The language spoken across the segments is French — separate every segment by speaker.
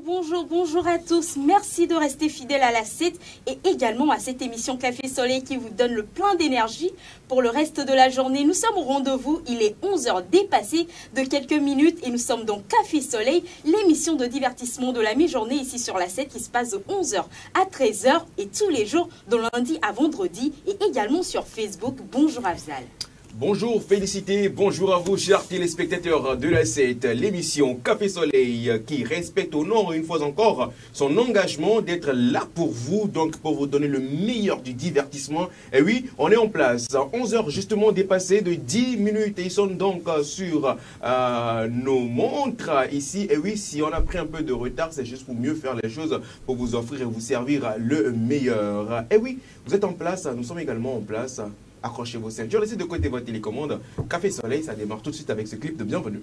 Speaker 1: Bonjour à tous. Merci de rester fidèles à la 7 et également à cette émission Café Soleil qui vous donne le plein d'énergie pour le reste de la journée. Nous sommes au rendez-vous, il est 11h dépassé de quelques minutes et nous sommes dans Café Soleil, l'émission de divertissement de la mi-journée ici sur la 7 qui se passe de 11h à 13h et tous les jours de lundi à vendredi et également sur Facebook. Bonjour Afzal.
Speaker 2: Bonjour, félicité, bonjour à vous chers téléspectateurs de la 7, l'émission Café Soleil qui respecte au nom une fois encore son engagement d'être là pour vous, donc pour vous donner le meilleur du divertissement. Et oui, on est en place, 11h justement dépassé de 10 minutes et ils sont donc sur nos montres ici. Et oui, si on a pris un peu de retard, c'est juste pour mieux faire les choses, pour vous offrir et vous servir le meilleur. Et oui, vous êtes en place, nous sommes également en place. Accrochez vos ceintures, laissez de côté votre télécommande. Café Soleil, ça démarre tout de suite avec ce clip de bienvenue.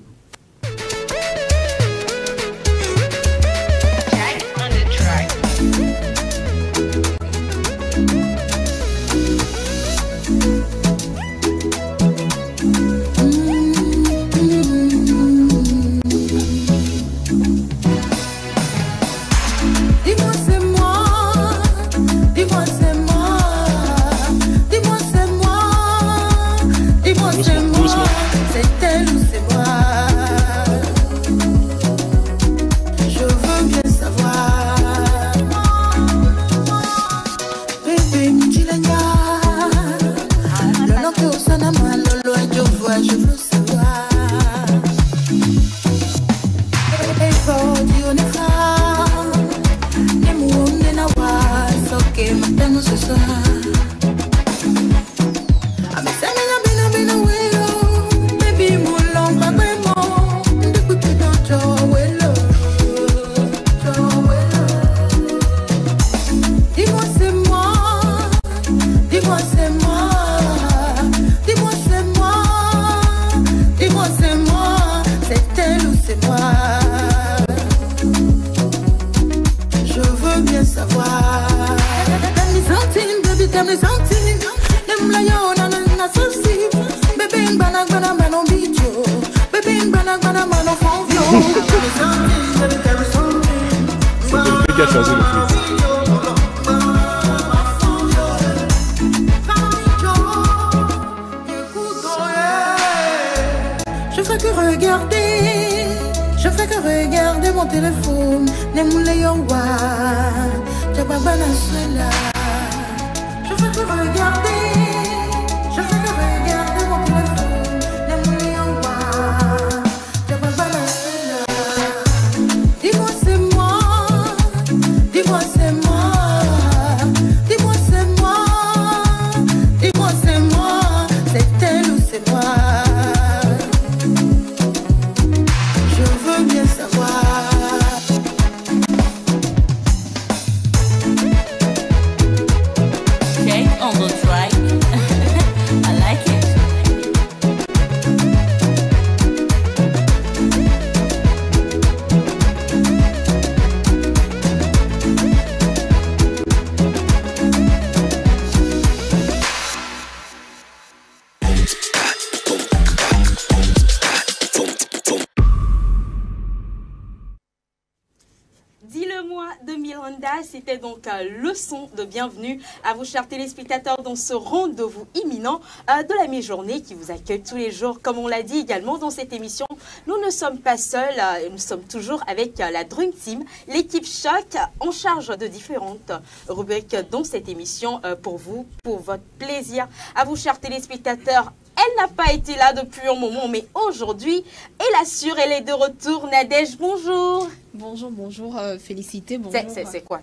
Speaker 1: C'était donc le son de bienvenue à vous chers téléspectateurs dans ce rendez-vous imminent de la mi-journée qui vous accueille tous les jours. Comme on l'a dit également dans cette émission, nous ne sommes pas seuls, nous sommes toujours avec la Dream Team, l'équipe Choc en charge de différentes rubriques dans cette émission pour vous, pour votre plaisir. À vous chers téléspectateurs, elle n'a pas été là depuis un moment, mais aujourd'hui, elle assure, elle est de retour. Nadège, bonjour.
Speaker 3: Bonjour, félicité, bonjour.
Speaker 1: C'est quoi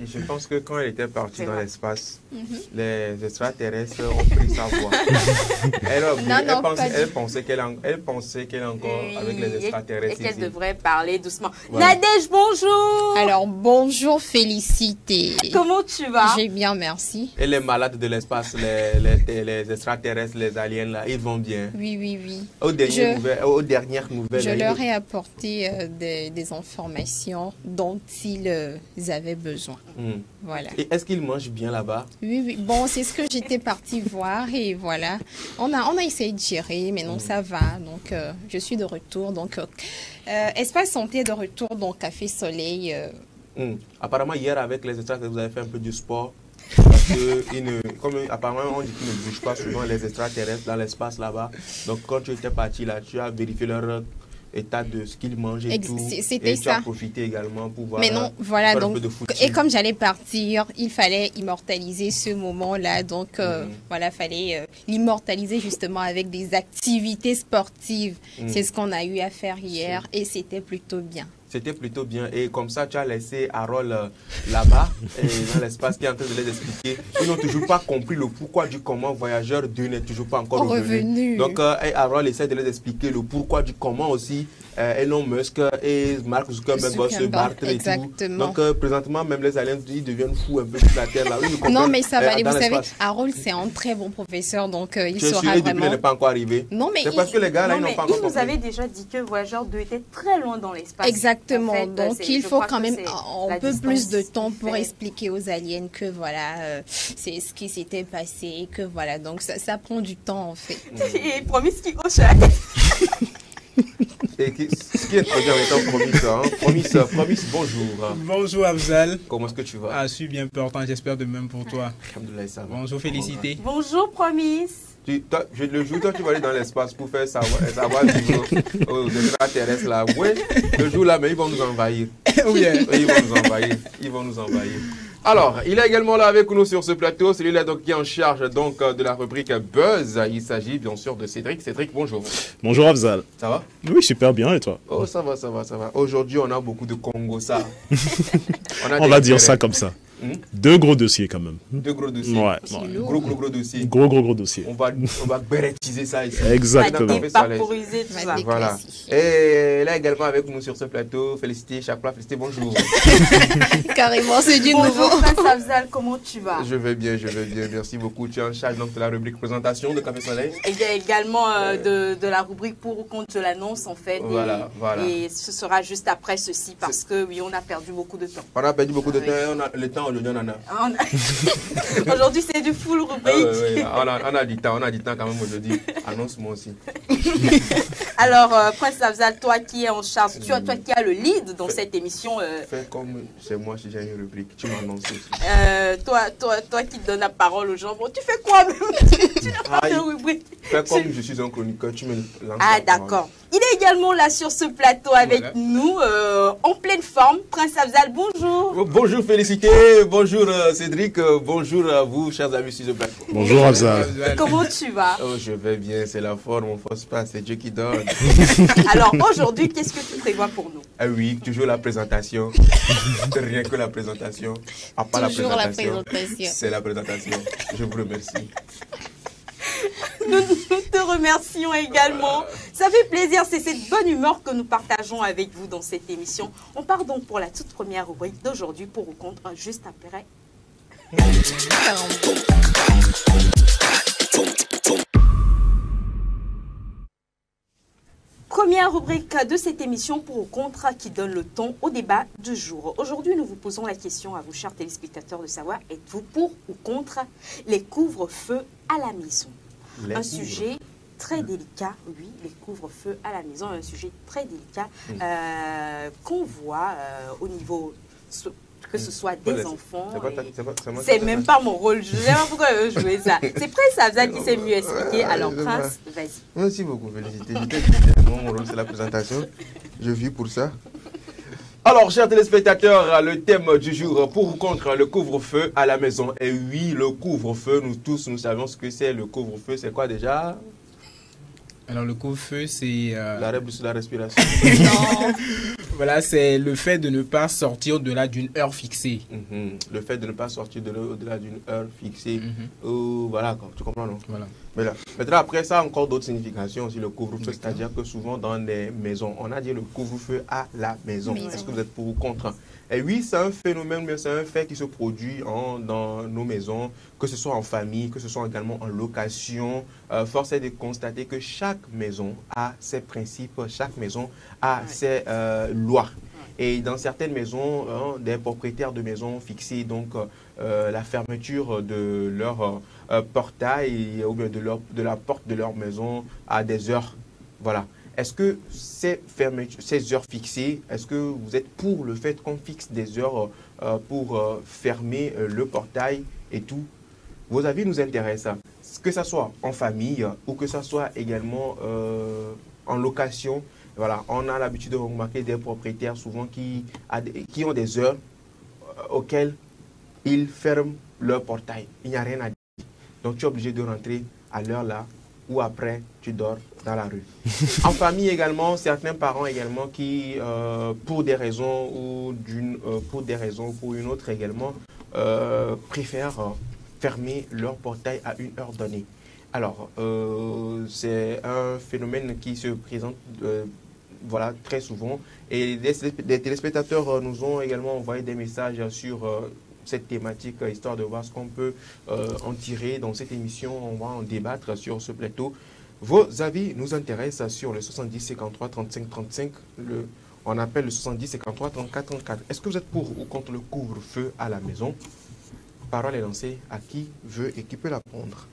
Speaker 4: Je pense que quand elle était partie dans l'espace, les extraterrestres ont pris sa voix. Elle pensait qu'elle est encore avec les extraterrestres.
Speaker 1: Et qu'elle devrait parler doucement. Ouais. Nadège, bonjour.
Speaker 3: Alors, bonjour, félicité.
Speaker 1: Comment tu vas?
Speaker 3: J'ai bien, merci.
Speaker 4: Et les malades de l'espace, les extraterrestres, les aliens, là, ils vont bien.
Speaker 3: Oui.
Speaker 4: Aux dernières nouvelles.
Speaker 3: Je leur ai apporté apporter des informations dont ils avaient besoin. Voilà.
Speaker 2: Et est-ce qu'ils mangent bien là-bas?
Speaker 3: Oui, oui. Bon, c'est ce que j'étais partie voir et voilà. On a essayé de gérer, mais non, ça va. Donc, je suis de retour. Donc, Espace Santé est de retour, donc Café Soleil.
Speaker 2: Apparemment, hier, avec les extraterrestres, vous avez fait un peu du sport. Parce que, comme apparemment, on dit qu'ils ne bougent pas souvent les extraterrestres dans l'espace là-bas. Donc, quand tu étais parti là, tu as vérifié leur état de ce qu'ils mangent et tout.
Speaker 3: C'était ça.
Speaker 2: Tu as profité également pour voir.
Speaker 3: Mais non, voilà.
Speaker 2: Faire
Speaker 3: Donc,
Speaker 2: un peu de footing.
Speaker 3: et comme j'allais partir, il fallait immortaliser ce moment-là. Donc, voilà, fallait l'immortaliser justement avec des activités sportives. C'est ce qu'on a eu à faire hier et c'était plutôt bien.
Speaker 2: C'était plutôt bien. Et comme ça, tu as laissé Harold là-bas, dans l'espace, qui est en train de les expliquer. Ils n'ont toujours pas compris le pourquoi du comment. Voyageur 2 n'est toujours pas encore revenu. Donc, Harold essaie de les expliquer le pourquoi du comment aussi. Elon Musk et Mark Zuckerberg vont se battre et tout. Donc, présentement, même les aliens, ils deviennent fous un peu sur la Terre. Là.
Speaker 3: Non, mais ça va aller. Vous savez, Harold, c'est un très bon professeur, donc il saura vraiment.
Speaker 2: Il n'est pas encore arrivé.
Speaker 3: Non, mais
Speaker 2: c'est parce que les gars, là, ils n'ont pas encore compris.
Speaker 1: Il nous avait déjà dit que Voyageur 2 était très loin dans l'espace.
Speaker 3: Exactement. En fait, donc, il faut quand même un peu plus de temps pour expliquer aux aliens que voilà, c'est ce qui s'était passé, que voilà. Donc, ça prend du temps, en fait.
Speaker 1: Et promis qui hoche la tête.
Speaker 2: Et ce qui est très bien étant Promis, bonjour.
Speaker 5: Bonjour Afzal.
Speaker 2: Comment est-ce que tu vas?
Speaker 5: Je suis bien portant, j'espère de même pour toi.
Speaker 2: Ça va.
Speaker 5: Bonjour, félicité.
Speaker 1: Bonjour Promis.
Speaker 2: Le jour où tu vas aller dans l'espace pour faire savoir vivre aux extraterrestres là, ouais, le jour là, mais ils vont nous envahir.
Speaker 5: Oui.
Speaker 2: Ils vont nous envahir. Alors, il est également là avec nous sur ce plateau, celui-là donc qui est en charge donc de la rubrique Buzz. Il s'agit bien sûr de Cédric. Cédric, bonjour.
Speaker 6: Bonjour Afzal.
Speaker 2: Ça va?
Speaker 6: Oui, super bien, et toi?
Speaker 2: Oh, ça va. Aujourd'hui, on a beaucoup de Congo, ça.
Speaker 6: On va dire ça comme ça. Deux gros dossiers quand même.
Speaker 2: Deux gros dossiers.
Speaker 6: Ouais.
Speaker 2: Gros dossiers.
Speaker 6: Gros dossiers.
Speaker 2: On va bérétiser ça ici.
Speaker 6: Exactement.
Speaker 1: Vaporiser tout ça.
Speaker 2: Voilà. Et là également avec nous sur ce plateau, Félicité, Félicité, bonjour.
Speaker 3: Carrément, c'est du nouveau.
Speaker 1: Bonjour Prince Afzal, comment tu vas?
Speaker 2: Je vais bien. Merci beaucoup. Tu es en charge donc de la rubrique présentation de Café Soleil.
Speaker 1: Et il y a également de la rubrique pour ou contre, je l'annonce en fait.
Speaker 2: Voilà.
Speaker 1: Et ce sera juste après ceci parce que oui, on a perdu beaucoup de temps.
Speaker 2: On a perdu beaucoup de temps. Le temps, aujourd'hui, on en a.
Speaker 1: Aujourd'hui, c'est du full rubrique.
Speaker 2: On a du temps quand même aujourd'hui. Annonce-moi aussi.
Speaker 1: Alors, Prince Afzal, toi qui es en charge, toi qui as le lead dans cette émission.
Speaker 2: Fais comme c'est moi si j'ai une rubrique, tu m'annonces aussi.
Speaker 1: Toi qui donnes la parole aux gens, bon, tu fais quoi même? Tu n'as pas de rubrique.
Speaker 2: Fais comme je suis un chroniqueur, tu me lances.
Speaker 1: Ah, d'accord. Il est également là sur ce plateau avec nous, en pleine forme. Prince Afzal, bonjour.
Speaker 2: Bonjour Félicité, bonjour Cédric, bonjour à vous, chers amis sur ce plateau.
Speaker 6: Bonjour Afzal.
Speaker 1: Comment tu vas?
Speaker 2: Oh, je vais bien, c'est la forme, on ne force pas, c'est Dieu qui donne.
Speaker 1: Alors aujourd'hui, qu'est-ce que tu prévois pour nous?
Speaker 2: Ah oui, toujours la présentation. Rien que la présentation. À part
Speaker 3: toujours
Speaker 2: la présentation. C'est la présentation. Je vous remercie.
Speaker 1: Nous te remercions également. Ça fait plaisir, c'est cette bonne humeur que nous partageons avec vous dans cette émission. On part donc pour la toute première rubrique d'aujourd'hui pour ou contre, juste après. Première rubrique de cette émission pour ou contre qui donne le ton au débat du jour. Aujourd'hui, nous vous posons la question à vous, chers téléspectateurs, de savoir êtes-vous pour ou contre les couvre-feux à la maison? Un sujet très délicat, oui, les couvre-feux à la maison, un sujet très délicat qu'on voit au niveau, que ce soit des enfants. C'est même pas mon rôle, je ne sais pas pourquoi je veux jouer ça. C'est Prince Afzal qui sait mieux expliquer, alors Prince, vas-y.
Speaker 2: Merci beaucoup, Félicité. Mon rôle, c'est la présentation. Je vis pour ça. Alors, chers téléspectateurs, le thème du jour, pour ou contre le couvre-feu à la maison. Et oui, le couvre-feu, nous tous, nous savons ce que c'est. Le couvre-feu, c'est quoi déjà?
Speaker 5: Alors, le couvre-feu, c'est...
Speaker 2: L'arrêt sur la respiration.
Speaker 5: Non. Voilà, c'est le fait de ne pas sortir au-delà d'une heure fixée.
Speaker 2: Le fait de ne pas sortir au-delà d'une heure fixée. Voilà, tu comprends, non?
Speaker 5: Voilà.
Speaker 4: Mais là, maintenant, après ça, encore d'autres significations aussi, le couvre-feu, c'est-à-dire que souvent dans les maisons, on a dit le couvre-feu à la maison. Est-ce que vous êtes pour ou contre? Et oui, c'est un phénomène, mais c'est un fait qui se produit dans nos maisons, que ce soit en famille, que ce soit également en location. Force est de constater que chaque maison a ses principes, chaque maison a ses lois. Et dans certaines maisons, des propriétaires de maisons fixés donc la fermeture de leur portail ou bien de la porte de leur maison à des heures. Voilà. Est-ce que ces heures fixées, est-ce que vous êtes pour le fait qu'on fixe des heures pour fermer le portail et tout? Vos avis nous intéressent. Que ce soit en famille ou que ce soit également en location. Voilà, on a l'habitude de remarquer des propriétaires souvent qui ont des heures auxquelles ils ferment leur portail. Il n'y a rien à dire. Donc tu es obligé de rentrer à l'heure là ou après tu dors dans la rue. En famille également, certains parents également qui, pour des raisons ou pour une autre également, préfèrent fermer leur portail à une heure donnée. Alors, c'est un phénomène qui se présente voilà, très souvent. Et des téléspectateurs nous ont également envoyé des messages sur cette thématique, histoire de voir ce qu'on peut en tirer dans cette émission. On va en débattre sur ce plateau. Vos avis nous intéressent sur le 70 53 35 35. On appelle le 70 53 34 34. Est-ce que vous êtes pour ou contre le couvre-feu à la maison? Parole est lancée à qui veut et qui peut la prendre.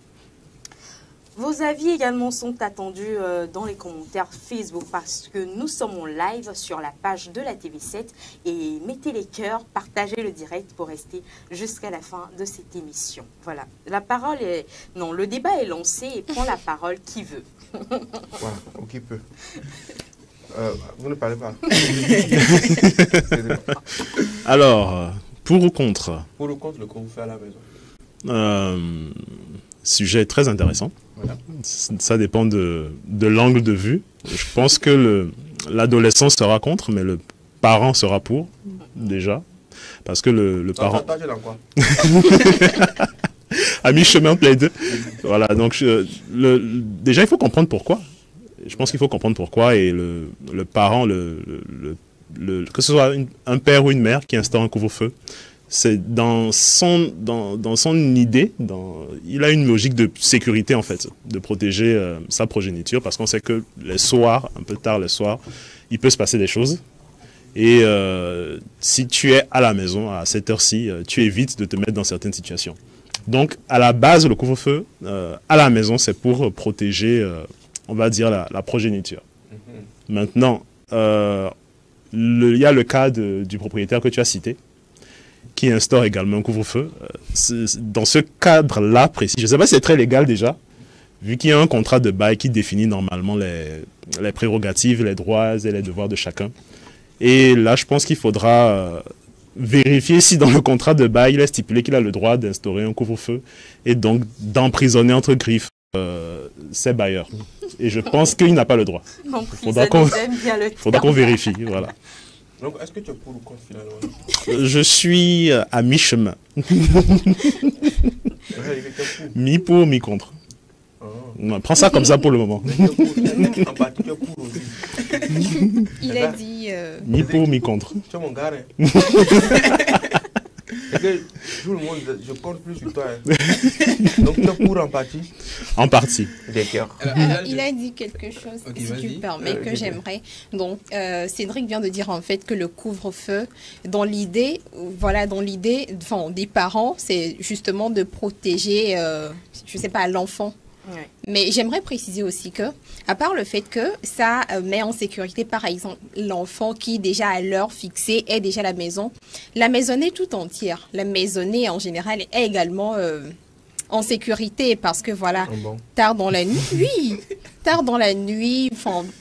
Speaker 1: Vos avis également sont attendus dans les commentaires Facebook parce que nous sommes en live sur la page de la TV7 et mettez les cœurs, partagez le direct pour rester jusqu'à la fin de cette émission. Voilà, la parole est... Non, le débat est lancé et prend la parole qui veut.
Speaker 4: Voilà, ou qui peut. Vous ne parlez pas.
Speaker 6: Alors, pour ou contre?
Speaker 4: Pour ou contre le couvre-feu à la maison.
Speaker 6: Sujet très intéressant.
Speaker 4: Voilà.
Speaker 6: Ça dépend de l'angle de vue. Je pense que l'adolescent sera contre, mais le parent sera pour, déjà. Parce que le parent...
Speaker 4: Toi, tu es dans quoi?
Speaker 6: À mi-chemin, plaide. Voilà, donc déjà, il faut comprendre pourquoi. Je pense qu'il faut comprendre pourquoi. Et le parent, que ce soit un père ou une mère qui instaure un couvre-feu, c'est dans son idée, il a une logique de sécurité en fait, de protéger sa progéniture, parce qu'on sait que les soirs, un peu tard les soirs, il peut se passer des choses. Et si tu es à la maison à cette heure-ci, tu évites de te mettre dans certaines situations. Donc à la base, le couvre-feu à la maison, c'est pour protéger, on va dire, la progéniture. Maintenant, il y a le cas du propriétaire que tu as cité, qui instaure également un couvre-feu. Dans ce cadre-là précis, je ne sais pas si c'est très légal déjà, vu qu'il y a un contrat de bail qui définit normalement les prérogatives, les droits et les devoirs de chacun. Et là, je pense qu'il faudra vérifier si dans le contrat de bail, il est stipulé qu'il a le droit d'instaurer un couvre-feu et donc d'emprisonner entre griffes ses bailleurs. Et je pense qu'il n'a pas le droit. Il faudra qu'on vérifie. Voilà.
Speaker 4: Donc, est-ce que tu es pour ou contre finalement?
Speaker 6: Je suis à mi-chemin. Mi pour, mi contre. Non, prends ça comme ça pour le moment.
Speaker 3: Il a dit...
Speaker 6: Mi pour, mi contre.
Speaker 4: Tu es mon gars, hein? Tout le monde, je compte plus sur toi. Hein. Donc, tu es pour en partie?
Speaker 6: En partie.
Speaker 4: D'accord.
Speaker 3: Il a dit quelque chose, si tu me permets, que j'aimerais. Donc, Cédric vient de dire en fait que le couvre-feu, dans l'idée, des parents, c'est justement de protéger, je ne sais pas, l'enfant. Ouais. Mais j'aimerais préciser aussi que, à part le fait que ça met en sécurité, par exemple, l'enfant qui, déjà à l'heure fixée, est déjà à la maison, la maisonnée tout entière, la maisonnée en général est également en sécurité parce que voilà, tard dans la nuit,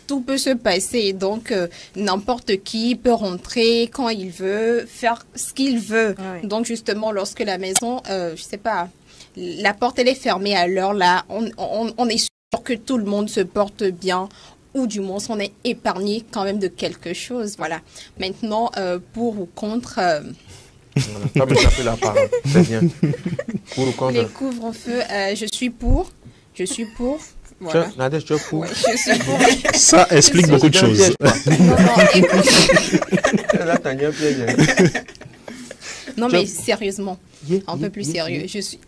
Speaker 3: tout peut se passer. Donc, n'importe qui peut rentrer quand il veut, faire ce qu'il veut. Ouais. Donc, justement, lorsque la maison, je sais pas, la porte elle est fermée à l'heure là, on est sûr que tout le monde se porte bien ou du moins on est épargné quand même de quelque chose. Voilà. Maintenant, pour ou contre...
Speaker 4: Pas me taper la parole, c'est bien. Pour ou contre?
Speaker 3: Les couvre-feux, je suis pour. Je suis pour. Voilà.
Speaker 4: Nadège, tu es pour.
Speaker 3: Ouais, je suis pour.
Speaker 6: Ça explique beaucoup de choses.
Speaker 3: Non, mais sérieusement, un peu plus sérieux. Je suis.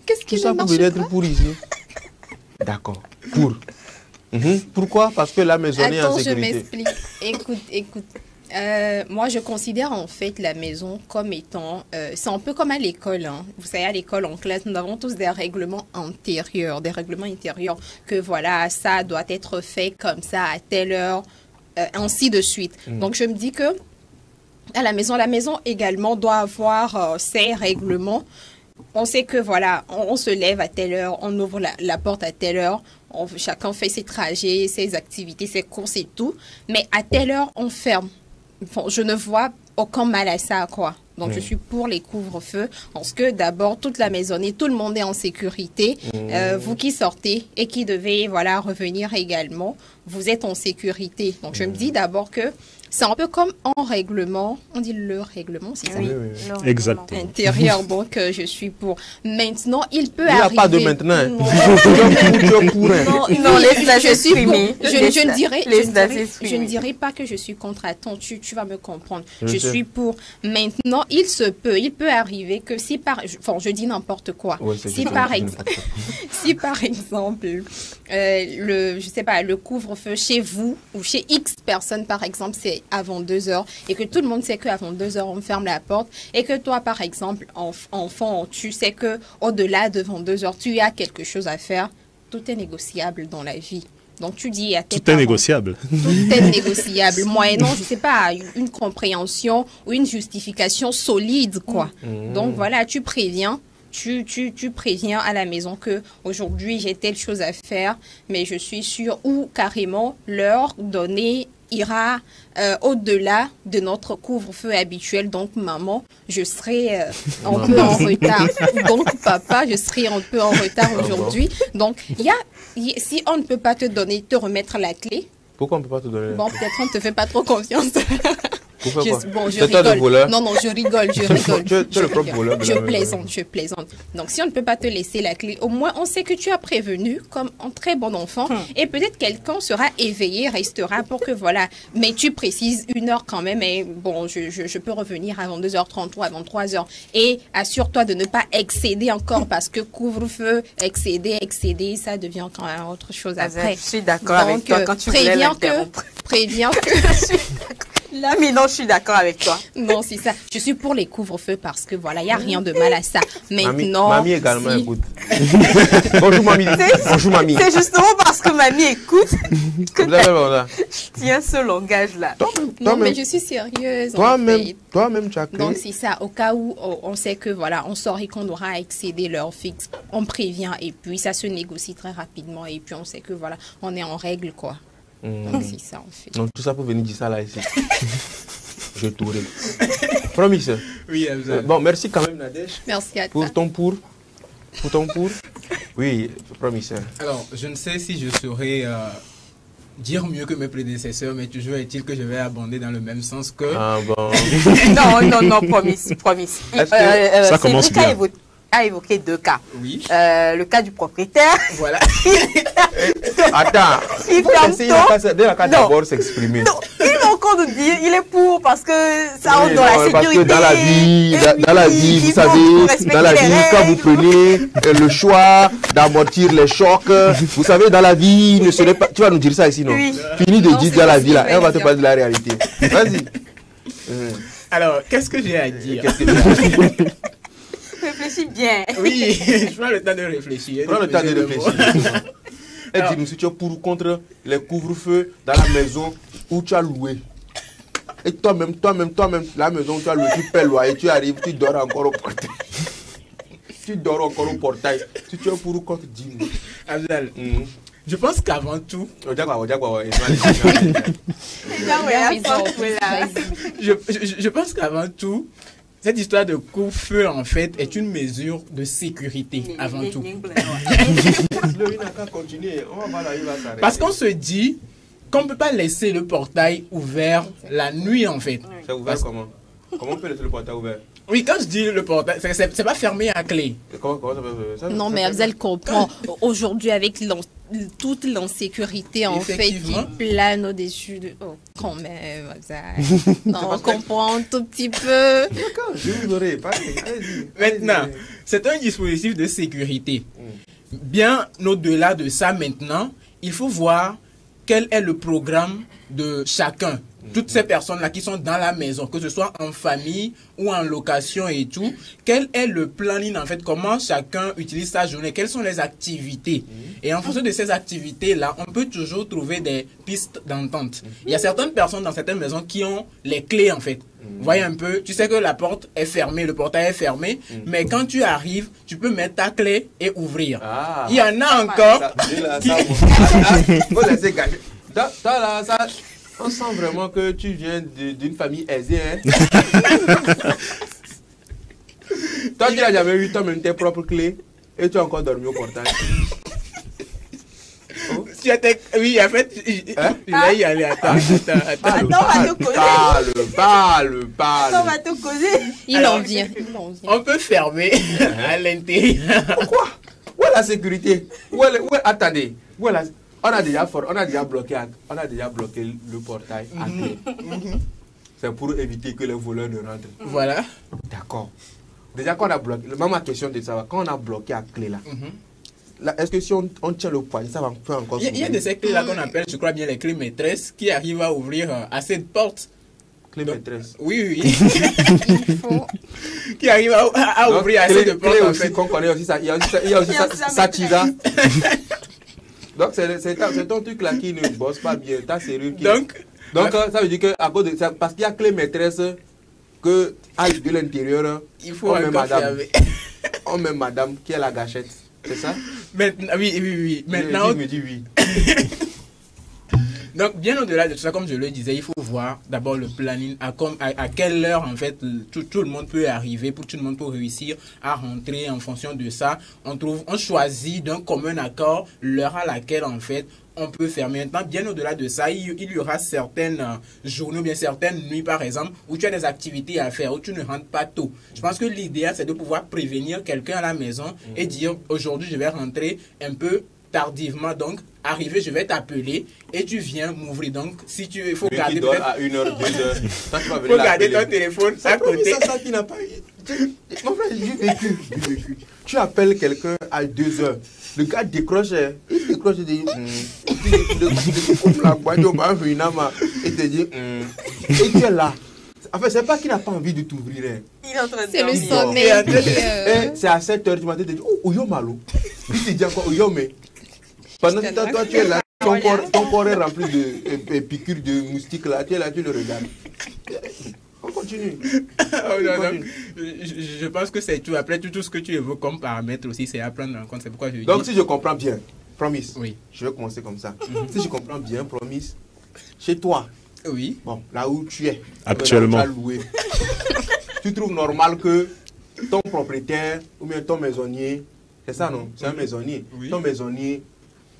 Speaker 3: Qu'est-ce qui
Speaker 4: ça
Speaker 3: ne marche
Speaker 4: pouvait être
Speaker 3: pas?
Speaker 4: pour ici. D'accord. Pour. Pourquoi? Parce que la maison est en
Speaker 3: Attends, je
Speaker 4: sécurité.
Speaker 3: m'explique. Écoute. Moi, je considère en fait la maison comme étant... c'est un peu comme à l'école. Hein. Vous savez, à l'école, en classe, nous avons tous des règlements intérieurs. Des règlements intérieurs que voilà, ça doit être fait comme ça à telle heure, ainsi de suite. Donc, je me dis que à la maison également doit avoir ses règlements. On sait que voilà, on se lève à telle heure, on ouvre la porte à telle heure, chacun fait ses trajets, ses activités, ses courses et tout. Mais à telle heure, on ferme. Bon, je ne vois aucun mal à ça, quoi. Donc, je suis pour les couvre-feux. Parce que d'abord, toute la maisonnée, tout le monde est en sécurité. Vous qui sortez et qui devez, voilà, revenir également, vous êtes en sécurité. Donc, je me dis d'abord que c'est un peu comme en règlement. On dit le règlement, c'est ça?
Speaker 1: Oui,
Speaker 6: Exactement.
Speaker 3: Intérieur, donc je suis pour. Maintenant, il peut
Speaker 4: Il n'y a
Speaker 3: arriver...
Speaker 4: pas de maintenant.
Speaker 3: Non,
Speaker 1: Non, laisse-la
Speaker 3: je suis pour.
Speaker 1: s'exprimer.
Speaker 3: Je ne dirais pas que je suis contre. Attends, tu vas me comprendre. Je suis pour. Maintenant, il peut arriver que si par... Enfin, je dis n'importe quoi.
Speaker 4: Ouais,
Speaker 3: si par exemple, je sais pas, le couvre-feu chez vous ou chez X personnes, par exemple, c'est avant 2 heures et que tout le monde sait qu'avant 2 heures, on ferme la porte et que toi, par exemple, enfant, tu sais que au-delà de 22 heures, tu as quelque chose à faire. Tout est négociable dans la vie. Donc, tu dis à tes
Speaker 6: Tout
Speaker 3: parents,
Speaker 6: est négociable.
Speaker 3: Tout est négociable. Moyennant, je sais pas, une compréhension ou une justification solide, quoi. Donc, voilà, tu préviens. Tu préviens à la maison que aujourd'hui j'ai telle chose à faire, mais je suis sûre, ou carrément l'heure donnée ira au-delà de notre couvre-feu habituel. Donc, maman, je serai un peu en retard. Donc, papa, je serai un peu en retard aujourd'hui. Donc, si on ne peut pas te remettre la clé.
Speaker 4: Pourquoi on ne peut pas te donner?
Speaker 3: Bon, peut-être on ne te fait pas trop confiance.
Speaker 4: Pourquoi quoi?
Speaker 3: Je rigole. Non, je rigole.
Speaker 4: Tu es le propre voleur.
Speaker 3: Je plaisante. Donc, si on ne peut pas te laisser la clé, au moins, on sait que tu as prévenu comme un très bon enfant. Et peut-être quelqu'un sera éveillé, restera pour que voilà. Mais tu précises 1 heure quand même. Et bon, je peux revenir avant 2h33, avant 3h. Et assure-toi de ne pas excéder encore parce que couvre-feu, excéder, ça devient quand même autre chose après.
Speaker 1: Je suis d'accord avec toi quand tu voulais l'interrompre.
Speaker 3: Préviens que...
Speaker 1: Là, mais non, je suis d'accord avec toi.
Speaker 3: Non, c'est ça. Je suis pour les couvre-feux parce que voilà, il n'y a rien de mal à ça. Maintenant.
Speaker 4: Mamie également écoute. Bonjour, mamie. Bonjour, mamie.
Speaker 1: C'est justement parce que mamie écoute que
Speaker 4: voilà.
Speaker 1: je tiens ce langage-là.
Speaker 3: Non, mais je suis sérieuse.
Speaker 4: Toi-même, tu as créé.
Speaker 3: Donc, c'est ça. Au cas où on sait que voilà, on sort et qu'on aura excédé l'heure fixe, on prévient et puis ça se négocie très rapidement et puis on sait que voilà, on est en règle, quoi. Donc, c'est ça, en fait.
Speaker 4: Donc, tout ça pour venir dire ça là ici. Je t'aurai. Promis.
Speaker 5: Oui,
Speaker 4: bon, merci quand même, Nadège.
Speaker 3: Merci à toi.
Speaker 4: Pour ton pour. Oui, promis.
Speaker 5: Alors, je ne sais si je saurais dire mieux que mes prédécesseurs, mais toujours est-il que je vais abonder dans le même sens que...
Speaker 4: Ah bon.
Speaker 1: Non, promis.
Speaker 6: Ça commence bien.
Speaker 1: A évoqué 2 cas.
Speaker 5: Oui.
Speaker 1: Le cas du propriétaire.
Speaker 5: Voilà.
Speaker 4: Attends.
Speaker 1: Il ferme tôt.
Speaker 4: Dès la cas d'abord s'exprimer.
Speaker 1: Non, il va encore nous dire, il est pour parce que ça rentre dans la sécurité.
Speaker 4: Parce que dans la vie, vous savez, dans la vie, quand vous prenez le choix d'amortir les chocs, vous savez, dans la vie, ne serait pas... Tu vas nous dire ça ici, non?
Speaker 1: Oui.
Speaker 4: Fini de dire dans la vie, là. Elle va te parler de la réalité. Vas-y.
Speaker 5: Alors, qu'est-ce que j'ai à dire?
Speaker 1: Réfléchis bien.
Speaker 5: Oui, je prends le temps de réfléchir.
Speaker 4: Prends le temps de réfléchir. Et dis-nous si tu es pour ou contre les couvre-feux dans la maison où tu as loué. Et toi-même, la maison où tu as loué, tu paies loyer, tu arrives, tu dors encore au portail. Si tu es pour ou contre, dis-nous.
Speaker 5: Abdel, je pense qu'avant tout... Je pense qu'avant tout, cette histoire de couvre-feu, en fait, est une mesure de sécurité, avant tout. Parce qu'on se dit qu'on ne peut pas laisser le portail ouvert la nuit, en fait.
Speaker 4: C'est ouvert comment? Comment on peut laisser le portail ouvert?
Speaker 5: Oui, quand je dis le portail, c'est pas fermé à clé.
Speaker 4: Comment ça
Speaker 3: Non, mais Abzal comprend. Aujourd'hui, avec toute l'insécurité, en fait, qui
Speaker 5: Effectivement.
Speaker 3: plane au-dessus de... Oh, quand même, Abzal. Non, on comprend un tout petit peu.
Speaker 4: D'accord, je vous aurai. Allez-y.
Speaker 5: Maintenant, c'est un dispositif de sécurité. Bien au-delà de ça, maintenant, il faut voir quel est le programme de chacun. Toutes ces personnes-là qui sont dans la maison, que ce soit en famille ou en location et tout, quel est le planning en fait, comment chacun utilise sa journée, quelles sont les activités. Et en fonction de ces activités-là, on peut toujours trouver des pistes d'entente. Il y a certaines personnes dans certaines maisons qui ont les clés en fait. Vous voyez un peu, tu sais que la porte est fermée, le portail est fermé, mais quand tu arrives, tu peux mettre ta clé et ouvrir.
Speaker 4: Ah.
Speaker 5: Il y en a encore qui...
Speaker 4: Faut laisser gâcher. Toi, là, ça... On sent vraiment que tu viens d'une famille aisée. Hein? Toi, tu n'as jamais eu toi-même tes propres clés et tu as encore dormi au portail. Oh.
Speaker 5: Oui, en fait, il va y aller. Attends.
Speaker 1: Attends, on va te causer.
Speaker 4: Parle.
Speaker 1: On va te causer.
Speaker 3: Il en vient.
Speaker 5: On peut fermer à l'intérieur.
Speaker 4: Pourquoi? Où est la sécurité? Attendez. Où est la... On a déjà bloqué le portail à clé. C'est pour éviter que les voleurs ne rentrent.
Speaker 5: Voilà.
Speaker 4: D'accord. Déjà, quand on a bloqué, même ma question de savoir, quand on a bloqué à clé là, est-ce que si on tient le poignet, ça va faire encore
Speaker 5: Il y a de ces clés-là qu'on appelle, je crois bien, les clés maîtresses qui arrivent à ouvrir assez de portes.
Speaker 4: Clé maîtresse.
Speaker 5: Oui. Qui arrivent à ouvrir assez de portes.
Speaker 4: Clé
Speaker 5: en
Speaker 4: aussi
Speaker 5: fait.
Speaker 4: qu'on connaît aussi, il y a aussi Satira. Donc c'est ton truc là qui ne bosse pas bien, ta serrure qui... Donc ça veut dire que à cause de ça, parce qu'il y a clé maîtresse que de l'intérieur,
Speaker 5: il faut un madame.
Speaker 4: On met madame qui est la gâchette, c'est ça?
Speaker 5: Maintenant, oui. Maintenant,
Speaker 4: je me dis oui.
Speaker 5: Donc, bien au-delà de tout ça, comme je le disais, il faut voir d'abord le planning, à quelle heure, en fait, tout le monde peut arriver, tout le monde peut réussir à rentrer en fonction de ça. On choisit d'un commun accord l'heure à laquelle, en fait, on peut fermer. Maintenant, bien au-delà de ça, il y aura certaines journées ou bien certaines nuits, par exemple, où tu as des activités à faire, où tu ne rentres pas tôt. Je pense que l'idéal, c'est de pouvoir prévenir quelqu'un à la maison et dire, aujourd'hui, je vais rentrer un peu tardivement, donc arrivé, je vais t'appeler et tu viens m'ouvrir. Donc si tu il faut garder
Speaker 4: peut-être à 1h, 2h.
Speaker 5: Il faut garder ton téléphone à côté.
Speaker 4: Ça qui n'a pas eu. Mon frère, j'ai vécu. Tu appelles quelqu'un à 2h. Le gars décroche, il décroche et dit et te dit et tu es là. En fait, c'est pas qu'il n'a pas envie de t'ouvrir.
Speaker 1: Il est en train de
Speaker 3: C'est le
Speaker 1: dormir.
Speaker 3: sommeil.
Speaker 4: C'est à 7h du matin, tu te dis, oh, yo malo. Il te dit encore, oh, yo, mais. Pendant que toi, tu es là, ton corps est rempli de piqûres de moustiques là, tu es là, tu le regardes. On continue.
Speaker 5: Je pense que c'est tout. Après, tout ce que tu évoques comme paramètre aussi, c'est à prendre en compte. C'est pourquoi je dis.
Speaker 4: Donc, si je comprends bien, promise,
Speaker 5: oui.
Speaker 4: Je vais commencer comme ça. Si je comprends bien, promise, chez toi,
Speaker 5: oui.
Speaker 4: Bon, là où tu es,
Speaker 6: actuellement,
Speaker 4: là où tu as loué, tu trouves normal que ton propriétaire ou bien ton maisonnier, c'est ça non? C'est un maisonnier.
Speaker 5: Oui.
Speaker 4: Ton maisonnier,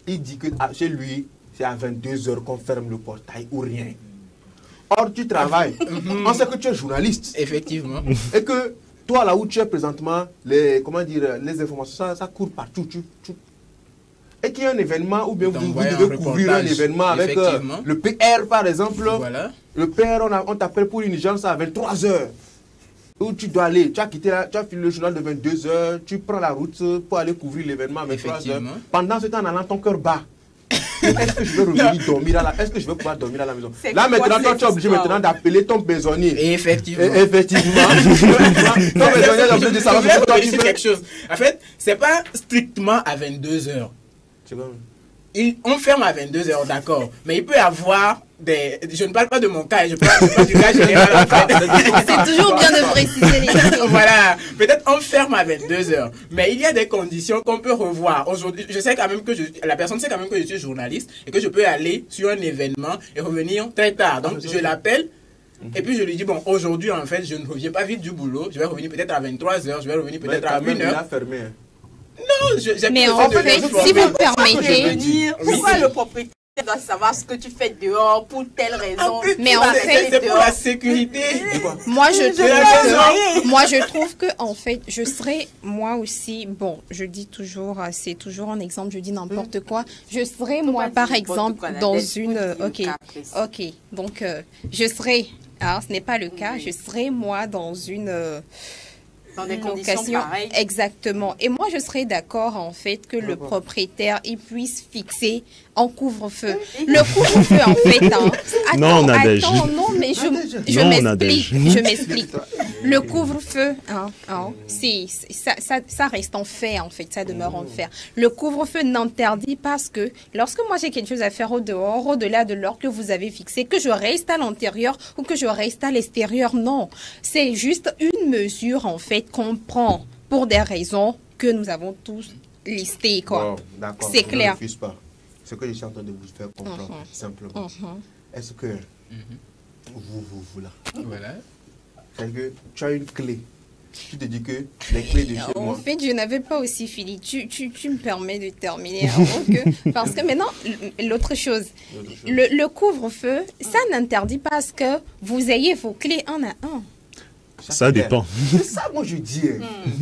Speaker 4: il dit que chez lui, c'est à 22h qu'on ferme le portail ou rien. Or, tu travailles. On sait que tu es journaliste.
Speaker 5: Effectivement.
Speaker 4: Et que toi, là où tu es présentement, les informations, ça court partout. Et qu'il y a un événement, ou bien vous devez couvrir un événement avec le PR, par exemple.
Speaker 5: Voilà.
Speaker 4: Le PR, on t'appelle pour une urgence à 23h. Où tu dois aller. Tu as quitté tu as fini le journal de 22h, tu prends la route pour aller couvrir l'événement à 23h. Pendant ce temps, en allant, ton cœur bat. Est-ce que je vais revenir dormir à la... Est-ce que je vais pouvoir dormir à la maison? Là, maintenant, toi, tu es obligé maintenant d'appeler ton maisonnier.
Speaker 5: Effectivement.
Speaker 4: Effectivement. Ton maisonnier est obligé de savoir ce que toi tu fais.
Speaker 5: Quelque chose. En fait, c'est pas strictement à 22h. On ferme à 22h, d'accord. Mais il peut y avoir des... Je ne parle pas de mon cas, je parle du cas général.
Speaker 3: C'est toujours bien de préciser les choses.
Speaker 5: Voilà. Peut-être on ferme à 22h. Mais il y a des conditions qu'on peut revoir. Aujourd'hui, je sais quand même que la personne sait quand même que je suis journaliste et que je peux aller sur un événement et revenir très tard. Donc, je l'appelle. Et puis je lui dis, bon, aujourd'hui, en fait, je ne reviens pas vite du boulot. Je vais revenir peut-être à 23h, je vais revenir peut-être à 1h.
Speaker 4: Il a fermé.
Speaker 5: Non,
Speaker 3: mais en fait, si vous permettez,
Speaker 1: pourquoi le propriétaire doit savoir ce que tu fais dehors pour telle raison.
Speaker 3: Mais en fait,
Speaker 5: c'est pour la sécurité.
Speaker 3: moi je trouve que en fait, je serais moi aussi, bon, je dis toujours, c'est toujours un exemple, je dis n'importe quoi. Je serais moi par exemple dans une, ok, donc je serais, alors ce n'est pas le cas, je serais moi dans une
Speaker 1: dans des conditions pareilles.
Speaker 3: Exactement. Et moi, je serais d'accord, en fait, que le propriétaire, il puisse fixer en couvre-feu. Le couvre-feu, en fait,
Speaker 6: non, Nadège.
Speaker 3: Non, mais je m'explique. Le couvre-feu, ça reste en fait, ça demeure en fait. Le couvre-feu n'interdit pas que, lorsque moi j'ai quelque chose à faire au dehors, au-delà de l'heure que vous avez fixé, que je reste à l'intérieur ou que je reste à l'extérieur, non. C'est juste une mesure, en fait, qu'on prend pour des raisons que nous avons tous listées, quoi.
Speaker 4: D'accord.
Speaker 3: C'est clair.
Speaker 4: Je ne refuse pas. Ce que je suis en train de vous faire comprendre, simplement. Est-ce que vous là,
Speaker 5: Voilà.
Speaker 4: c'est que tu as une clé. Tu te dis que les clés de chez moi.
Speaker 3: En fait, je n'avais pas aussi fini. Tu me permets de terminer avant que... Parce que maintenant, l'autre chose, le couvre-feu, ça n'interdit pas que vous ayez vos clés un à un.
Speaker 6: Ça dépend.
Speaker 4: C'est ça, moi, je dis.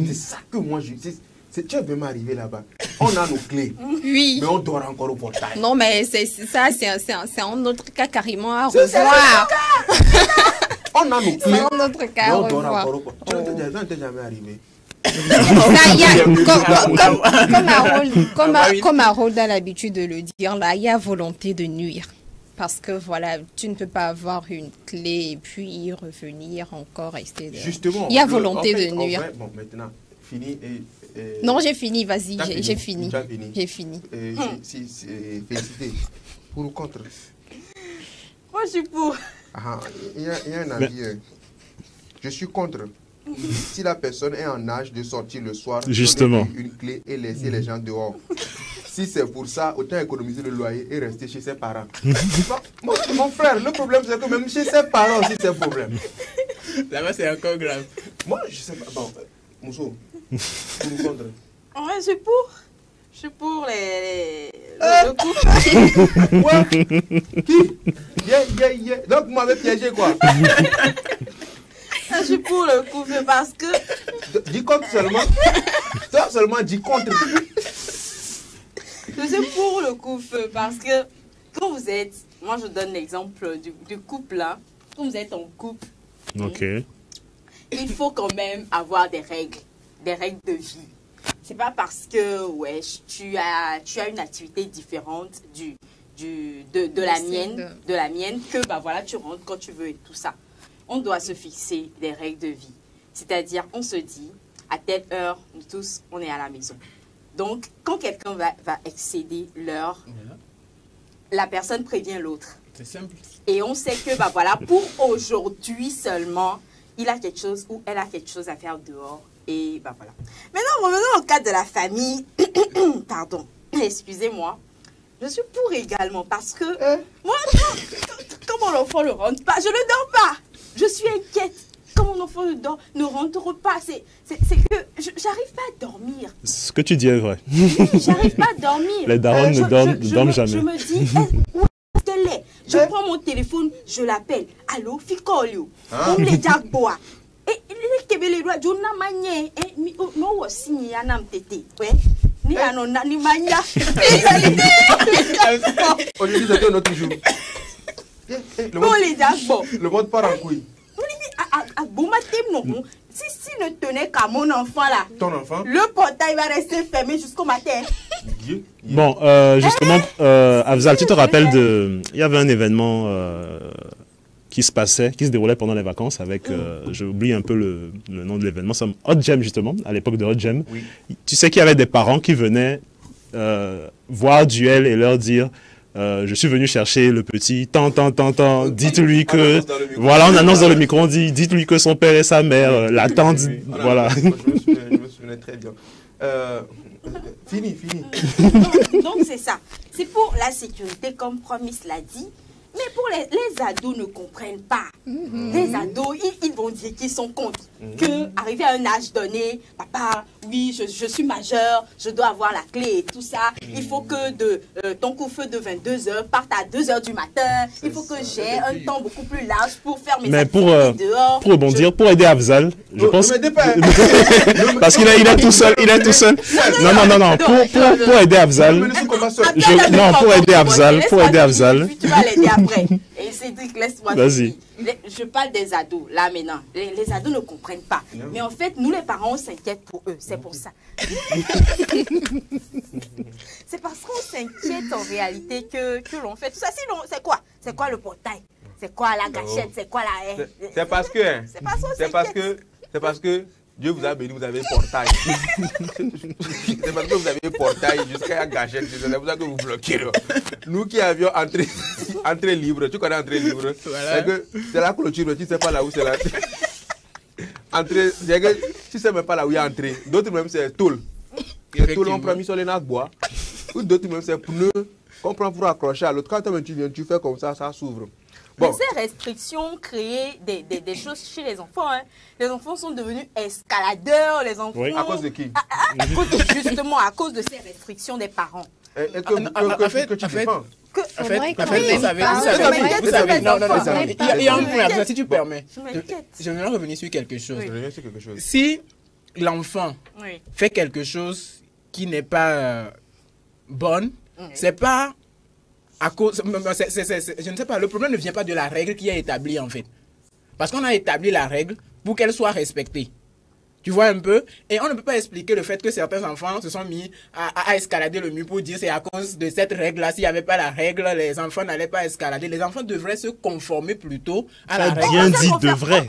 Speaker 4: C'est ça que moi, je dis. Tu es vraiment arrivé là-bas. On a nos clés.
Speaker 3: Oui.
Speaker 4: Mais on dort encore au portail.
Speaker 3: Non, mais ça, c'est un autre cas carrément à revoir.
Speaker 4: On a nos clés.
Speaker 3: C'est un autre cas à
Speaker 4: on dort
Speaker 3: revoir.
Speaker 4: encore au portail. Ça n'était jamais arrivé.
Speaker 3: Là, il y a, comme Harold a l'habitude de le dire, là, il y a volonté de nuire. Parce que voilà, tu ne peux pas avoir une clé et puis y revenir encore rester.
Speaker 4: Justement.
Speaker 3: Il y a volonté de nuire.
Speaker 4: Vrai, bon, maintenant, fini et...
Speaker 3: Non, j'ai fini, vas-y, j'ai fini. J'ai fini.
Speaker 4: Félicité. Pour ou contre?
Speaker 1: Moi, je suis pour.
Speaker 4: Il y a un avis. Je suis contre. Si la personne est en âge de sortir le soir,
Speaker 6: justement,
Speaker 4: donner une clé et laisser les gens dehors. Si c'est pour ça, autant économiser le loyer et rester chez ses parents. Mon frère, le problème c'est que même chez ses parents aussi c'est un problème.
Speaker 5: Là-bas c'est encore grave.
Speaker 4: Moi, je sais pas. Bon, Mousso. Pour ou contre?
Speaker 1: Ouais, je suis pour. Je suis pour le couple.
Speaker 4: Quoi? Qui? Yeah. Donc, vous m'avez piégé, quoi?
Speaker 1: Je suis pour le couple parce que...
Speaker 4: Dis contre seulement. Seulement dis contre.
Speaker 1: Je suis pour le couple parce que quand vous êtes... Moi, je donne l'exemple du couple, là. Quand vous êtes en couple,
Speaker 6: ok,
Speaker 1: il faut quand même avoir des règles de vie. C'est pas parce que ouais, tu as une activité différente de la mienne que bah voilà, tu rentres quand tu veux et tout ça. On doit se fixer des règles de vie. C'est-à-dire, on se dit, à telle heure, nous tous, on est à la maison. Donc, quand quelqu'un va excéder l'heure, la personne prévient l'autre.
Speaker 5: C'est simple.
Speaker 1: Et on sait que bah voilà, pour aujourd'hui seulement, il a quelque chose ou elle a quelque chose à faire dehors. Et bah voilà. Maintenant, revenons au cas de la famille. Pardon, excusez-moi. Je suis pour également parce que moi, quand mon enfant ne rentre pas, je ne dors pas. Je suis inquiète. Quand mon enfant ne rentre pas, c'est que j'arrive pas à dormir.
Speaker 6: Ce que tu dis est vrai.
Speaker 1: J'arrive pas à dormir.
Speaker 6: Les darons ne dorment jamais.
Speaker 1: Je me dis, où est-ce qu'elle est? Je prends mon téléphone, je l'appelle. Allô, Fikolio. On les jagboa. Et les Kébélérois, je n'ai pas manié. Et non, aussi, il y a un tété. Ouais. Ni un ni mania.
Speaker 4: Aujourd'hui, c'est un autre jour. Le monde part en couille.
Speaker 1: Si ne tenait qu'à mon enfant là,
Speaker 4: ton enfant,
Speaker 1: le portail va rester fermé jusqu'au matin.
Speaker 6: Bon, justement, Afzal, tu te rappelles il y avait un événement qui se déroulait pendant les vacances avec, j'oublie un peu le nom de l'événement, c'est Hot Gem justement, à l'époque de Hot Gem. Oui. Tu sais qu'il y avait des parents qui venaient voir Duel et leur dire je suis venu chercher le petit, dites-lui que... Voilà, on annonce dans le micro, on dit, dites-lui que son père et sa mère l'attendent, voilà.
Speaker 4: Je me souviens très bien. Fini.
Speaker 1: Donc c'est ça. C'est pour la sécurité, comme Promise l'a dit. Mais pour les ados ne comprennent pas. Les ados, ils vont dire qu'ils sont contre. Que arrivé à un âge donné, papa, oui, je suis majeur, je dois avoir la clé et tout ça. Il faut que ton coup-feu de 22h parte à 2h du matin. Il faut que j'ai un temps beaucoup plus large pour faire mes activités dehors.
Speaker 6: Pour rebondir, pour aider Afzal, je pense... Parce qu'il est tout seul, Non. Pour aider Afzal... pour aider Afzal...
Speaker 1: Tu vas l'aider après. Et Cédric, laisse-moi.
Speaker 6: Vas-y.
Speaker 1: Je parle des ados, là maintenant. Les ados ne comprennent pas. Mais en fait, nous les parents, on s'inquiète pour eux. C'est pour ça. C'est parce qu'on s'inquiète en réalité que l'on fait tout ça. Sinon, c'est quoi? C'est quoi le portail? C'est quoi la gâchette? C'est quoi la haie?
Speaker 4: C'est parce que Dieu vous a béni, vous avez portail. C'est parce que vous avez portail jusqu'à la gâchette. C'est pour ça que vous bloquez. Là. Nous qui avions entrée libre, tu connais entrée libre? Voilà. C'est la clôture, tu ne sais pas là où c'est là. Entrée, tu ne sais même pas là où il y a entrée. D'autres même c'est toule. Tout le monde prend mis sur les nattes bois. Ou d'autres même c'est pneu qu'on prend pour accrocher à l'autre. Quand tu viens, tu fais comme ça s'ouvre.
Speaker 1: Bon. Mais ces restrictions créent des choses chez les enfants. Hein. Les enfants sont devenus escaladeurs. Les enfants...
Speaker 4: Oui. À cause de qui?
Speaker 1: Justement, à cause de ces restrictions des parents.
Speaker 4: Est-ce que tu défends?
Speaker 5: En fait, vous savez, non, il y a un point, si tu permets. Je vais revenir sur quelque chose. Si l'enfant fait quelque chose qui n'est pas bonne, c'est pas à cause, je ne sais pas, le problème ne vient pas de la règle qui est établie en fait. Parce qu'on a établi la règle pour qu'elle soit respectée. Tu vois un peu? Et on ne peut pas expliquer le fait que certains enfants se sont mis à escalader le mur pour dire c'est à cause de cette règle-là. S'il n'y avait pas la règle, les enfants n'allaient pas escalader. Les enfants devraient se conformer plutôt à la règle.
Speaker 6: Bien dit, devrait.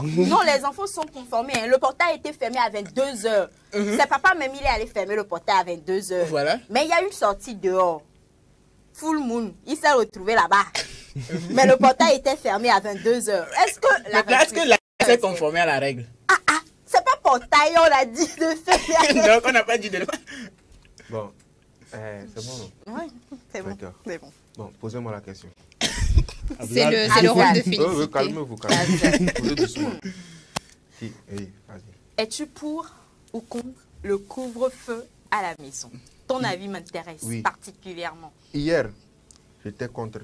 Speaker 1: Non, les enfants sont conformés. Hein. Le portail a été fermé à 22h. C'est papa même, il est allé fermer le portail à 22h.
Speaker 5: Voilà.
Speaker 1: Mais il y a une sortie dehors. Full moon. Il s'est retrouvé là-bas. Mais le portail était fermé à 22h.
Speaker 5: Est-ce que la s'est conformé à la règle?
Speaker 1: C'est pas portail, on a dit de faire.
Speaker 5: Donc on n'a pas dit de le faire.
Speaker 4: Bon, c'est bon, non?
Speaker 1: Oui, c'est bon. C'est bon.
Speaker 4: Bon, posez-moi la question.
Speaker 3: C'est le rôle de féliciter.
Speaker 4: Calmez-vous. Posez doucement. Si, vas-y.
Speaker 1: Es-tu pour ou contre le couvre-feu à la maison? Ton avis m'intéresse particulièrement.
Speaker 4: Hier, j'étais contre.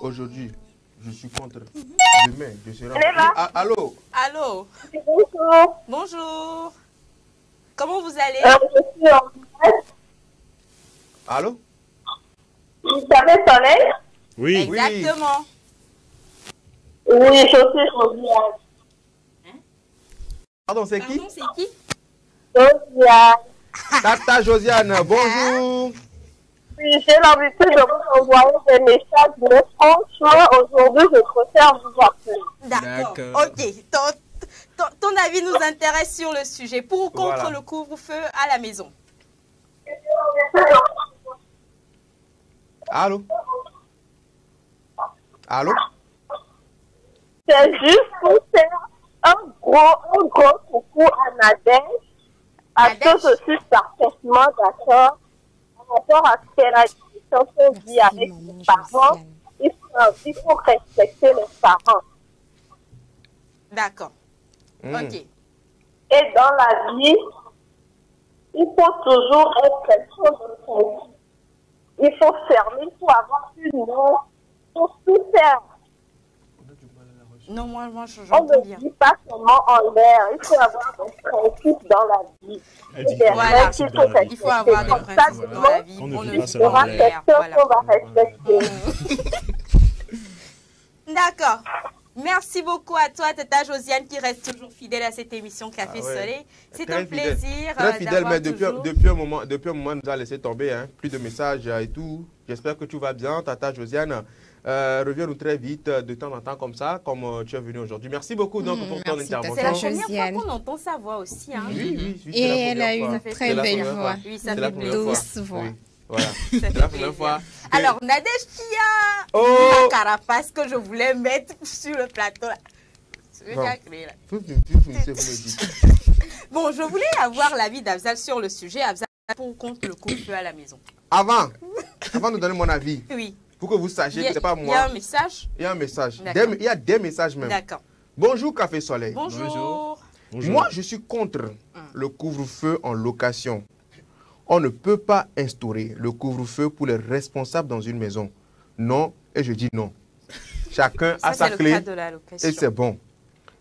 Speaker 4: Aujourd'hui, je suis contre. Demain, je serai... Allô?
Speaker 1: Allô?
Speaker 7: Bonjour.
Speaker 1: Bonjour. Comment vous allez?
Speaker 7: Je suis en fait.
Speaker 4: Allô?
Speaker 7: Vous savez Soleil?
Speaker 6: Oui.
Speaker 1: Exactement.
Speaker 7: Oui, je suis Josiane.
Speaker 4: Pardon, c'est qui?
Speaker 7: Josiane.
Speaker 4: Tata Josiane, bonjour.
Speaker 7: Oui, j'ai l'habitude de vous envoyer des messages, mais franchement, aujourd'hui, je préfère vous appeler.
Speaker 1: D'accord. Ok. Ton avis nous intéresse sur le sujet. Pour ou contre le couvre-feu à la maison?
Speaker 4: Allô? Allô?
Speaker 7: C'est juste pour faire un gros coucou à Nadège. Parce que je suis parfaitement d'accord par rapport à ce qu'elle a dit. Quand on vit avec ses parents, il faut respecter les parents.
Speaker 1: D'accord. Ok.
Speaker 7: Et dans la vie, il faut toujours être quelque chose de précis. Il faut fermer, il faut avoir une norme pour tout faire.
Speaker 1: Non, moi,
Speaker 7: On
Speaker 1: j'entends bien.
Speaker 7: ne vit pas seulement en l'air. Il faut avoir des principes dans la vie.
Speaker 1: Voilà, il faut avoir des principes dans la vie.
Speaker 6: On ne
Speaker 1: On
Speaker 6: vit
Speaker 1: ne
Speaker 6: pas
Speaker 1: vit
Speaker 6: seulement
Speaker 1: pas
Speaker 6: en
Speaker 1: en
Speaker 6: l'air.
Speaker 1: l'air. Voilà.
Speaker 7: On va respecter.
Speaker 1: D'accord. Merci beaucoup à toi, Tata Josiane, qui reste toujours fidèle à cette émission Café Soleil. C'est un plaisir.
Speaker 4: Très fidèle, mais depuis un moment, nous a laissé tomber. Hein. Plus de messages et tout. J'espère que tu vas bien, Tata Josiane. Reviens-nous très vite, de temps en temps, comme ça, comme tu es venu aujourd'hui. Merci beaucoup donc, pour ton intervention.
Speaker 1: C'est la première fois qu'on entend sa voix aussi. Hein.
Speaker 4: Oui,
Speaker 3: et elle a une très belle voix.
Speaker 1: Oui, ça fait
Speaker 3: douce voix.
Speaker 4: Oui. Voilà, c'est la première fois.
Speaker 1: Alors, Nadège qui a la carapace que je voulais mettre sur le plateau. Là. Bon, je voulais avoir l'avis d'Afzal sur le sujet. Afzal, pour ou contre le couvre-feu à la maison?
Speaker 4: Avant de donner mon avis,
Speaker 1: oui.
Speaker 4: Pour que vous sachiez que ce n'est pas
Speaker 1: Il y
Speaker 4: moi.
Speaker 1: a un message.
Speaker 4: Il y a un message.
Speaker 1: D'accord.
Speaker 4: Il y a des messages même.
Speaker 1: D'accord.
Speaker 4: Bonjour Café Soleil.
Speaker 1: Bonjour.
Speaker 6: Bonjour.
Speaker 4: Moi, je suis contre le couvre-feu en location. On ne peut pas instaurer le couvre-feu pour les responsables dans une maison. Non, et je dis non. Chacun a sa
Speaker 1: C'est le
Speaker 4: clé
Speaker 1: cas de la location.
Speaker 4: et c'est bon.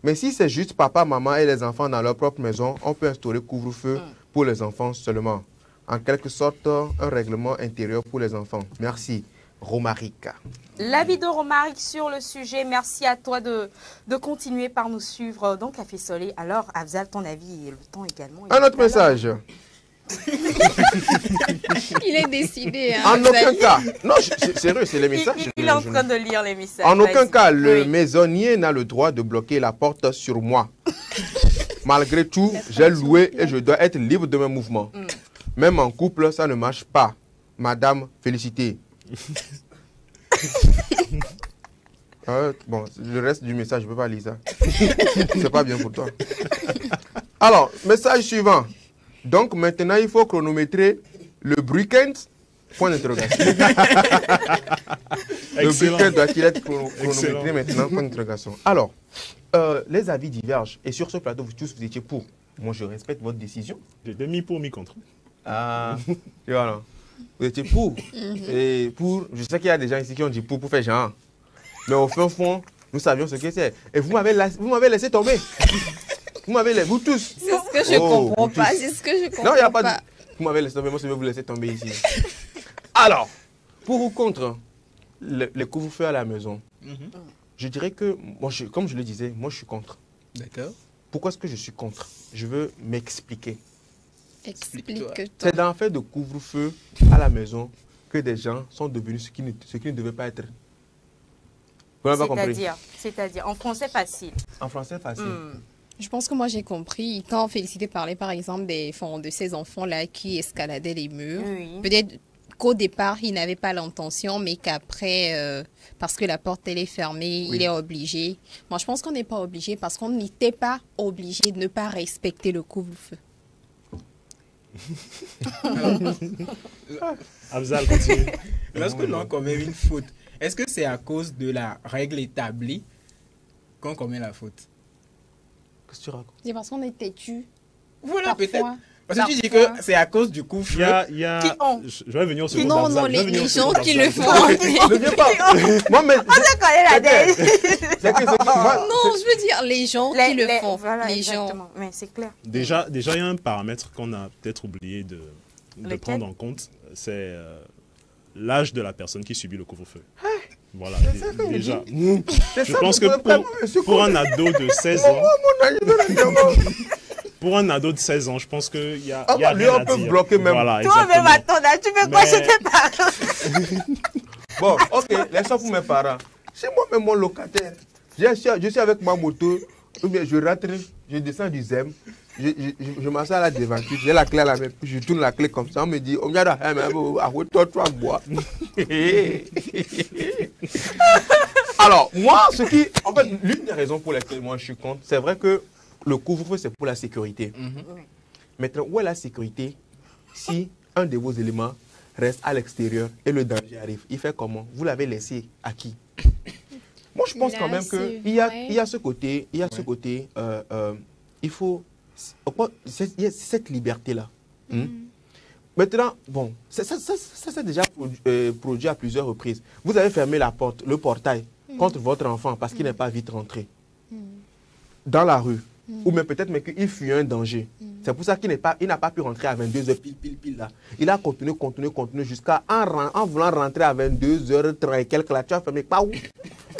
Speaker 4: Mais si c'est juste papa, maman et les enfants dans leur propre maison, on peut instaurer couvre-feu pour les enfants seulement. En quelque sorte, un règlement intérieur pour les enfants. Merci. Romarica.
Speaker 1: L'avis de Romaric sur le sujet. Merci à toi de continuer par nous suivre dans Café Soleil. Alors, Afzal, ton avis et le temps également.
Speaker 4: Un autre message.
Speaker 3: Il est décidé. Hein,
Speaker 4: En aucun cas. Non, c'est sérieux, c'est les messages.
Speaker 1: Il est en train de lire les messages.
Speaker 4: En aucun
Speaker 1: Vas-y.
Speaker 4: cas, le
Speaker 1: Oui.
Speaker 4: maisonnier n'a le droit de bloquer la porte sur moi. Malgré tout, j'ai loué et je dois être libre de mes mouvements. Même en couple, ça ne marche pas. Madame, félicité. Bon, le reste du message, je ne peux pas lire ça. C'est pas bien pour toi. Alors, message suivant. Donc maintenant, il faut chronométrer le week-end. Point d'interrogation. Le
Speaker 6: Excellent.
Speaker 4: week-end doit-il être chronométré
Speaker 6: Excellent.
Speaker 4: maintenant? Point d'interrogation. Alors, les avis divergent. Et sur ce plateau, vous tous, vous étiez pour. Moi, je respecte votre décision.
Speaker 6: J'étais mi pour, mi contre.
Speaker 4: Ah, et voilà. Vous étiez pour. Et pour, je sais qu'il y a des gens ici qui ont dit pour faire genre. Mais au fond, nous savions ce que c'est. Et vous m'avez laissé tomber. Vous tous.
Speaker 3: C'est ce que je comprends
Speaker 4: vous
Speaker 3: pas.
Speaker 4: tous.
Speaker 3: C'est ce que je comprends
Speaker 4: Non, il n'y a pas
Speaker 3: pas.
Speaker 4: de... Vous m'avez laissé tomber, moi je vais vous laisser tomber ici. Alors, pour ou contre les couvre-feux à la maison, je dirais que, moi, comme je le disais, moi je suis contre.
Speaker 5: D'accord.
Speaker 4: Pourquoi est-ce que je suis contre? Je veux m'expliquer.
Speaker 3: Explique-toi.
Speaker 4: C'est dans le fait de couvre-feu à la maison que des gens sont devenus ce qui ne devaient pas être. Vous n'avez pas compris?
Speaker 1: C'est-à-dire, en français facile.
Speaker 4: En français, facile.
Speaker 3: Je pense que moi j'ai compris. Quand Félicité parlait par exemple de ces enfants-là qui escaladaient les murs,
Speaker 1: Oui.
Speaker 3: peut-être qu'au départ il n'avait pas l'intention, mais qu'après, parce que la porte elle est fermée,
Speaker 4: Oui.
Speaker 3: il est obligé. Moi je pense qu'on n'est pas obligé parce qu'on n'était pas obligé de ne pas respecter le couvre-feu.
Speaker 6: Afzal, continue.
Speaker 5: Lorsque l'on commet une faute, est-ce que c'est à cause de la règle établie qu'on commet la faute?
Speaker 4: Qu'est-ce que tu racontes?
Speaker 3: C'est parce qu'on est têtu.
Speaker 5: Voilà,
Speaker 3: Parfois.
Speaker 5: peut-être. Parce que tu dis que c'est à cause du
Speaker 6: Il
Speaker 5: couvre-feu.
Speaker 6: y a...
Speaker 1: Qui ont?
Speaker 6: Je vais venir sur
Speaker 3: Non,
Speaker 6: Afzal,
Speaker 3: non,
Speaker 6: je vais venir
Speaker 3: les
Speaker 6: sur
Speaker 3: gens qui
Speaker 6: Afzal.
Speaker 3: le font.
Speaker 4: Ne viens pas. Moi, mais...
Speaker 1: la dèche.
Speaker 4: C'est que moi,
Speaker 3: Non, je veux dire les gens qui le font.
Speaker 1: Voilà,
Speaker 3: les gens.
Speaker 1: exactement. Mais c'est clair.
Speaker 6: Déjà, il y a un paramètre qu'on a peut-être oublié de
Speaker 1: Lequel?
Speaker 6: prendre en compte, c'est l'âge de la personne qui subit le couvre-feu. Voilà, déjà. Je pense que pour un ado de 16 ans, pour un ado de 16 ans, je pense qu'il y a,
Speaker 4: Ah,
Speaker 6: il y a
Speaker 4: lui,
Speaker 6: rien
Speaker 4: on
Speaker 6: à
Speaker 4: peut
Speaker 6: dire.
Speaker 4: bloquer même.
Speaker 6: Voilà,
Speaker 1: Toi-même,
Speaker 6: exactement.
Speaker 1: attends, tu fais quoi
Speaker 6: Mais-
Speaker 1: chez tes parents?
Speaker 4: Bon, ok, laissons pour mes parents. C'est moi-même mon locataire. Je suis avec ma moto, ou bien je rentre, je descends du ZEM, je m'assois à la devanture, j'ai la clé à la main, puis je tourne la clé comme ça, on me dit, on vient toi, bois. Alors, moi, en fait, l'une des raisons pour lesquelles moi je suis contre, c'est vrai que le couvre-feu, c'est pour la sécurité. Maintenant, où est la sécurité si un de vos éléments reste à l'extérieur et le danger arrive? Il fait comment? Vous l'avez laissé à qui? Moi, je pense
Speaker 3: Là,
Speaker 4: quand même
Speaker 3: c'est
Speaker 4: qu'il y a,
Speaker 3: vrai.
Speaker 4: il y a ce côté, il y a cette liberté-là. Maintenant, bon, ça s'est déjà produit à plusieurs reprises. Vous avez fermé la porte, le portail, contre votre enfant parce qu'il n'est pas vite rentré dans la rue. Ou même peut-être qu'il fut un danger. C'est pour ça qu'il n'a pas pu rentrer à 22h pile là. Il a continué jusqu'à en voulant rentrer à 22h30 et quelques là. Tu as fermé, pas où?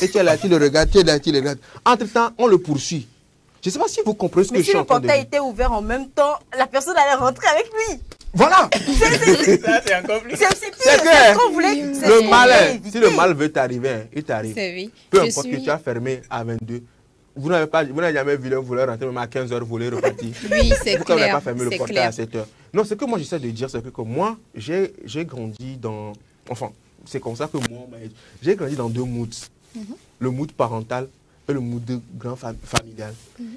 Speaker 4: Et tu es là, tu le regardes. Entre-temps, on le poursuit. Je ne sais pas si vous comprenez ce que
Speaker 1: Mais
Speaker 4: je
Speaker 1: si
Speaker 4: suis en
Speaker 1: le
Speaker 4: train de
Speaker 1: portail
Speaker 4: dire.
Speaker 1: était ouvert en même temps, la personne allait rentrer avec lui.
Speaker 4: Voilà.
Speaker 5: Ça, c'est encore plus.
Speaker 1: C'est
Speaker 4: C'est
Speaker 1: pire.
Speaker 4: que
Speaker 1: C'est ce qu'on voulait. c'est ce qu'on
Speaker 4: le
Speaker 1: voulait
Speaker 4: mal,
Speaker 1: éviter.
Speaker 4: si le mal veut t'arriver, hein, il t'arrive.
Speaker 3: C'est oui.
Speaker 4: Peu
Speaker 3: Je
Speaker 4: importe que
Speaker 3: suis-
Speaker 4: tu as fermé à 22. Vous n'avez jamais vu un voleur rentrer même à 15h, voler, repartir.
Speaker 3: Oui, c'est
Speaker 4: Pourquoi vous n'avez
Speaker 3: clair.
Speaker 4: pas fermé le
Speaker 3: C'est
Speaker 4: portail
Speaker 3: clair.
Speaker 4: à 7h? Non, ce que moi j'essaie de dire, c'est que moi, j'ai grandi dans... Enfin, c'est comme ça que moi, j'ai grandi dans deux moods. Le mood parental et le mood de grand familial.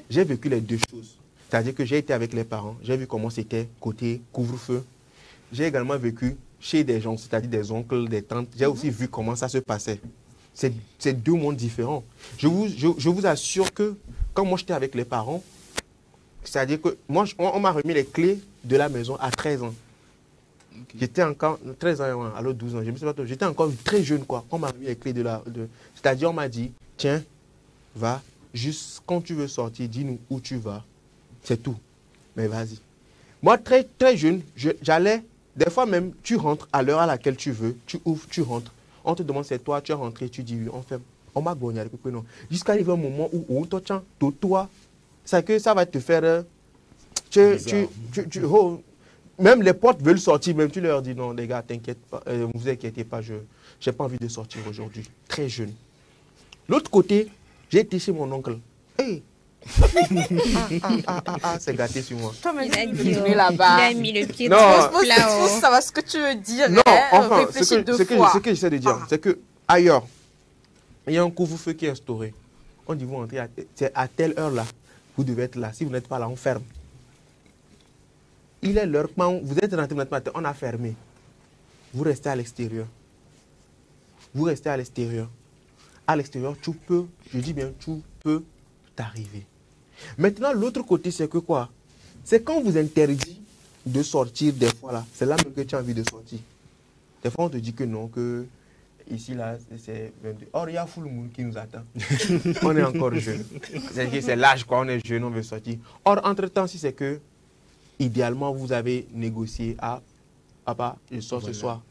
Speaker 4: J'ai vécu les deux choses. C'est-à-dire que j'ai été avec les parents, j'ai vu comment c'était côté couvre-feu. J'ai également vécu chez des gens, c'est-à-dire des oncles, des tantes, j'ai aussi vu comment ça se passait. C'est deux mondes différents. Je vous assure que quand moi j'étais avec les parents, c'est-à-dire que moi, on m'a remis les clés de la maison à 13 ans. Okay. J'étais encore 13 ans, alors 12 ans, je ne sais pas trop. J'étais encore très jeune, quoi. On m'a remis les clés c'est-à-dire, on m'a dit, tiens, va, juste quand tu veux sortir, dis-nous où tu vas. C'est tout. Mais vas-y. Moi, très, très jeune, j'allais, des fois même, tu rentres à l'heure à laquelle tu veux, tu ouvres, tu rentres. On te demande c'est toi, tu es rentré, tu dis oui, on fait. On m'a gagné, non. Jusqu'à arriver un moment où toi, c'est que ça va te faire. Même les potes veulent sortir, même tu leur dis non, les gars, t'inquiète pas, vous inquiétez pas, je n'ai pas envie de sortir aujourd'hui. Très jeune. L'autre côté, j'ai été chez mon oncle. Hey. C'est gâté sur moi.
Speaker 3: Il a mis le pied
Speaker 1: là-haut. Ça va ce que tu veux dire.
Speaker 4: Non, enfin, ce que j'essaie de dire, c'est que ailleurs, il y a un couvre-feu qui est instauré. On dit vous entrez à telle heure là, vous devez être là. Si vous n'êtes pas là, on ferme. Il est l'heure, quand vous êtes rentré maintenant, on a fermé. Vous restez à l'extérieur. Vous restez à l'extérieur. À l'extérieur, tu peux, je dis bien, tu peux t'arriver. Maintenant, l'autre côté, c'est que quoi? C'est quand vous interdit de sortir des fois là, c'est là même que tu as envie de sortir. Des fois, on te dit que non, que ici là, c'est 22. Or, il y a full monde qui nous attend. On est encore jeune. C'est l'âge, quoi, on est jeune, on veut sortir. Or, entre-temps, si c'est que, idéalement, vous avez négocié à papa, je sors ce soir.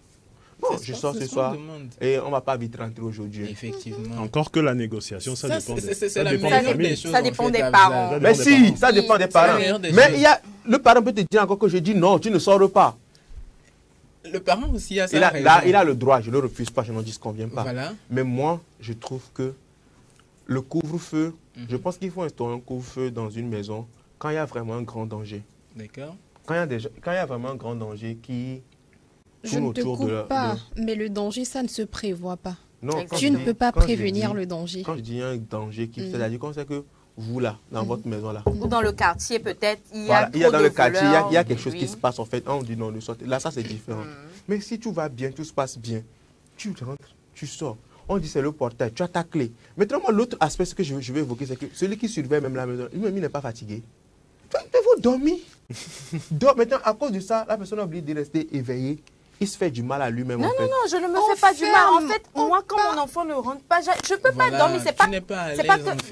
Speaker 4: Non, je sors ce soir et on ne va pas vite rentrer aujourd'hui.
Speaker 5: Effectivement.
Speaker 6: Encore que la négociation, ça dépend
Speaker 1: des Ça dépend des parents.
Speaker 4: Mais si, ça dépend des parents. Mais le parent peut te dire encore que je dis non, tu ne sors pas.
Speaker 5: Le parent aussi a ça.
Speaker 4: Il a le droit, je ne le refuse pas, je n'en disconviens pas. Voilà. Mais moi, je trouve que le couvre-feu, je pense qu'il faut instaurer un couvre-feu dans une maison quand il y a vraiment un grand danger.
Speaker 5: D'accord.
Speaker 4: Quand il y a vraiment un grand danger qui...
Speaker 3: Je ne te coupe pas, mais le danger, ça ne se prévoit pas.
Speaker 4: Non,
Speaker 3: tu ne peux pas prévenir le danger.
Speaker 4: Quand je dis un danger, c'est-à-dire quand c'est que vous là, dans votre maison là.
Speaker 1: Ou dans le quartier peut-être,
Speaker 4: il y a dans le quartier, il y a quelque chose qui se passe en fait. On dit non, ne sortez. Là, ça c'est différent. Mais si tout va bien, tout se passe bien, tu rentres, tu sors. On dit c'est le portail, tu as ta clé. Maintenant, moi, l'autre aspect que je vais évoquer, c'est que celui qui surveille même la maison, lui-même, il n'est pas fatigué. Vous dormir. Maintenant, à cause de ça, la personne a oublié de rester éveillée. Il se fait du mal à lui-même.
Speaker 1: Non, non, non, je ne me fais pas du mal. En fait, moi, quand mon enfant ne rentre pas, je ne peux pas dormir. C'est pas que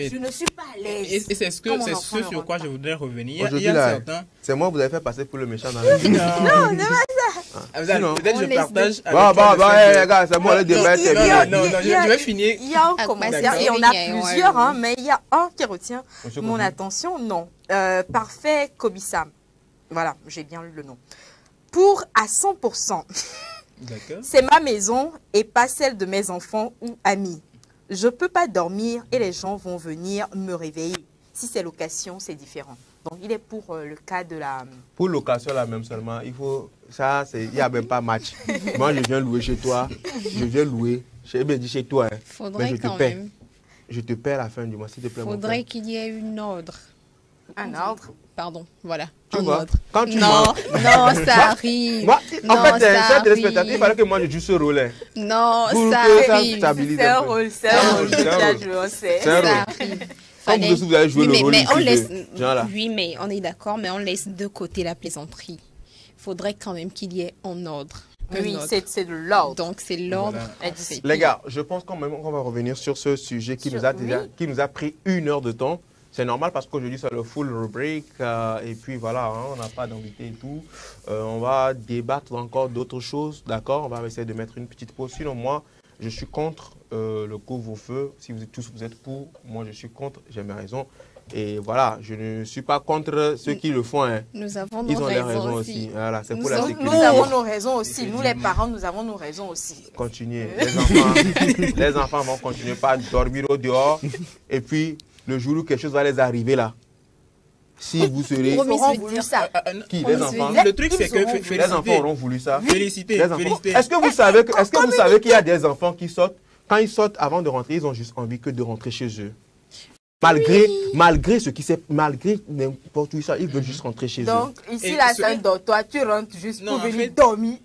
Speaker 1: je ne suis pas à l'aise.
Speaker 5: Et c'est ce sur quoi je voudrais revenir. Il y a certains...
Speaker 4: C'est moi que vous avez fait passer pour le méchant dans la vie.
Speaker 1: Non, ne pas ça.
Speaker 5: Peut-être je partage.
Speaker 4: Les gars, c'est moi le débat.
Speaker 5: Non, je vais finir.
Speaker 1: Il y a un commentaire, et on a plusieurs, mais il y a un qui retient mon attention. Non. Parfait Kobisam. Voilà, j'ai bien lu le nom. Pour à 100%, c'est ma maison et pas celle de mes enfants ou amis. Je ne peux pas dormir et les gens vont venir me réveiller. Si c'est location, c'est différent. Donc, il est pour le cas de la...
Speaker 4: Pour location, là même seulement, il faut... Ça, il n'y a même pas match. Moi, je viens louer chez toi. Je viens louer. J'ai bien dit chez toi. Hein.
Speaker 3: Faudrait quand même.
Speaker 4: Je te paie à la fin du mois, s'il te plaît.
Speaker 3: Faudrait qu'il y ait une ordre.
Speaker 1: Un ordre?
Speaker 3: Pardon, voilà.
Speaker 4: Tu vois, quand tu
Speaker 3: non, ça arrive.
Speaker 4: Moi, en fait, c'est un téléspectateur. Il fallait que moi je joue ce rôle.
Speaker 3: Non, ça arrive.
Speaker 1: C'est un rôle, c'est un rôle.
Speaker 4: C'est un rôle. Comme vous avez joué le rôle
Speaker 3: mais on laisse, oui, mais on est d'accord, mais on laisse de côté la plaisanterie. Il faudrait quand même qu'il y ait un ordre.
Speaker 1: Oui, c'est de l'ordre.
Speaker 3: Donc, c'est l'ordre.
Speaker 4: Voilà. Les gars, je pense quand même qu'on va revenir sur ce sujet qui nous a pris 1 heure de temps. C'est normal parce qu'aujourd'hui, c'est le full rubric. Et puis voilà, hein, on n'a pas d'invité et tout. On va débattre encore d'autres choses, d'accord? On va essayer de mettre une petite pause. Sinon, moi, je suis contre le couvre-feu. Si vous êtes pour, moi, je suis contre. J'ai mes raisons. Et voilà, je ne suis pas contre ceux qui le font. Hein.
Speaker 3: Nous avons
Speaker 4: Ils
Speaker 3: nos
Speaker 4: ont
Speaker 3: raisons
Speaker 4: les raisons aussi. Voilà, c'est pour la sécurité.
Speaker 1: Nous avons nos raisons aussi. Nous, les parents, nous avons nos raisons aussi.
Speaker 4: Continuez. Les enfants vont continuer par dormir au dehors. Et puis, le jour où quelque chose va les arriver là, si vous serez...
Speaker 1: Ils auront voulu ça.
Speaker 4: Qui? Les enfants?
Speaker 5: Le truc, c'est que
Speaker 4: les enfants auront voulu ça.
Speaker 5: Féliciter.
Speaker 4: Est-ce que vous savez qu'il y a des enfants qui sortent, quand ils sortent avant de rentrer, ils ont juste envie que de rentrer chez eux? Malgré ce qui s'est... Malgré n'importe où ça, ils veulent juste rentrer chez eux.
Speaker 1: Donc, ici, là, c'est un dortoir. Tu rentres juste pour venir dormir.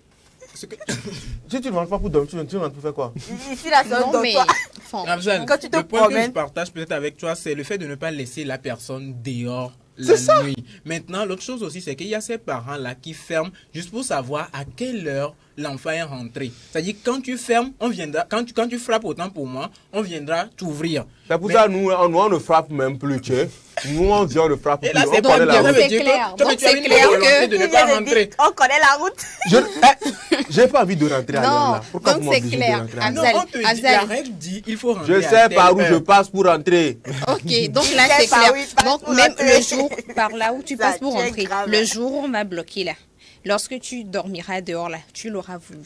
Speaker 4: Si tu ne rentres pas pour dormir, tu rentres pour faire quoi?
Speaker 7: Ici, là, c'est un
Speaker 3: Non, mais...
Speaker 7: dortoir.
Speaker 5: Afzal,
Speaker 7: Quand tu te
Speaker 5: le point que je
Speaker 7: promènes-
Speaker 5: partage peut-être avec toi, c'est le fait de ne pas laisser la personne dehors la nuit. Maintenant, l'autre chose aussi, c'est qu'il y a ces parents-là qui ferment juste pour savoir à quelle heure l'enfant est rentré. C'est-à-dire, quand tu fermes, on viendra, quand tu frappes autant pour moi, on viendra t'ouvrir.
Speaker 4: C'est pour ça nous, on ne frappe même plus, tu sais. Nous, on dit on ne frappe
Speaker 5: Et
Speaker 4: plus.
Speaker 5: là,
Speaker 4: On
Speaker 5: c'est pas
Speaker 4: connaît
Speaker 5: bien.
Speaker 4: la
Speaker 5: Ça
Speaker 4: route.
Speaker 5: veut
Speaker 3: C'est
Speaker 5: dire
Speaker 3: clair.
Speaker 5: que toi,
Speaker 3: Donc,
Speaker 5: tu as
Speaker 3: c'est
Speaker 5: une
Speaker 3: clair
Speaker 5: volonté
Speaker 3: que-
Speaker 5: de ne
Speaker 7: Il
Speaker 5: pas
Speaker 7: vient de
Speaker 5: rentrer.
Speaker 7: dire, on connaît la route.
Speaker 4: J'ai pas envie de rentrer ailleurs
Speaker 3: Non,
Speaker 4: là. Pourquoi
Speaker 3: donc
Speaker 4: vous
Speaker 3: c'est
Speaker 4: m'obligez de
Speaker 3: clair.
Speaker 4: rentrer ailleurs?
Speaker 5: Non,
Speaker 3: Afzal,
Speaker 5: on te dit,
Speaker 3: Afzal.
Speaker 5: la règle dit, il faut rentrer
Speaker 4: Je
Speaker 5: à
Speaker 4: sais
Speaker 5: telle
Speaker 4: par où je
Speaker 5: heure.
Speaker 4: passe pour rentrer.
Speaker 3: Ok, donc là
Speaker 7: sais
Speaker 3: c'est
Speaker 7: pas
Speaker 3: clair.
Speaker 7: où il passe
Speaker 3: Donc
Speaker 7: pour
Speaker 3: même
Speaker 7: rentrer.
Speaker 3: le jour par là où tu
Speaker 7: Ça,
Speaker 3: passes pour
Speaker 7: tu es
Speaker 3: rentrer,
Speaker 7: grave.
Speaker 3: le jour où on va bloquer là, lorsque tu dormiras dehors là, tu l'auras voulu.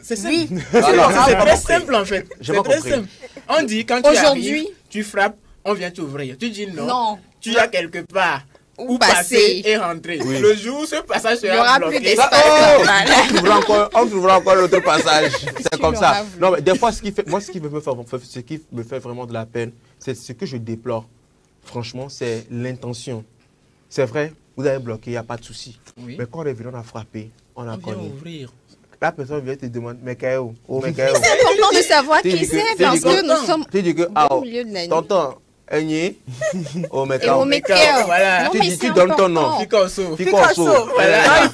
Speaker 5: C'est simple.
Speaker 7: Oui.
Speaker 4: Alors,
Speaker 5: C'est
Speaker 4: j'ai pas
Speaker 5: très
Speaker 4: compris.
Speaker 5: simple en fait.
Speaker 4: J'ai
Speaker 5: C'est
Speaker 4: pas
Speaker 5: très
Speaker 4: compris.
Speaker 5: simple. On dit quand tu
Speaker 3: Aujourd'hui-
Speaker 5: arrives, tu frappes, on vient t'ouvrir. Tu dis non.
Speaker 3: Non.
Speaker 5: Tu as quelque part
Speaker 3: Où
Speaker 5: où passer
Speaker 3: passer.
Speaker 5: et rentrer.
Speaker 4: Oui.
Speaker 5: Le jour où ce passage
Speaker 3: Il n'y
Speaker 5: sera
Speaker 3: aura
Speaker 5: bloqué.
Speaker 3: plus d'espace.
Speaker 4: Oh,
Speaker 3: Voilà.
Speaker 4: on trouvera encore l'autre passage. C'est
Speaker 3: Tu
Speaker 4: comme ça.
Speaker 3: l'auras voulu.
Speaker 4: Non, mais des fois, ce qui me fait vraiment de la peine, c'est ce que je déplore. Franchement, c'est l'intention. C'est vrai, vous avez bloqué, il n'y a pas de souci.
Speaker 5: Oui.
Speaker 4: Mais quand les violents ont frappé, on a
Speaker 5: On vient
Speaker 4: connu.
Speaker 5: ouvrir.
Speaker 4: La personne vient te demander, mais qu'est-ce mais qu'est-ce
Speaker 3: C'est important de savoir
Speaker 4: Tu
Speaker 3: qui
Speaker 4: dis que-
Speaker 3: c'est
Speaker 4: tu dis
Speaker 3: parce
Speaker 4: que-
Speaker 3: que nous sommes
Speaker 4: Tu dis que,
Speaker 3: au milieu de la nuit.
Speaker 4: tonton, Aigné, oh, mais
Speaker 3: Et au Mekker.
Speaker 5: Voilà.
Speaker 3: Non,
Speaker 4: Tu
Speaker 3: mais
Speaker 4: dis-
Speaker 3: c'est
Speaker 4: tu donnes ton nom.
Speaker 3: important.
Speaker 5: Picasso.
Speaker 4: Picasso.
Speaker 5: Voilà.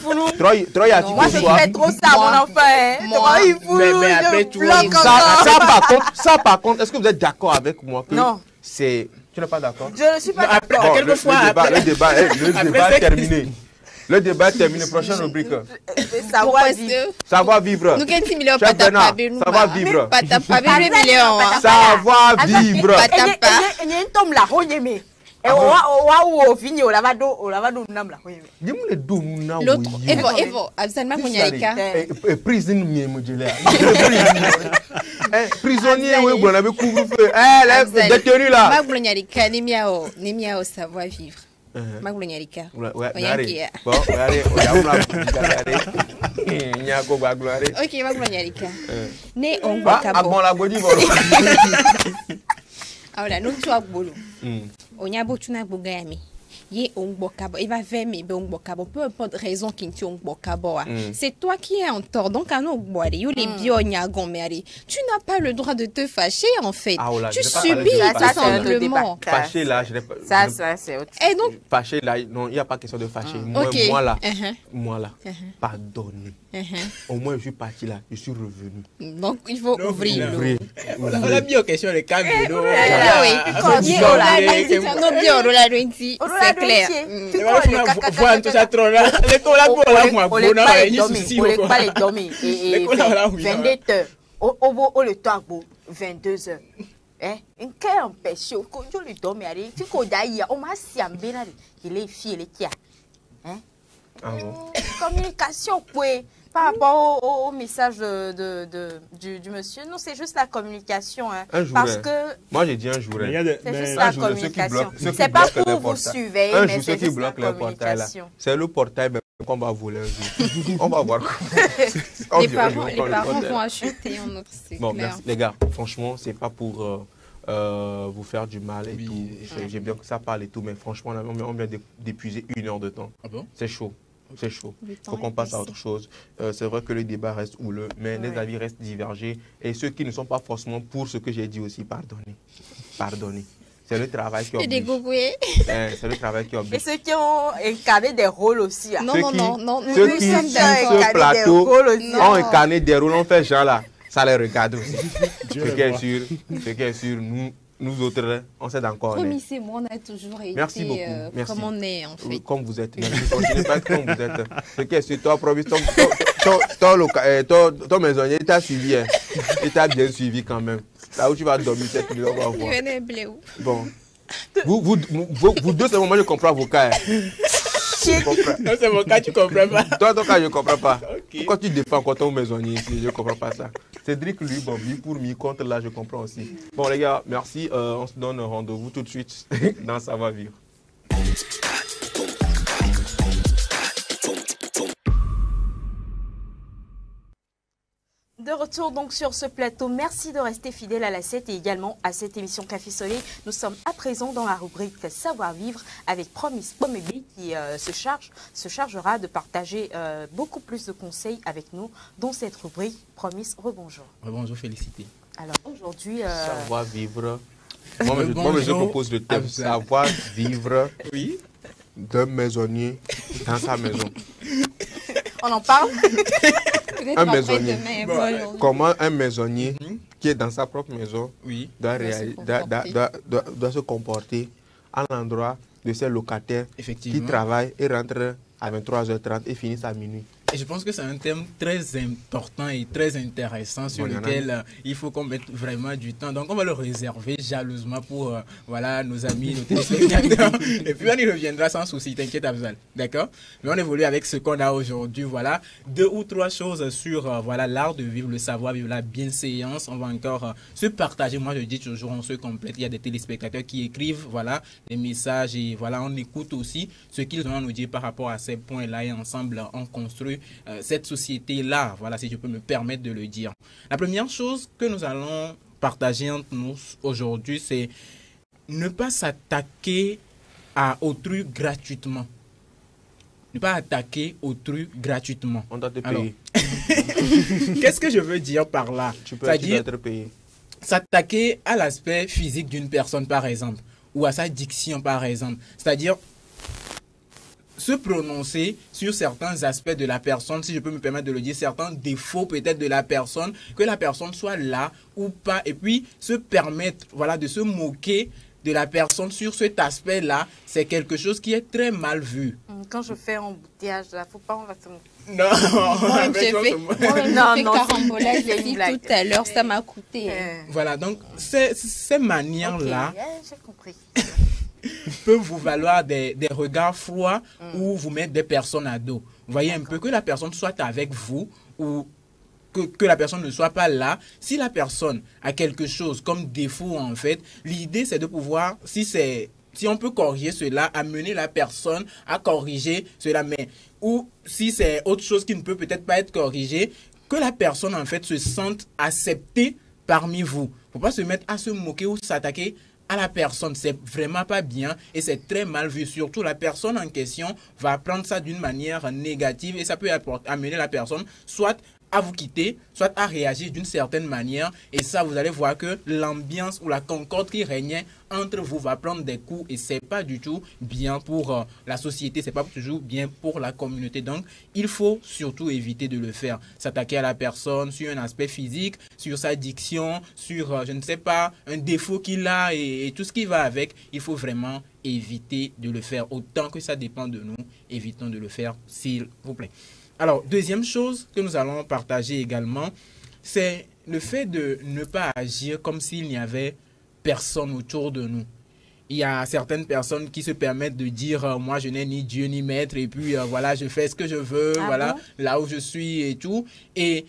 Speaker 4: Troy, a dit
Speaker 7: Moi,
Speaker 4: que
Speaker 7: je
Speaker 4: toi.
Speaker 7: fais trop ça, mon enfant. Hein.
Speaker 3: Moi.
Speaker 7: Toi, il faut.
Speaker 5: Mais après,
Speaker 7: je
Speaker 5: tu
Speaker 7: bloque
Speaker 5: vois,
Speaker 7: encore.
Speaker 4: Ça, par contre, est-ce que vous êtes d'accord avec moi que
Speaker 7: Non.
Speaker 4: c'est. Tu n'es pas d'accord?
Speaker 7: Je ne suis pas
Speaker 5: Après,
Speaker 7: d'accord.
Speaker 5: quelques fois,
Speaker 4: le
Speaker 5: après-
Speaker 4: débat
Speaker 5: après
Speaker 4: est
Speaker 5: cette-
Speaker 4: terminé. Le débat est terminé. Prochaine rubrique.
Speaker 7: Ça
Speaker 3: Pourquoi
Speaker 7: va
Speaker 3: est-ce
Speaker 7: vite.
Speaker 3: que
Speaker 4: Savoir vivre.
Speaker 3: nous qu'est-ce millions
Speaker 4: Chef
Speaker 3: pas
Speaker 4: Bernard,
Speaker 3: taper nous
Speaker 4: ça va vivre.
Speaker 3: pas taper millions.
Speaker 4: Savoir vivre.
Speaker 7: Il y a un tome là, on y est. Et on finit au lavado nam là.
Speaker 4: Dis-moi les deux mouna.
Speaker 3: L'autre Evo absolument Konyalika.
Speaker 4: Prison mieux me dire. Prisonnier oui bon avec couvre-feu. Eh détenu là.
Speaker 3: Magulonyalika Nimiao savoir vivre. Magulonyalika.
Speaker 4: Ouais, allez. Bon, allez, on va allez. Nyako ba gloire.
Speaker 3: OK, Magulonyalika. Ne on
Speaker 4: Ah,
Speaker 3: bakabo.
Speaker 4: bon la body bon.
Speaker 3: Ahora no tu agbolo. Onyabo tuna bogami. Ye ongbokabo, il va vers mes ongbokabo, peu importe raison qui tu ongbokabo. C'est toi qui es en tort. Donc à nous boire, les bionyagomeri. Tu n'as pas le droit de te fâcher en fait.
Speaker 4: Ah, voilà,
Speaker 3: tu
Speaker 4: je vais pas
Speaker 3: subis
Speaker 4: parler de
Speaker 3: tout
Speaker 4: ça,
Speaker 7: c'est un autre
Speaker 3: simplement.
Speaker 7: débat.
Speaker 4: Fâché là, je n'ai pas.
Speaker 7: Ça, c'est autre chose.
Speaker 3: Et donc
Speaker 4: Fâché là, non, il n'y a pas question de fâcher.
Speaker 3: OK.
Speaker 4: Moi là,
Speaker 3: Uh-huh.
Speaker 4: moi là, pardonnez. Au moins je suis parti là, je suis revenu.
Speaker 3: Donc il faut
Speaker 5: Non,
Speaker 3: ouvrir.
Speaker 5: non.
Speaker 4: Ouvrir.
Speaker 5: On a bien aux questions les câbles.
Speaker 3: C'est clair.
Speaker 5: Voir tout ça trop là. Les collaborateurs là, moi,
Speaker 7: On les
Speaker 5: bon,
Speaker 7: pas les
Speaker 5: il y a
Speaker 7: dormir.
Speaker 5: souci.
Speaker 7: On les pas les dormir. Et
Speaker 5: Les collaborateurs, oui,
Speaker 7: 22 heures. Au le temps, 22 heures. Eh, une quelle empêche que je le dorme allez. Tu connais d'ailleurs, on m'a si en bien il est fier les kia. Hein?
Speaker 4: Ah bon?
Speaker 1: Communication, oui. Par rapport au message du monsieur, non, c'est juste la communication. Hein,
Speaker 4: Un jour,
Speaker 1: parce
Speaker 4: hein.
Speaker 1: que
Speaker 4: Moi j'ai dit un jour.
Speaker 6: Mais il y a des-
Speaker 1: c'est
Speaker 6: mais-
Speaker 1: juste
Speaker 4: un
Speaker 1: la
Speaker 4: jour, ceux qui
Speaker 1: communication.
Speaker 4: bloquent- ceux qui
Speaker 1: C'est pas
Speaker 4: bloquent les
Speaker 1: pour vous
Speaker 4: portails.
Speaker 1: surveiller,
Speaker 4: Un
Speaker 1: mais
Speaker 4: jour, ceux
Speaker 1: c'est
Speaker 4: qui
Speaker 1: juste la
Speaker 4: bloquent les portails là,
Speaker 1: communication.
Speaker 4: c'est le portail même qu'on va voler un jour. On va voir. On
Speaker 3: Les
Speaker 4: verra,
Speaker 3: parents,
Speaker 4: je vais prendre le
Speaker 3: vont
Speaker 4: portail.
Speaker 3: acheter un autre, c'est
Speaker 4: Bon,
Speaker 3: clair.
Speaker 4: merci les gars. Franchement, c'est pas pour vous faire du mal et
Speaker 5: Oui.
Speaker 4: tout. J'aime bien que ça parle et tout, mais franchement, là, on vient d'épuiser 1 heure de temps.
Speaker 5: Ah bon?
Speaker 4: C'est chaud. C'est chaud.
Speaker 3: Le
Speaker 4: Il
Speaker 3: temps
Speaker 4: faut qu'on
Speaker 3: est
Speaker 4: passe à
Speaker 3: passé.
Speaker 4: autre chose. C'est vrai que le débat reste houleux, mais les
Speaker 1: Ouais.
Speaker 4: avis restent divergés. Et ceux qui ne sont pas forcément pour ce que j'ai dit aussi, pardonnez. Pardonnez. C'est le travail qui
Speaker 3: Et des
Speaker 4: oblige.
Speaker 3: gogoués.
Speaker 4: C'est le travail qui
Speaker 1: Et
Speaker 4: oblige.
Speaker 1: ceux qui ont incarné des rôles aussi. Là.
Speaker 3: Non,
Speaker 4: Ceux
Speaker 3: non,
Speaker 4: qui-
Speaker 3: non, non.
Speaker 4: Ceux
Speaker 3: nous
Speaker 4: qui,
Speaker 3: sommes
Speaker 4: sur
Speaker 3: d'accord.
Speaker 4: ce plateau,
Speaker 1: rôles aussi.
Speaker 4: ont incarné des rôles, on fait genre là, ça les regarde aussi. Ce qui est sûr, nous autres, on sait encore.
Speaker 3: Promis, c'est moi, on a toujours été
Speaker 4: Merci beaucoup. Merci.
Speaker 3: comme on est en fait.
Speaker 4: Comme vous êtes. Merci. Continuez pas comme vous êtes. Ce qui est sûr, toi, promis, ton maisonnier, il t'a suivi. Hein. Il t'a bien suivi quand même. Là où tu vas dormir, cette nuit, on va voir.
Speaker 3: Venez, Bléou.
Speaker 4: Bon. Vous deux, c'est moi, je comprends vos cas. Hein. Je comprends.
Speaker 5: Non, c'est mon cas, tu comprends pas.
Speaker 4: Toi, ton cas, je ne comprends pas.
Speaker 5: Ok.
Speaker 4: Pourquoi tu défends quand ton maisonnier ici? Je ne comprends pas ça. Cédric, lui, bon, mi pour mi, contre là, je comprends aussi. Bon, les gars, merci. On se donne rendez-vous tout de suite dans Ça va vivre.
Speaker 1: De retour donc sur ce plateau, merci de rester fidèle à la 7 et également à cette émission Café Soleil. Nous sommes à présent dans la rubrique Savoir-vivre avec Promise Pomébé qui se chargera de partager beaucoup plus de conseils avec nous dans cette rubrique. Promise, rebonjour.
Speaker 5: Rebonjour, félicité.
Speaker 1: Alors aujourd'hui...
Speaker 4: Savoir-vivre. Moi, je propose le thème Savoir-vivre d'un maisonnier dans sa maison.
Speaker 1: On en parle.
Speaker 4: Un maisonnier. Comment un maisonnier qui est dans sa propre maison doit se comporter à l'endroit de ses locataires qui travaillent et rentrent à 23h30 et finissent à minuit.
Speaker 5: Et je pense que c'est un thème très important et très intéressant sur lequel il faut qu'on mette vraiment du temps. Donc, on va le réserver jalousement pour voilà, nos amis, nos téléspectateurs. Et puis, on y reviendra sans souci, t'inquiète, Afzal. D'accord? Mais on évolue avec ce qu'on a aujourd'hui. Voilà, 2 ou 3 choses sur voilà, l'art de vivre, le savoir-vivre, la bienséance. On va encore se partager. Moi, je dis toujours, on se complète. Il y a des téléspectateurs qui écrivent voilà, des messages et voilà, on écoute aussi ce qu'ils ont à nous dire par rapport à ces points-là et ensemble, on construit cette société-là, voilà, si je peux me permettre de le dire. La première chose que nous allons partager entre nous aujourd'hui, c'est ne pas s'attaquer à autrui gratuitement. Ne pas attaquer autrui gratuitement.
Speaker 4: On doit te payer.
Speaker 5: Qu'est-ce que je veux dire par là?
Speaker 4: Tu peux être payé.
Speaker 5: S'attaquer à l'aspect physique d'une personne, par exemple, ou à sa diction, par exemple. C'est-à-dire se prononcer sur certains aspects de la personne, si je peux me permettre de le dire, certains défauts peut-être de la personne, que la personne soit là ou pas, et puis se permettre voilà, de se moquer de la personne sur cet aspect-là, c'est quelque chose qui est très mal vu.
Speaker 1: Quand je fais embouteillage, là, faut pas, on va se moquer.
Speaker 5: Non,
Speaker 3: j'ai carambolage tout à l'heure, ça m'a coûté.
Speaker 5: Voilà, donc ces manières-là...
Speaker 1: Okay, j'ai compris.
Speaker 5: peuvent vous valoir des regards froids ou vous mettre des personnes à dos. Vous voyez un peu que la personne soit avec vous ou que la personne ne soit pas là. Si la personne a quelque chose comme défaut en fait, l'idée c'est de pouvoir, si on peut corriger cela, amener la personne à corriger cela. Mais ou si c'est autre chose qui ne peut peut-être pas être corrigée, que la personne en fait se sente acceptée parmi vous. Il ne faut pas se mettre à se moquer ou s'attaquer à la personne, c'est vraiment pas bien et c'est très mal vu. Surtout la personne en question va prendre ça d'une manière négative et ça peut amener la personne soit à vous quitter, soit à réagir d'une certaine manière. Et ça, vous allez voir que l'ambiance ou la concorde qui régnait entre vous va prendre des coups et c'est pas du tout bien pour la société, c'est pas toujours bien pour la communauté. Donc, il faut surtout éviter de le faire. S'attaquer à la personne sur un aspect physique, sur sa diction, sur, je ne sais pas, un défaut qu'il a et tout ce qui va avec. Il faut vraiment éviter de le faire. Autant que ça dépend de nous, évitons de le faire, s'il vous plaît. Alors, deuxième chose que nous allons partager également, c'est le fait de ne pas agir comme s'il n'y avait personne autour de nous. Il y a certaines personnes qui se permettent de dire moi je n'ai ni Dieu ni maître et puis voilà je fais ce que je veux, voilà bon? Là où je suis et tout. Et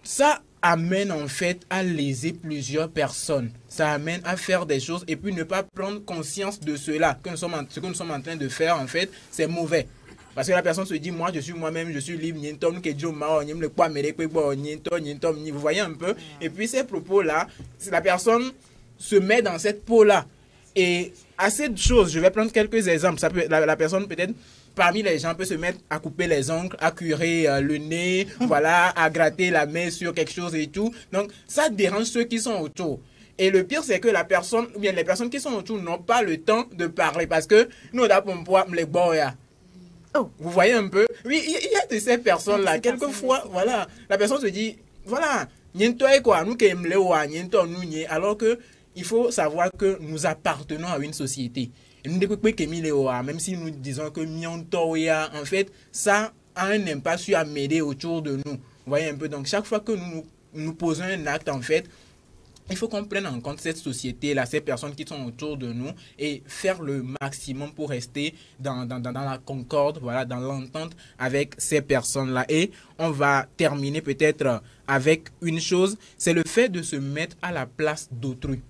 Speaker 5: ça amène en fait à léser plusieurs personnes. Ça amène à faire des choses et puis ne pas prendre conscience de cela. Ce que nous sommes en train de faire en fait, c'est mauvais. Parce que la personne se dit, moi je suis moi-même, je suis libre, vous voyez un peu. Et puis ces propos-là, la personne se met dans cette peau-là. Et à cette chose, je vais prendre quelques exemples. Ça peut, la personne peut-être, parmi les gens, peut se mettre à couper les ongles, à curer le nez, voilà, à gratter la main sur quelque chose et tout. Donc ça dérange ceux qui sont autour. Et le pire, c'est que la personne, ou bien les personnes qui sont autour n'ont pas le temps de parler. Parce que nous, les boya. Oh. Vous voyez un peu? Oui, il y a de ces personnes-là. Quelquefois, voilà, la personne se dit, voilà, alors que il faut savoir que nous appartenons à une société. Et nous, même si nous disons que en fait, ça a un impact sur m'aider autour de nous. Vous voyez un peu? Donc, chaque fois que nous posons un acte, en fait, il faut qu'on prenne en compte cette société-là, ces personnes qui sont autour de nous et faire le maximum pour rester dans la concorde, voilà, dans l'entente avec ces personnes-là. Et on va terminer peut-être avec une chose, c'est le fait de se mettre à la place d'autrui.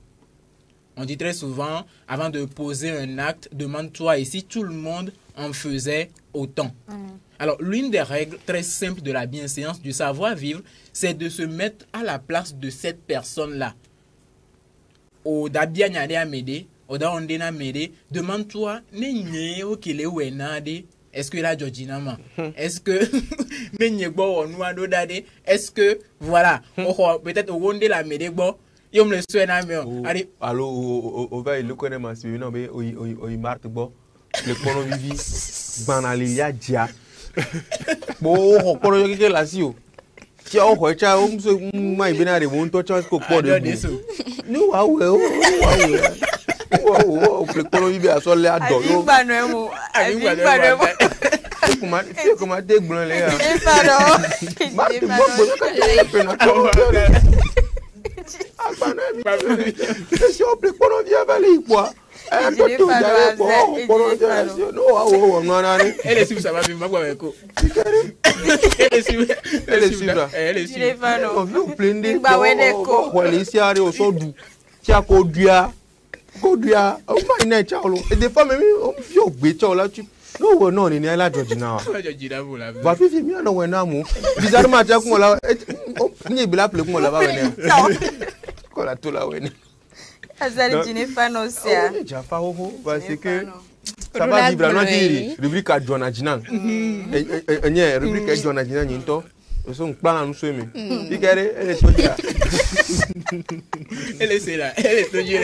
Speaker 5: On dit très souvent, avant de poser un acte, demande-toi et si tout le monde en faisait autant. Alors, l'une des règles très simples de la bienséance, du savoir-vivre, c'est de se mettre à la place de cette personne-là. Au dabia nyade amede, au da ondena mede, demande-toi, est-ce que la Georgina ma? Est-ce que est-ce que voilà, peut-être au wonde la mede bo, yom le souena me. Allez,
Speaker 4: allo o va il connaît ma si non mais o marque bo. Le kono vivi banalilia dia. Bo o kono yo ke la si o. Ti o ho cha o so mai binare mo nto cha ko po de. Ni wa we o wa we. O le kono vivi aso le ado yo. Comment te gbon le ya. Ma te bo ka pe na ko. Si on peut qu'on vient valer quoi? Elle
Speaker 5: est sur ça va bien quoi avec vous. Elle est sur là. Elle est sur.
Speaker 4: On vient plaindre. Ba wene ko. Ko le si are o so du. Ti a ko dua. Ko dua. O ma ina cha lo. Et des fois même on vient gbe cha là tu. No no ni la Georgina.
Speaker 5: Georgina vous la.
Speaker 4: Va fi mi na wena mu. Bizarrement cha ko la. Ni bila ple ko la ba wena. Ko la to la wena.
Speaker 1: Azali Jinefano sia.
Speaker 4: Parce que ça va vivre la rubrique à John Adjinan. Et rubrique à John Adjinan nyinto. Son plan nous sommes. Pikere elle est soja.
Speaker 5: Elle est là. Elle est soja.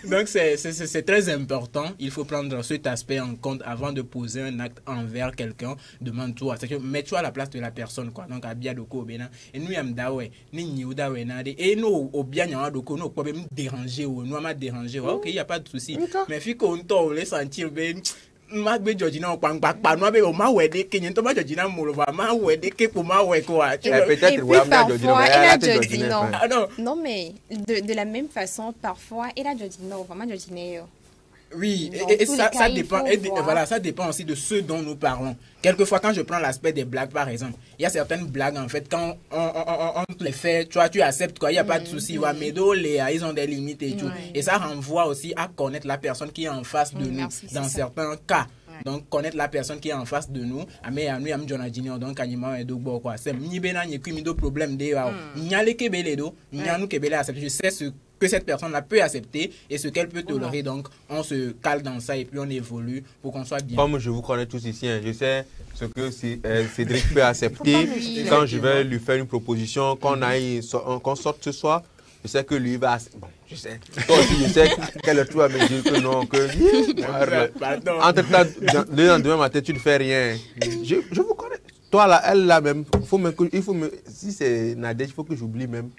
Speaker 5: Donc c'est très important. Il faut prendre cet aspect en compte avant de poser un acte envers quelqu'un. Demande-toi, mets-toi à la place de la personne quoi. Donc abia doko bena et nous yam dawe ni niuda we nade et nous obia nyama doko nous pas même déranger ou nous m'a dérangé. OK, il y a pas de souci. Mais fi qu'on to les sentir ben Magbe Georgina on pang pa no be o ma wede ke nyento ma Georgina mo va ma wede ke pour ma we quoi.
Speaker 4: Peut-être ouais
Speaker 3: Georgina. Non mais de la même façon parfois et la Georgina vraiment Georgina.
Speaker 5: Oui, et ça dépend voilà, ça dépend aussi de ce dont nous parlons. Quelquefois quand je prends l'aspect des blagues par exemple, il y a certaines blagues en fait quand on les fait, tu acceptes quoi, il y a pas de souci, mais ils ont des limites et tout. Et ça renvoie aussi à connaître la personne qui est en face de nous dans certains cas. Donc connaître la personne qui est en face de nous mais nous am John Adjinan donc anima et do quoi c'est ni bena ni kimi do problème de nyale kebele do nyanu kebele accepter je sais ce que cette personne-là peut accepter et ce qu'elle peut tolérer. Donc, on se cale dans ça et puis on évolue pour qu'on soit bien.
Speaker 4: Comme je vous connais tous ici, je sais ce que Cédric peut accepter. Quand je vais lui faire une proposition, qu'on sorte ce soir, je sais que lui va... Bon, je sais. Toi aussi, je sais qu'elle est tout à me dire que non, que... Entre-temps, demain matin, tu ne fais rien. Je vous connais. Toi, là, elle, là, même, si c'est Nadège, il faut que j'oublie même.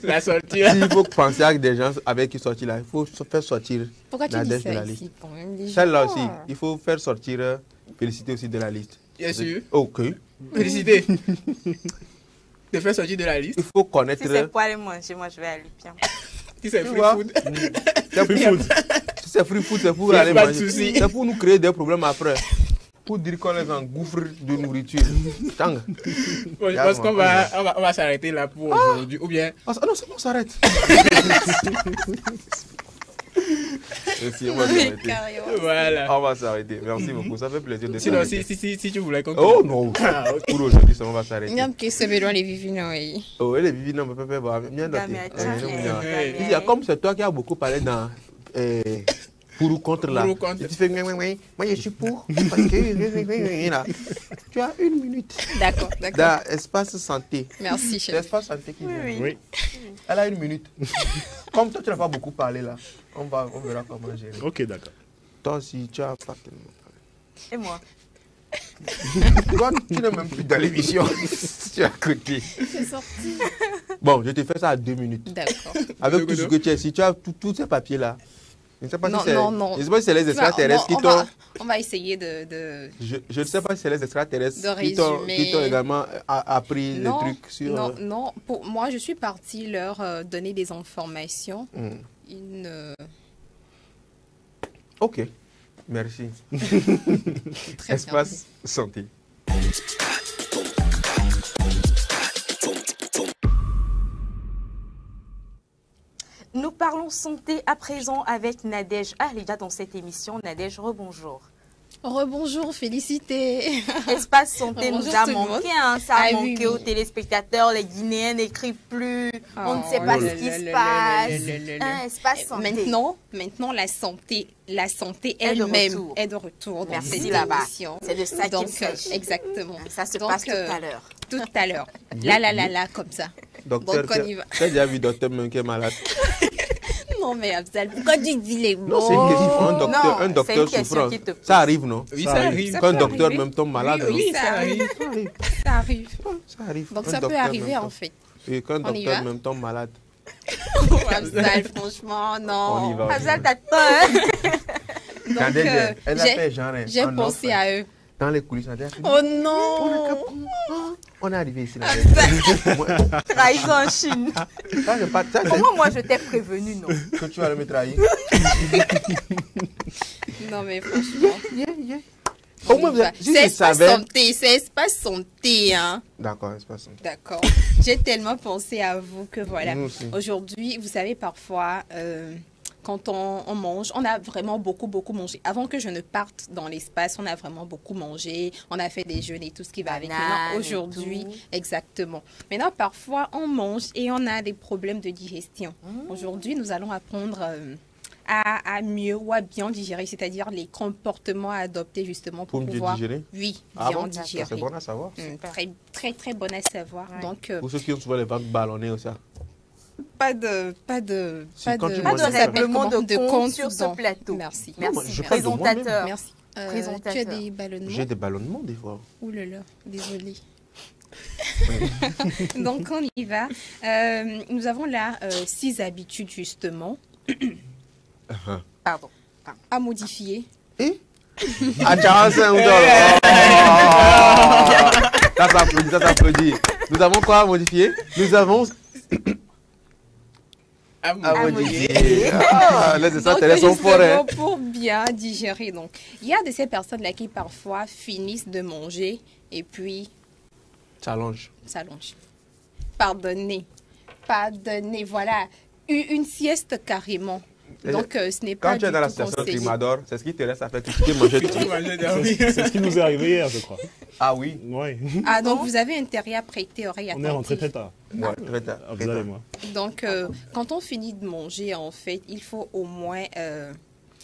Speaker 5: La sortie.
Speaker 4: Il faut penser à des gens avec qui sortir là. Il faut faire sortir Nadège de la liste. Celle-là aussi, il faut faire sortir, féliciter aussi de la liste.
Speaker 5: Bien sûr.
Speaker 4: Ok.
Speaker 5: Féliciter. Te faire sortir de la liste.
Speaker 4: Il faut connaître.
Speaker 1: Si c'est pour aller manger, moi je vais aller bien.
Speaker 5: Si c'est free food.
Speaker 4: C'est free food. Si c'est free food, c'est pour aller manger. C'est pour nous créer des problèmes après. Pour dire qu'on les engouffre de nourriture. Bon,
Speaker 5: je pense qu'on va s'arrêter là pour aujourd'hui. Ou bien...
Speaker 4: non, c'est bon, on s'arrête. Merci, on va s'arrêter.
Speaker 5: Voilà.
Speaker 4: On va s'arrêter. Merci beaucoup. Ça fait plaisir de
Speaker 5: sinon, si tu voulais continuer.
Speaker 4: Oh non. Pour aujourd'hui, on va s'arrêter.
Speaker 3: Il y a que c'est besoin les vivants.
Speaker 4: Oh, les vivants, on peut pas voir. Comme c'est toi qui as beaucoup parlé dans... Pour ou contre là. Tu fais moi je suis pour parce que là. Tu as 1 minute.
Speaker 3: D'accord.
Speaker 4: Dans espace santé.
Speaker 3: Merci chef.
Speaker 4: Espace santé qui vient. Oui. Elle a 1 minute. Comme toi tu n'as pas beaucoup parlé là, on verra comment gérer.
Speaker 6: OK, d'accord.
Speaker 4: Toi aussi tu as pas tellement
Speaker 1: parlé. Et moi?
Speaker 4: Toi tu n'es même plus dans l'émission. Tu es à côté.
Speaker 3: C'est sorti.
Speaker 4: Bon, je te fais ça à 2 minutes.
Speaker 3: D'accord.
Speaker 4: Avec tout ce que tu as, si tu as tous ces papiers là. Je ne sais pas si c'est...
Speaker 3: Non.
Speaker 4: Je ne sais pas si c'est les extraterrestres qui t'ont...
Speaker 3: On va essayer de...
Speaker 4: Je ne sais pas si c'est les extraterrestres
Speaker 3: qui t'ont
Speaker 4: également appris les trucs sur...
Speaker 3: Non. Pour moi, je suis partie leur donner des informations.
Speaker 4: Ok. Merci. Espace santé.
Speaker 1: Nous parlons santé à présent avec Nadège Arlida dans cette émission. Nadège, rebonjour.
Speaker 3: Rebonjour, félicité.
Speaker 1: Espace santé nous
Speaker 3: Bonjour
Speaker 1: a
Speaker 3: tout le monde.
Speaker 1: manqué, hein. Ça a
Speaker 3: Ah
Speaker 1: manqué
Speaker 3: oui, oui.
Speaker 1: aux téléspectateurs. Les Guinéens n'écrivent plus. On ne sait
Speaker 3: Oh
Speaker 1: pas
Speaker 3: là
Speaker 1: ce qui
Speaker 3: là
Speaker 1: se
Speaker 3: là
Speaker 1: passe.
Speaker 3: là là là.
Speaker 1: Hein, espace santé.
Speaker 3: Maintenant, la santé
Speaker 1: Est de
Speaker 3: elle-même
Speaker 1: retour.
Speaker 3: est de retour dans
Speaker 1: Merci
Speaker 3: cette
Speaker 1: là-bas.
Speaker 3: émission.
Speaker 1: C'est de ça qu'il
Speaker 3: Donc,
Speaker 1: s'agit.
Speaker 3: exactement.
Speaker 1: Ça se
Speaker 3: Donc,
Speaker 1: passe tout à l'heure.
Speaker 3: Tout à l'heure. Là, comme ça.
Speaker 4: Docteur,
Speaker 3: Donc, on y va.
Speaker 4: tu as déjà vu docteur même qui est malade?
Speaker 3: Non, mais Abdel, pourquoi tu dis les mots?
Speaker 4: Non, c'est une question. Un docteur,
Speaker 1: Non,
Speaker 4: un
Speaker 1: c'est une
Speaker 4: docteur
Speaker 1: question
Speaker 4: souffrant.
Speaker 1: qui te pose.
Speaker 4: Ça arrive, non?
Speaker 5: Oui,
Speaker 6: Ça
Speaker 5: ça
Speaker 6: arrive.
Speaker 5: arrive.
Speaker 3: Ça
Speaker 4: Quand un
Speaker 3: peut
Speaker 4: docteur
Speaker 3: arriver.
Speaker 4: même tombe malade,
Speaker 3: Oui,
Speaker 4: non?
Speaker 3: ça arrive.
Speaker 4: Ça arrive.
Speaker 3: Ça arrive.
Speaker 4: Ça arrive.
Speaker 3: Donc,
Speaker 4: Un
Speaker 3: ça peut
Speaker 4: docteur
Speaker 3: arriver,
Speaker 4: même
Speaker 3: en
Speaker 4: tombe-
Speaker 3: fait.
Speaker 4: Et quand un
Speaker 3: On y
Speaker 4: docteur
Speaker 3: va
Speaker 4: même tombe malade,
Speaker 3: Abdel, franchement,
Speaker 4: on y
Speaker 3: non.
Speaker 4: va.
Speaker 1: Hazal, t'as peur, hein?
Speaker 3: Donc,
Speaker 4: Regardez, elle a
Speaker 3: j'ai-
Speaker 4: fait genre
Speaker 3: j'ai
Speaker 4: un
Speaker 3: pensé
Speaker 4: offre
Speaker 3: à eux.
Speaker 4: dans les coulisses. Elle a dit,
Speaker 3: Oh non!
Speaker 4: on est arrivé ici. Là. Moi,
Speaker 1: Trahison en Chine.
Speaker 4: ça, c'est pas ça, c'est
Speaker 1: Comment moi je t'ai prévenu, non?
Speaker 4: que tu vas me trahir.
Speaker 3: Non, mais franchement.
Speaker 4: Au moins, vous êtes- si
Speaker 3: C'est
Speaker 4: je
Speaker 3: espace
Speaker 4: savais.
Speaker 3: santé, c'est espace santé, hein.
Speaker 4: D'accord, c'est pas ça.
Speaker 3: D'accord. J'ai tellement pensé à vous que voilà.
Speaker 4: Nous aussi.
Speaker 3: Aujourd'hui, vous savez, parfois, quand on mange, on a vraiment beaucoup mangé. Avant que je ne parte dans l'espace, on a vraiment beaucoup mangé. On a fait des jeûnes et tout ce qui va avec.
Speaker 1: Bananes
Speaker 3: Maintenant,
Speaker 1: et
Speaker 3: aujourd'hui,
Speaker 1: tout.
Speaker 3: exactement. Maintenant, parfois, on mange et on a des problèmes de digestion. Aujourd'hui, nous allons apprendre à mieux ou à bien digérer, c'est-à-dire les comportements à adopter justement pour
Speaker 4: Pour mieux
Speaker 3: pouvoir,
Speaker 4: digérer?
Speaker 3: oui,
Speaker 4: Ah
Speaker 3: bien
Speaker 4: bon?
Speaker 3: digérer.
Speaker 4: C'est bon à savoir.
Speaker 3: Très bon à savoir.
Speaker 1: Ouais.
Speaker 3: Donc,
Speaker 4: Pour ceux qui ont souvent les ventres ballonnés aussi.
Speaker 3: pas de
Speaker 4: Si, quand tu
Speaker 1: Pas
Speaker 4: manges
Speaker 1: de
Speaker 4: ça s'appelle
Speaker 1: règlement
Speaker 3: comment?
Speaker 1: de
Speaker 3: De
Speaker 1: compte
Speaker 3: compte
Speaker 1: sur ce
Speaker 3: dans-
Speaker 1: plateau.
Speaker 3: Merci.
Speaker 4: Non, moi,
Speaker 1: Merci,
Speaker 4: je parle de moi-même.
Speaker 1: présentateur.
Speaker 3: Merci. Tu as
Speaker 1: Présentateur.
Speaker 3: des ballonnements?
Speaker 4: J'ai des ballonnements des fois.
Speaker 3: Ouh là là, désolée. Donc, on y va. Nous avons là 6 habitudes, justement,
Speaker 1: Pardon.
Speaker 3: à modifier.
Speaker 4: Ah, tiens, c'est un doll. Ça s'applaudit, ça s'applaudit. Nous avons quoi à modifier? Nous avons
Speaker 5: À
Speaker 4: à
Speaker 1: modifier.
Speaker 4: modifier. Ah, les extraterrestres sont
Speaker 3: justement,
Speaker 4: forts, hein.
Speaker 3: pour bien digérer. Donc, il y a de ces personnes-là qui parfois finissent de manger et puis
Speaker 4: Challenge.
Speaker 3: s'allongent. Pardonnez. Voilà. Une sieste carrément. Donc, ce n'est pas
Speaker 4: Quand tu es
Speaker 3: du
Speaker 4: dans la
Speaker 3: tout
Speaker 4: situation
Speaker 3: conseillé.
Speaker 4: Primador, c'est ce qui te reste à faire critiquer manger tout.
Speaker 6: C'est ce qui nous est arrivé hier, je crois.
Speaker 4: Ah oui?
Speaker 6: Ouais.
Speaker 3: Ah, donc vous avez intérêt à prêter oreille
Speaker 6: On est rentré très
Speaker 3: attentive.
Speaker 6: tard.
Speaker 4: Ouais, très tard.
Speaker 6: Abdel et moi.
Speaker 3: Donc, quand on finit de manger, en fait, il faut au moins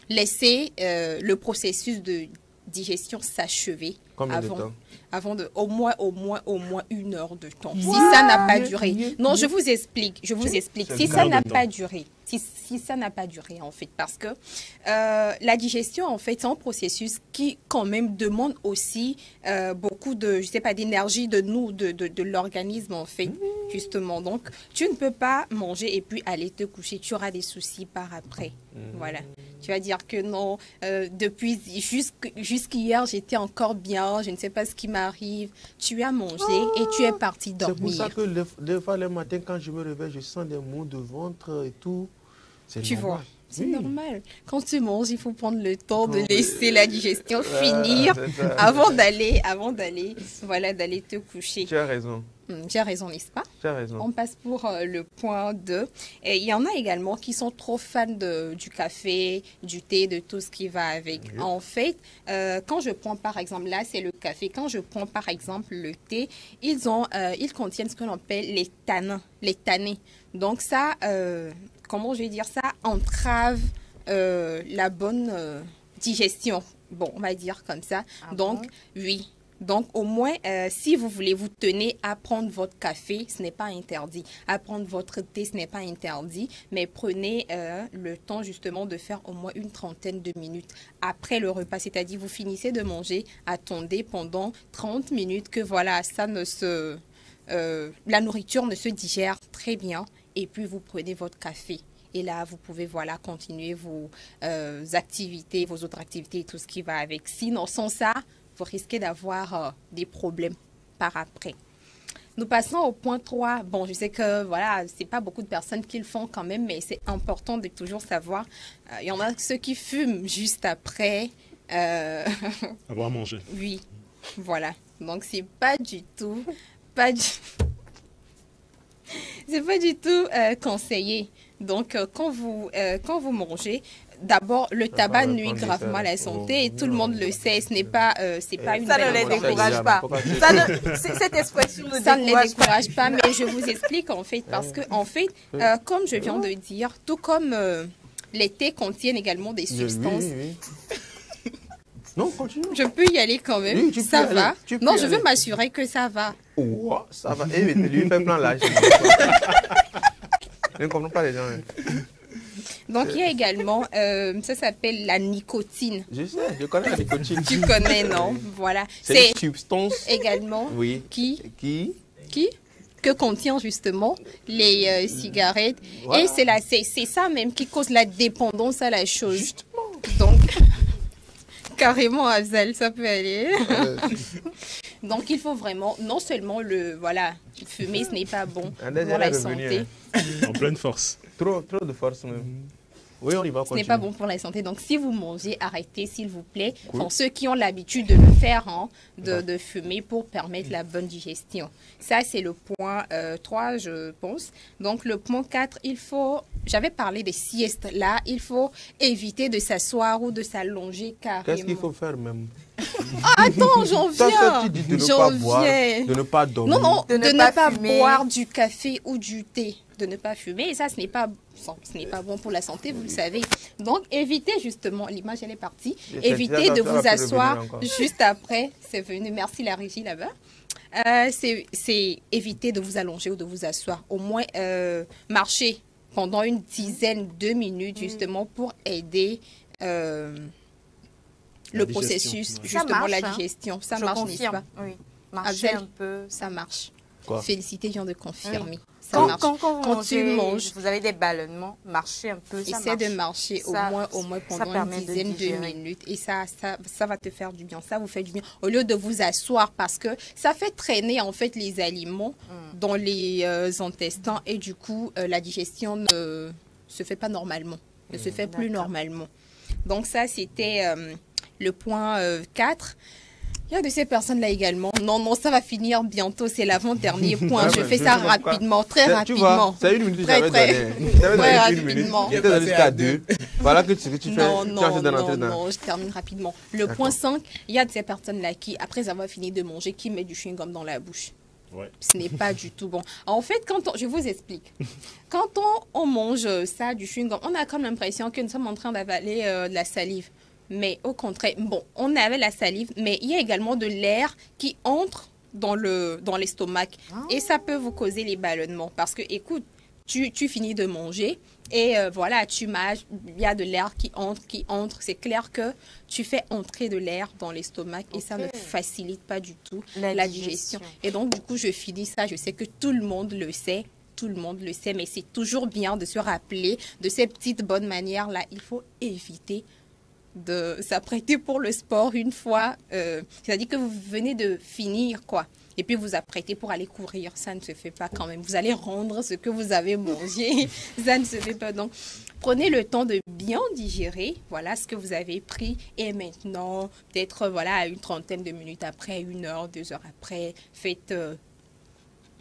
Speaker 3: laisser le processus de digestion s'achever
Speaker 4: Combien de
Speaker 3: avant,
Speaker 4: temps?
Speaker 3: avant de au moins 1 heure de temps. Si ça n'a pas duré. Non, je vous explique.
Speaker 4: C'est
Speaker 3: Si
Speaker 4: une
Speaker 3: ça
Speaker 6: heure
Speaker 3: n'a
Speaker 6: de
Speaker 3: pas
Speaker 6: temps.
Speaker 3: duré. Si ça n'a pas duré, en fait, parce que la digestion, en fait, c'est un processus qui, quand même, demande aussi beaucoup de, je sais pas, d'énergie de nous, de l'organisme, en fait, justement. Donc, tu ne peux pas manger et puis aller te coucher. Tu auras des soucis par après. Voilà. Tu vas dire que non, depuis jusqu'hier, j'étais encore bien, je ne sais pas ce qui m'arrive. Tu as mangé et tu es parti
Speaker 4: C'est pour ça
Speaker 3: dormir.
Speaker 4: que des fois, le matin, quand je me réveille, je sens des maux de ventre et tout. C'est
Speaker 3: Tu
Speaker 4: normal.
Speaker 3: vois, c'est
Speaker 4: Oui.
Speaker 3: normal. Quand tu manges, il faut prendre le temps de
Speaker 4: Oui.
Speaker 3: laisser la digestion finir
Speaker 4: c'est ça.
Speaker 3: avant d'aller, voilà, d'aller te coucher.
Speaker 4: Tu as raison.
Speaker 3: J'ai raison, n'est-ce pas?
Speaker 4: Tu as raison.
Speaker 3: On passe pour le point 2. Et il y en a également qui sont trop fans du café, du thé, de tout ce qui va avec.
Speaker 4: Oui.
Speaker 3: En fait, quand je prends par exemple, là c'est le café, quand je prends par exemple le thé, ils contiennent ce qu'on appelle les tanins, les tannins. Donc ça, comment je vais dire ça, entrave la bonne digestion. Bon, on va dire comme ça.
Speaker 1: Ah
Speaker 3: Donc,
Speaker 1: bon?
Speaker 3: oui. Donc, au moins, si vous voulez vous tenir à prendre votre café, ce n'est pas interdit. À prendre votre thé, ce n'est pas interdit. Mais prenez le temps, justement, de faire au moins une trentaine de minutes après le repas. C'est-à-dire, vous finissez de manger, attendez pendant 30 minutes que, voilà, la nourriture ne se digère très bien. Et puis, vous prenez votre café. Et là, vous pouvez, voilà, continuer vos activités, vos autres activités et tout ce qui va avec. Sinon, sans ça, vous risquez d'avoir des problèmes par après. Nous passons au point 3. Bon, je sais que, voilà, c'est pas beaucoup de personnes qui le font quand même, mais c'est important de toujours savoir. Il y en a ceux qui fument juste après.
Speaker 6: Avoir mangé.
Speaker 3: Oui, voilà. Donc, c'est pas du tout c'est pas du tout conseillé. Donc, quand vous mangez, d'abord, le tabac
Speaker 4: va
Speaker 3: nuit
Speaker 4: prendre
Speaker 3: gravement
Speaker 4: ça.
Speaker 3: à la santé et tout le monde le sait. Ce n'est pas, c'est pas une
Speaker 1: Ça ne
Speaker 3: belle
Speaker 1: les
Speaker 3: information.
Speaker 1: décourage pas. Cette expression ne
Speaker 3: Ça ne les
Speaker 1: décourage pas.
Speaker 3: décourage pas, mais je vous explique en fait, parce que en fait, comme je viens de dire, tout comme les thés contiennent également des substances.
Speaker 4: Oui. Non, continue.
Speaker 3: Je peux y aller quand même,
Speaker 4: Oui, tu peux
Speaker 3: ça
Speaker 4: y aller,
Speaker 3: va.
Speaker 4: tu peux
Speaker 3: Non,
Speaker 4: y
Speaker 3: je veux
Speaker 4: aller.
Speaker 3: m'assurer que ça va.
Speaker 4: Oh, ça va. Eh, mais lui, il fait plein là. Je ne comprends pas les gens. Hein.
Speaker 3: Donc il y a également, ça s'appelle la nicotine.
Speaker 4: Je sais, je connais la nicotine.
Speaker 3: Tu connais, non? Voilà.
Speaker 4: C'est une substance.
Speaker 3: également
Speaker 4: Oui.
Speaker 3: qui
Speaker 4: Qui
Speaker 3: que contient justement les cigarettes.
Speaker 4: Voilà.
Speaker 3: Et c'est ça même qui cause la dépendance à la chose. Justement. Donc, carrément, Afzal, ça peut aller. Donc, il faut vraiment, non seulement fumer, ce n'est pas bon pour la santé.
Speaker 6: En pleine force.
Speaker 4: Trop de force même. Oui, on y va
Speaker 3: Ce
Speaker 4: continuer.
Speaker 3: n'est pas bon pour la santé. Donc, si vous mangez, arrêtez, s'il vous plaît.
Speaker 4: Cool.
Speaker 3: Pour ceux qui ont l'habitude de le faire, hein, de fumer pour permettre la bonne digestion. Ça, c'est le point 3, je pense. Donc, le point 4, j'avais parlé des siestes. Là, il faut éviter de s'asseoir ou de s'allonger carrément.
Speaker 4: Qu'est-ce qu'il faut faire même?
Speaker 3: Ah, attends, j'en
Speaker 4: Toi,
Speaker 3: viens.
Speaker 4: tu dis de ne
Speaker 3: J'en
Speaker 4: pas boire,
Speaker 3: viens.
Speaker 4: de ne pas dormir.
Speaker 3: Non,
Speaker 1: De
Speaker 3: de
Speaker 1: ne
Speaker 3: ne
Speaker 1: pas
Speaker 3: pas
Speaker 1: fumer.
Speaker 3: boire du café ou du thé. De ne pas fumer. Et ça, ce n'est pas bon pour la santé, vous le savez. Donc, évitez justement, l'image, elle est partie. Évitez de vous asseoir juste après. C'est venu, merci la régie là-bas. C'est éviter de vous allonger ou de vous asseoir. Au moins, marcher pendant une dizaine de minutes, justement, pour aider le processus, justement, la digestion. Ça
Speaker 1: Je
Speaker 3: marche, n'est-ce
Speaker 1: confirme.
Speaker 3: pas?
Speaker 1: Oui. Marcher
Speaker 3: Abdel,
Speaker 1: un peu.
Speaker 3: ça marche.
Speaker 4: Quoi?
Speaker 3: Félicité vient de confirmer.
Speaker 1: Oui.
Speaker 3: Ça marche.
Speaker 1: Quand
Speaker 3: tu manges,
Speaker 1: vous avez des ballonnements, marchez un peu, ça
Speaker 3: essaie
Speaker 1: marche.
Speaker 3: de marcher
Speaker 1: Ça-
Speaker 3: au moins
Speaker 1: ça
Speaker 3: pendant
Speaker 1: permet
Speaker 3: une
Speaker 1: de
Speaker 3: dizaine de
Speaker 1: digérer.
Speaker 3: minutes. Et ça va te faire du bien. Ça vous fait du bien. Au lieu de vous asseoir, parce que ça fait traîner en fait les aliments dans les intestins. Et du coup, la digestion ne se fait pas normalement. Ne se fait plus
Speaker 1: D'accord.
Speaker 3: normalement. Donc ça, c'était le point 4. Il y a de ces personnes-là également. Non, ça va finir bientôt. C'est l'avant-dernier point. Je fais ça rapidement, très
Speaker 4: Tu
Speaker 3: rapidement.
Speaker 4: vois, c'est une minute que
Speaker 3: Très,
Speaker 4: j'avais
Speaker 3: très-
Speaker 4: donné. J'avais
Speaker 3: très
Speaker 4: donné une minute.
Speaker 3: rapidement.
Speaker 4: J'étais donné jusqu'à 2. Voilà que tu fais.
Speaker 3: Non,
Speaker 4: tu enchaînes dans
Speaker 3: non, je termine rapidement. Le point 5, il y a de ces personnes-là qui, après avoir fini de manger, qui mettent du chewing-gum dans la bouche.
Speaker 6: Ouais.
Speaker 3: Ce n'est pas du tout bon. En fait, je vous explique. Quand on mange ça, du chewing-gum, on a comme l'impression que nous sommes en train d'avaler de la salive. Mais au contraire, bon, on avait la salive, mais il y a également de l'air qui entre dans l'estomac. Et ça peut vous causer les ballonnements. Parce que, écoute, tu finis de manger et voilà, tu manges, il y a de l'air qui entre. C'est clair que tu fais entrer de l'air dans l'estomac et ça ne facilite pas du tout la digestion. Et donc, du coup, je finis ça. Je sais que tout le monde le sait. Tout le monde le sait, mais c'est toujours bien de se rappeler de ces petites bonnes manières-là. Il faut éviter de s'apprêter pour le sport une fois. C'est-à-dire que vous venez de finir, quoi. Et puis vous apprêtez pour aller courir. Ça ne se fait pas quand même. Vous allez rendre ce que vous avez mangé. Ça ne se fait pas. Donc, prenez le temps de bien digérer. Voilà ce que vous avez pris. Et maintenant, peut-être, voilà, une trentaine de minutes après, 1 heure, 2 heures après, faites...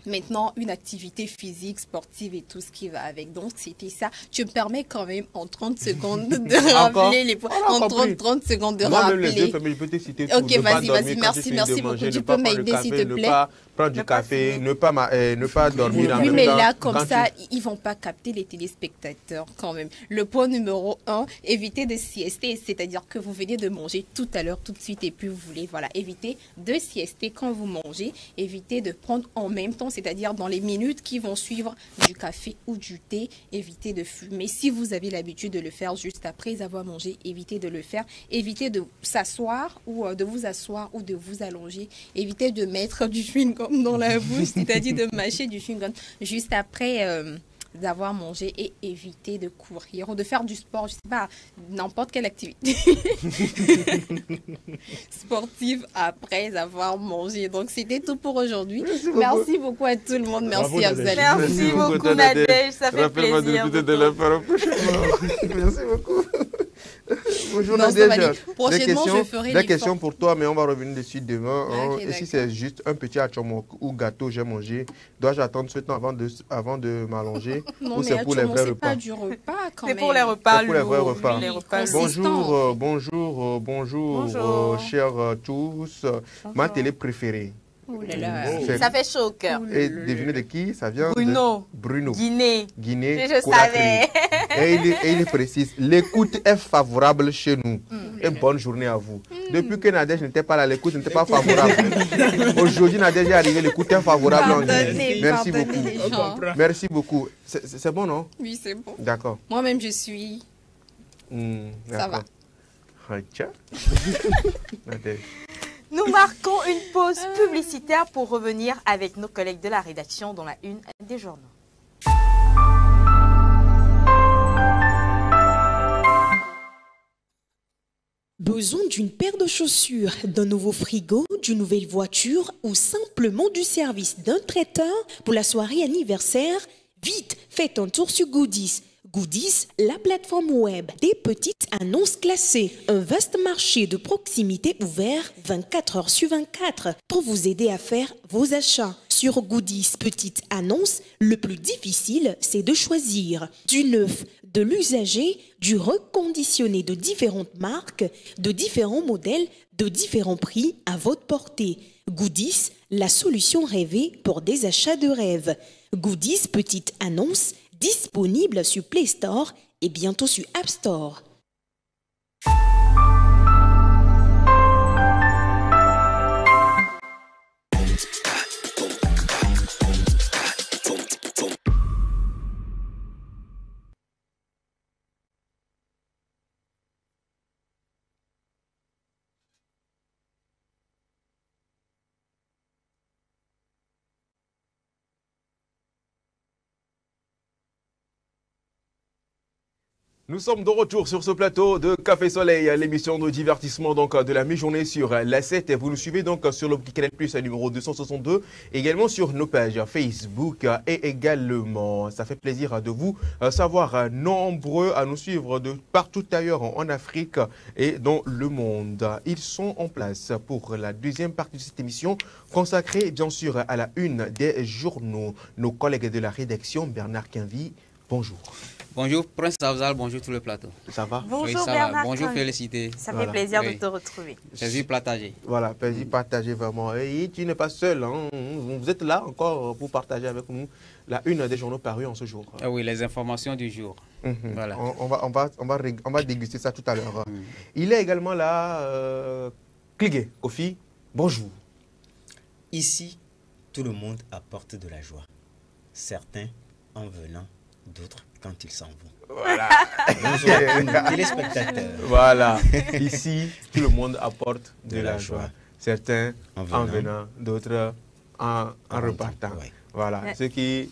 Speaker 3: maintenant, une activité physique, sportive et tout ce qui va avec. Donc, c'était ça. Tu me permets quand même en 30 secondes de rappeler les points. En 30 secondes de
Speaker 4: Moi, même les
Speaker 3: rappeler.
Speaker 4: deux, je peux te citer tout.
Speaker 3: Ok,
Speaker 4: Ne pas
Speaker 3: vas-y,
Speaker 4: dormir quand
Speaker 3: merci,
Speaker 4: tu finis
Speaker 3: merci
Speaker 4: de
Speaker 3: beaucoup.
Speaker 4: manger,
Speaker 3: Tu
Speaker 4: ne
Speaker 3: peux
Speaker 4: pas prendre le
Speaker 3: m'aider, s'il
Speaker 4: café,
Speaker 3: te
Speaker 4: ne
Speaker 3: plaît.
Speaker 4: pas prendre du
Speaker 1: Ne pas
Speaker 4: café,
Speaker 1: fumer.
Speaker 4: ne pas dormir en
Speaker 3: Oui,
Speaker 4: même
Speaker 3: mais
Speaker 4: temps.
Speaker 3: là, comme
Speaker 4: Quand
Speaker 3: ça, ils vont pas capter les téléspectateurs quand même. Le point numéro 1, évitez de siester, c'est-à-dire que vous venez de manger tout à l'heure, tout de suite, et puis vous voulez, voilà, évitez de siester quand vous mangez, évitez de prendre en même temps, c'est-à-dire dans les minutes qui vont suivre du café ou du thé, évitez de fumer. Si vous avez l'habitude de le faire juste après avoir mangé, évitez de le faire. Évitez de s'asseoir ou de vous asseoir ou de vous allonger. Évitez de mettre du chewing-gum dans la bouche, c'est-à-dire de mâcher du chewing-gum juste après d'avoir mangé, et éviter de courir ou de faire du sport, je sais pas, n'importe quelle activité sportive après avoir mangé. Donc c'était tout pour aujourd'hui. Merci beaucoup à tout le monde.
Speaker 6: Bravo,
Speaker 3: Merci
Speaker 6: Nadège.
Speaker 3: Afzal.
Speaker 1: Merci beaucoup, Nadège. Ça fait
Speaker 4: Rappelle-moi
Speaker 1: plaisir.
Speaker 4: de la faire prochainement. Merci beaucoup. Bonjour
Speaker 3: Non, ça va
Speaker 4: Nadège.
Speaker 3: aller. Prochainement, je ferai
Speaker 4: Des
Speaker 3: l'effort.
Speaker 4: questions pour toi, mais on va revenir dessus demain.
Speaker 3: Ok,
Speaker 4: Et si
Speaker 3: d'accord.
Speaker 4: c'est juste un petit achomok ou gâteau j'ai mangé, dois-je attendre ce temps avant de m'allonger
Speaker 3: Non,
Speaker 4: ou
Speaker 3: mais
Speaker 4: c'est pour les vrais
Speaker 3: c'est pas
Speaker 4: repas?
Speaker 3: du repas quand
Speaker 1: C'est
Speaker 3: même.
Speaker 1: pour les repas
Speaker 4: C'est pour les vrais
Speaker 1: lourds,
Speaker 4: repas.
Speaker 1: les repas
Speaker 3: Consistant.
Speaker 1: lourds.
Speaker 4: Bonjour,
Speaker 1: Bonjour.
Speaker 4: chers tous. Ma télé préférée.
Speaker 3: Oh là là.
Speaker 4: C'est-
Speaker 1: Ça fait chaud au cœur.
Speaker 4: Et devinez de qui? Ça vient
Speaker 1: Bruno.
Speaker 4: de Bruno.
Speaker 1: Guinée.
Speaker 4: Guinée.
Speaker 1: Je
Speaker 4: Conakry.
Speaker 1: savais.
Speaker 4: Et il précise, l'écoute est favorable chez nous. Et bonne journée à vous. Depuis que Nadège n'était pas là, l'écoute n'était pas favorable. Aujourd'hui, Nadège est arrivé, l'écoute est favorable en Guinée. Merci beaucoup.
Speaker 3: les gens.
Speaker 4: Merci beaucoup. C'est bon, non?
Speaker 3: Oui, c'est bon.
Speaker 4: D'accord.
Speaker 3: Moi-même, je suis... Ça va.
Speaker 4: Ah, tiens. Nadège.
Speaker 1: Nous marquons une pause publicitaire pour revenir avec nos collègues de la rédaction dans la une des journaux.
Speaker 8: Besoin d'une paire de chaussures, d'un nouveau frigo, d'une nouvelle voiture ou simplement du service d'un traiteur pour la soirée anniversaire? Vite, faites un tour sur Goodies. Goodies, la plateforme web des petites annonces classées. Un vaste marché de proximité ouvert 24 heures sur 24 pour vous aider à faire vos achats. Sur Goodies Petites Annonces, le plus difficile, c'est de choisir du neuf, de l'usager, du reconditionné de différentes marques, de différents modèles, de différents prix à votre portée. Goodies, la solution rêvée pour des achats de rêve. Goodies Petites Annonces, disponible sur Play Store et bientôt sur App Store.
Speaker 4: Nous sommes de retour sur ce plateau de Café Soleil, l'émission de divertissement donc de la mi-journée sur la 7. Vous nous suivez donc sur le Canal Plus numéro 262, également sur nos pages Facebook et également, ça fait plaisir de vous savoir nombreux à nous suivre de partout ailleurs en Afrique et dans le monde. Ils sont en place pour la deuxième partie de cette émission consacrée bien sûr à la une des journaux. Nos collègues de la rédaction, Bernard Quinvy, bonjour.
Speaker 9: Bonjour Prince Afzal, bonjour tout le plateau.
Speaker 4: Ça va?
Speaker 1: Bonjour
Speaker 9: Oui, ça va.
Speaker 1: Bernard.
Speaker 9: Bonjour Félicité.
Speaker 1: Ça fait
Speaker 4: Voilà.
Speaker 1: plaisir de
Speaker 9: Oui.
Speaker 1: te retrouver.
Speaker 9: Plaisir partagé.
Speaker 4: Voilà, plaisir partagé vraiment. Et tu n'es pas seul, hein. Vous êtes là encore pour partager avec nous la une des journaux parus en ce jour.
Speaker 9: Ah oui, les informations du jour. Voilà.
Speaker 4: On va déguster ça tout à l'heure. Il est également là, Kligé, Kofi, bonjour.
Speaker 10: Ici, tout le monde apporte de la joie. Certains en venant, d'autres quand ils s'en vont.
Speaker 4: Voilà.
Speaker 10: Bonjour, téléspectateurs.
Speaker 4: Voilà. Ici, tout le monde apporte de la joie. Certains en venant, d'autres en repartant.
Speaker 10: Ouais.
Speaker 4: Voilà.
Speaker 1: Ouais.
Speaker 4: Ceux qui...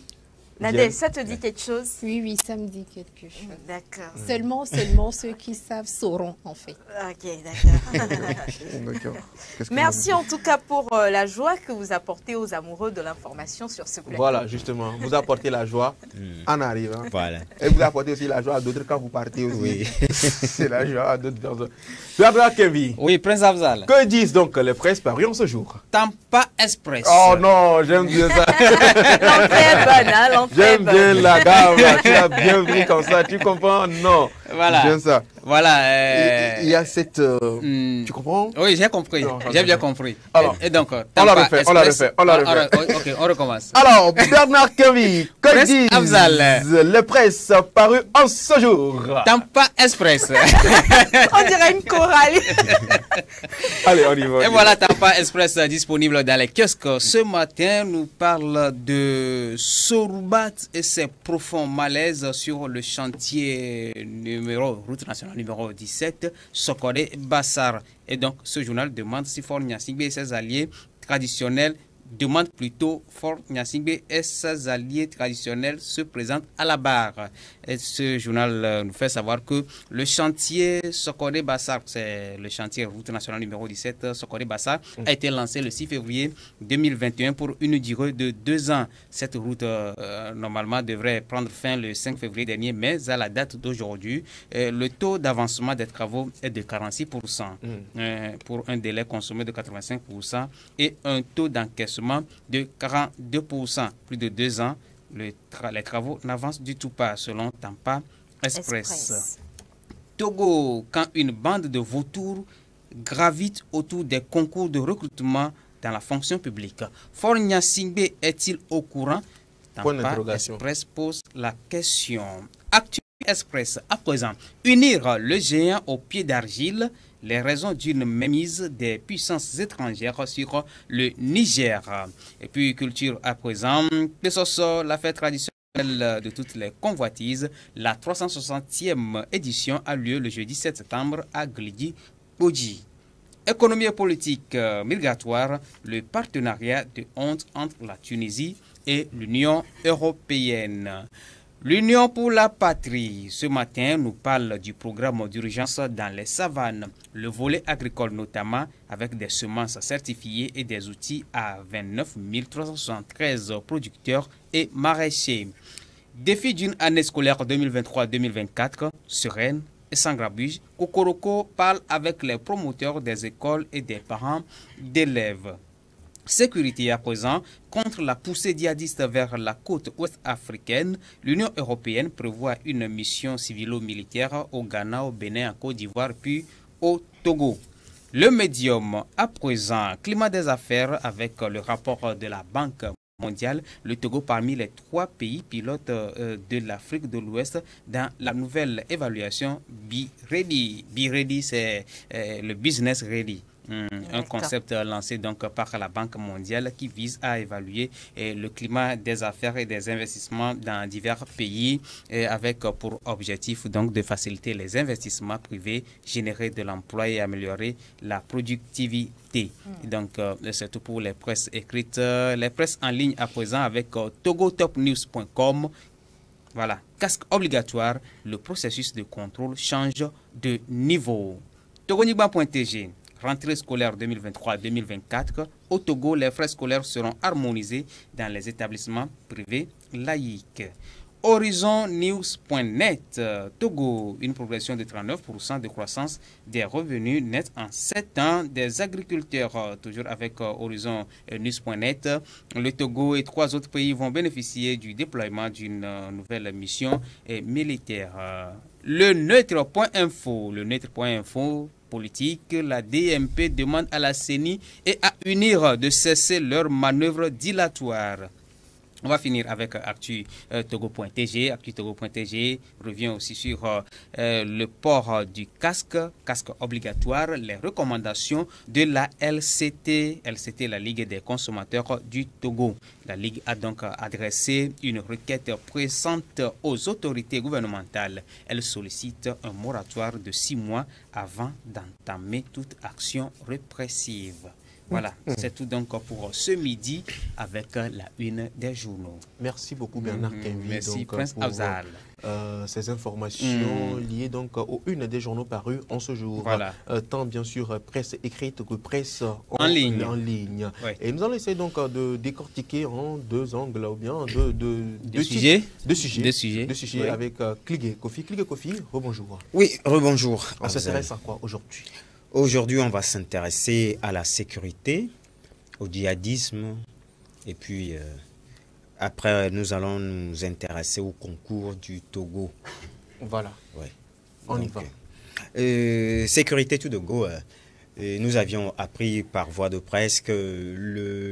Speaker 1: Nadège, ça te dit quelque chose?
Speaker 3: Oui, oui, ça me dit quelque chose.
Speaker 1: D'accord.
Speaker 3: Seulement ceux qui savent sauront, en fait.
Speaker 1: Ok, d'accord.
Speaker 4: D'accord. Qu'est-ce que
Speaker 1: Merci en tout cas pour la joie que vous apportez aux amoureux de l'information sur ce plateau.
Speaker 4: Voilà, justement. Vous apportez la joie en arrivant.
Speaker 10: Voilà.
Speaker 4: Et vous apportez aussi la joie à d'autres quand vous partez aussi.
Speaker 10: Oui.
Speaker 4: C'est la joie à d'autres personnes. Bernard Kevin,
Speaker 9: Oui, Prince Afzal.
Speaker 4: que disent donc les presses parues en ce jour?
Speaker 9: Tampa Express.
Speaker 4: Oh non, j'aime bien ça.
Speaker 1: L'entrée est bonne, hein, l'entrée est
Speaker 4: J'aime
Speaker 1: bonne.
Speaker 4: bien la gamme. Tu l'as bien pris comme ça, tu comprends? Non.
Speaker 9: Voilà.
Speaker 4: J'aime ça.
Speaker 9: Voilà.
Speaker 4: Il y a cette... Tu comprends?
Speaker 9: Oui, j'ai compris.
Speaker 4: Non,
Speaker 9: J'ai bien compris.
Speaker 4: Alors,
Speaker 9: et donc,
Speaker 4: on la
Speaker 9: Tampa
Speaker 4: refait, on la
Speaker 9: Express-
Speaker 4: refait, on la refait.
Speaker 9: Ok, on recommence.
Speaker 4: Alors, Bernard Kevin, que
Speaker 9: Presse
Speaker 4: disent
Speaker 9: Afzal.
Speaker 4: les presses parues en ce jour?
Speaker 9: Tampa Express.
Speaker 1: On dirait une chorale.
Speaker 4: Allez, on y va.
Speaker 9: Et voilà Tampa Express disponible dans les kiosques. Ce matin, nous parle de Sorubat et ses profonds malaises sur le chantier route nationale numéro 17, Sokode Bassar. Et donc, ce journal demande si Fort Nyasingbe et ses alliés traditionnels demande plutôt Fort Gnassingbé et ses alliés traditionnels se présentent à la barre. Et ce journal nous fait savoir que le chantier Sokone-Bassar, c'est le chantier route nationale numéro 17 Sokone-Bassar, a été lancé le 6 février 2021 pour une durée de 2 ans. Cette route normalement devrait prendre fin le 5 février dernier, mais à la date d'aujourd'hui, le taux d'avancement des travaux est de 46% pour un délai consommé de 85% et un taux d'encaissement de 42%. Plus de 2 ans, les travaux n'avancent du tout pas, selon Tampa Express. Togo, quand une bande de vautours gravite autour des concours de recrutement dans la fonction publique. Fort Gnassingbé est-il au courant? Tampa Express pose la question. Actu Express, à présent, unir le géant au pied d'argile, les raisons d'une mainmise des puissances étrangères sur le Niger. Et puis culture à présent, la fête traditionnelle de toutes les convoitises, la 360e édition a lieu le jeudi 7 septembre à Glidi-Bodji. Économie et politique migratoire, le partenariat de honte entre la Tunisie et l'Union européenne. L'Union pour la patrie, ce matin, nous parle du programme d'urgence dans les savanes, le volet agricole notamment, avec des semences certifiées et des outils à 29 373 producteurs et maraîchers. Défi d'une année scolaire 2023-2024, sereine et sans grabuge, Kokoroko parle avec les promoteurs des écoles et des parents d'élèves. Sécurité à présent, contre la poussée djihadiste vers la côte ouest africaine, l'Union européenne prévoit une mission civilo-militaire au Ghana, au Bénin, en Côte d'Ivoire, puis au Togo. Le médium à présent, climat des affaires avec le rapport de la Banque mondiale, le Togo parmi les 3 pays pilotes de l'Afrique de l'Ouest dans la nouvelle évaluation Be-Ready. Be-Ready, c'est le business ready. Un concept lancé donc par la Banque mondiale qui vise à évaluer le climat des affaires et des investissements dans divers pays avec pour objectif donc de faciliter les investissements privés, générer de l'emploi et améliorer la productivité. Donc c'est tout pour les presses écrites, les presses en ligne à présent avec togotopnews.com. Voilà, casque obligatoire, le processus de contrôle change de niveau. Togoniba.tg. Rentrée scolaire 2023-2024, au Togo, les frais scolaires seront harmonisés dans les établissements privés laïques. HorizonNews.net, Togo, une progression de 39% de croissance des revenus nets en 7 ans des agriculteurs. Toujours avec HorizonNews.net, le Togo et 3 autres pays vont bénéficier du déploiement d'une nouvelle mission militaire. Le neutre.info, politique, la DMP demande à la CENI et à UNIR de cesser leurs manœuvres dilatoires. On va finir avec Actu Togo.tg. Actu Togo.tg revient aussi sur le port du casque obligatoire, les recommandations de la LCT, la Ligue des consommateurs du Togo. La Ligue a donc adressé une requête pressante aux autorités gouvernementales. Elle sollicite un moratoire de 6 mois avant d'entamer toute action répressive. Voilà, c'est tout donc pour ce midi avec la une des journaux.
Speaker 4: Merci beaucoup Bernard Kenvi.
Speaker 9: Merci
Speaker 4: donc,
Speaker 9: Prince
Speaker 4: pour
Speaker 9: Afzal.
Speaker 4: Ces informations liées donc aux une des journaux parus en ce jour.
Speaker 9: Voilà.
Speaker 4: Tant bien sûr presse écrite que presse
Speaker 9: en ligne.
Speaker 4: Ouais. Et nous allons essayer donc de décortiquer en 2 angles ou bien deux
Speaker 9: sujets.
Speaker 4: Deux sujets
Speaker 9: Oui.
Speaker 4: avec Kligé Kofi. Kligé Kofi, rebonjour.
Speaker 10: Oui, rebonjour.
Speaker 4: On s'intéresse à quoi aujourd'hui?
Speaker 10: Aujourd'hui, on va s'intéresser à la sécurité, au djihadisme, et puis après, nous allons nous intéresser au concours du Togo.
Speaker 4: Voilà.
Speaker 10: Ouais.
Speaker 4: On y va.
Speaker 10: Sécurité tout de go. Nous avions appris par voie de presse que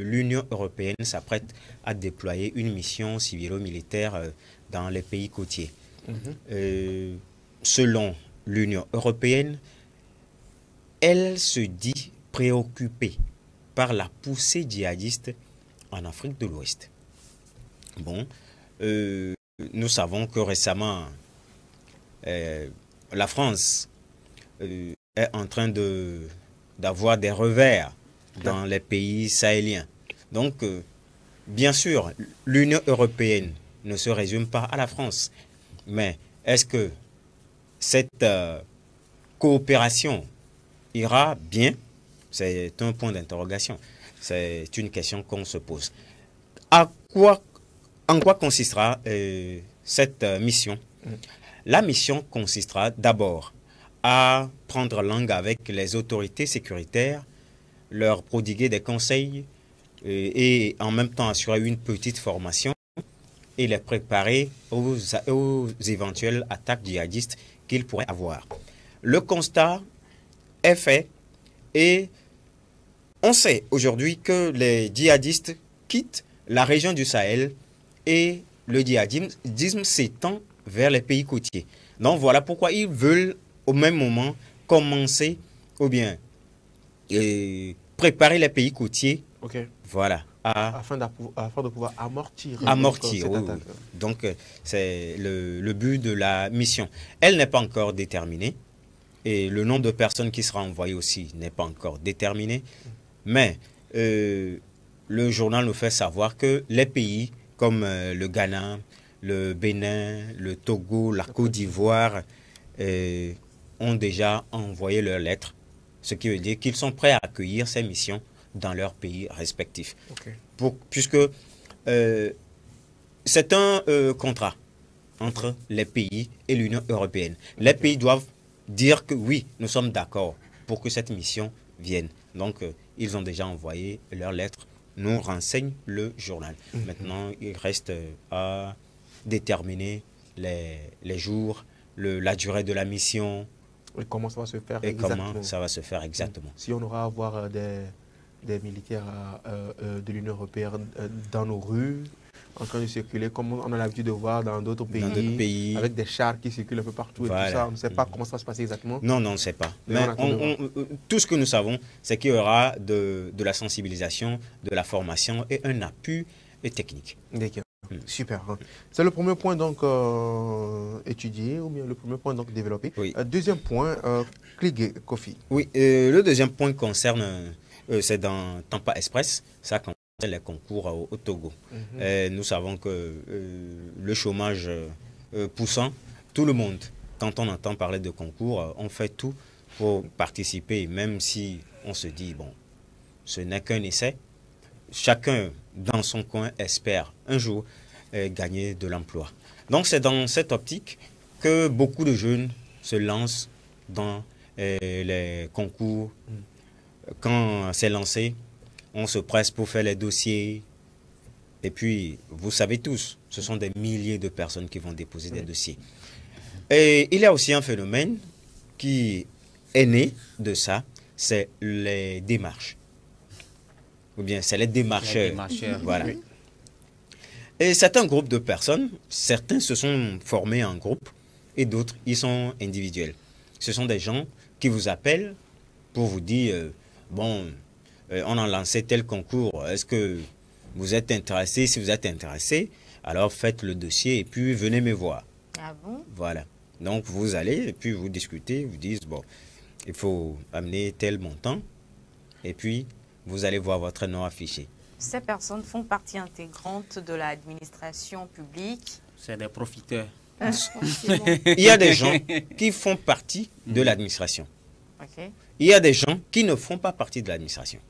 Speaker 10: l'Union européenne s'apprête à déployer une mission civilo-militaire dans les pays côtiers. Selon l'Union européenne, elle se dit préoccupée par la poussée djihadiste en Afrique de l'Ouest. Bon, nous savons que récemment, la France est en train d'avoir des revers dans les pays sahéliens. Donc, bien sûr, l'Union européenne ne se résume pas à la France. Mais est-ce que cette coopération ira bien? C'est un point d'interrogation. C'est une question qu'on se pose. En quoi consistera cette mission? La mission consistera d'abord à prendre langue avec les autorités sécuritaires, leur prodiguer des conseils et en même temps assurer une petite formation et les préparer aux éventuelles attaques djihadistes qu'ils pourraient avoir. Le constat est fait et on sait aujourd'hui que les djihadistes quittent la région du Sahel et le djihadisme s'étend vers les pays côtiers. Donc voilà pourquoi ils veulent au même moment commencer ou bien préparer les pays côtiers. Voilà.
Speaker 4: Afin de pouvoir amortir.
Speaker 10: Amortir, oui. Donc c'est le but de la mission. Elle n'est pas encore déterminée et le nombre de personnes qui sera envoyé aussi n'est pas encore déterminé. Mais le journal nous fait savoir que les pays comme le Ghana, le Bénin, le Togo, la Côte d'Ivoire ont déjà envoyé leurs lettres, ce qui veut dire qu'ils sont prêts à accueillir ces missions dans leurs pays respectifs. Puisque c'est un contrat entre les pays et l'Union européenne. Les pays doivent dire que oui, nous sommes d'accord pour que cette mission vienne. Donc, ils ont déjà envoyé leurs lettres, nous renseigne le journal. Maintenant, il reste à déterminer les jours, la durée de la mission.
Speaker 4: Et comment ça va se faire
Speaker 10: exactement. Comment ça va se faire exactement.
Speaker 4: Si on aura à voir des militaires de l'Union européenne dans nos rues, en train de circuler, comme on a l'habitude de voir dans d'autres pays, avec des chars qui circulent un peu partout et tout ça. On ne sait pas comment ça va se passer exactement.
Speaker 10: Non, on ne sait pas. Mais tout ce que nous savons, c'est qu'il y aura de la sensibilisation, de la formation et un appui technique.
Speaker 4: D'accord. Super. C'est le premier point donc étudié ou bien le premier point donc développé.
Speaker 10: Oui.
Speaker 4: Deuxième point, Kligé, Kofi.
Speaker 10: Oui, le deuxième point concerne, c'est dans Tampa Express, ça concerne les concours au Togo. Nous savons que le chômage poussant, tout le monde, quand on entend parler de concours, on fait tout pour participer, même si on se dit, bon, ce n'est qu'un essai. Chacun, dans son coin, espère un jour gagner de l'emploi. Donc, c'est dans cette optique que beaucoup de jeunes se lancent dans les concours. Quand c'est lancé, on se presse pour faire les dossiers. Et puis, vous savez tous, ce sont des milliers de personnes qui vont déposer des dossiers. Et il y a aussi un phénomène qui est né de ça, c'est les démarches. Ou bien c'est les démarcheurs. Voilà. Oui. Et c'est un groupe de personnes, certains se sont formés en groupe et d'autres, ils sont individuels. Ce sont des gens qui vous appellent pour vous dire, bon, on a lancé tel concours, est-ce que vous êtes intéressé? Si vous êtes intéressé, alors faites le dossier et puis venez me voir.
Speaker 1: Ah bon?
Speaker 10: Voilà. Donc vous allez et puis vous discutez, vous dites, bon, il faut amener tel montant et puis vous allez voir votre nom affiché.
Speaker 1: Ces personnes font partie intégrante de l'administration publique.
Speaker 9: C'est des profiteurs.
Speaker 10: Il y a des gens qui font partie de l'administration. Il y a des gens qui ne font pas partie de l'administration.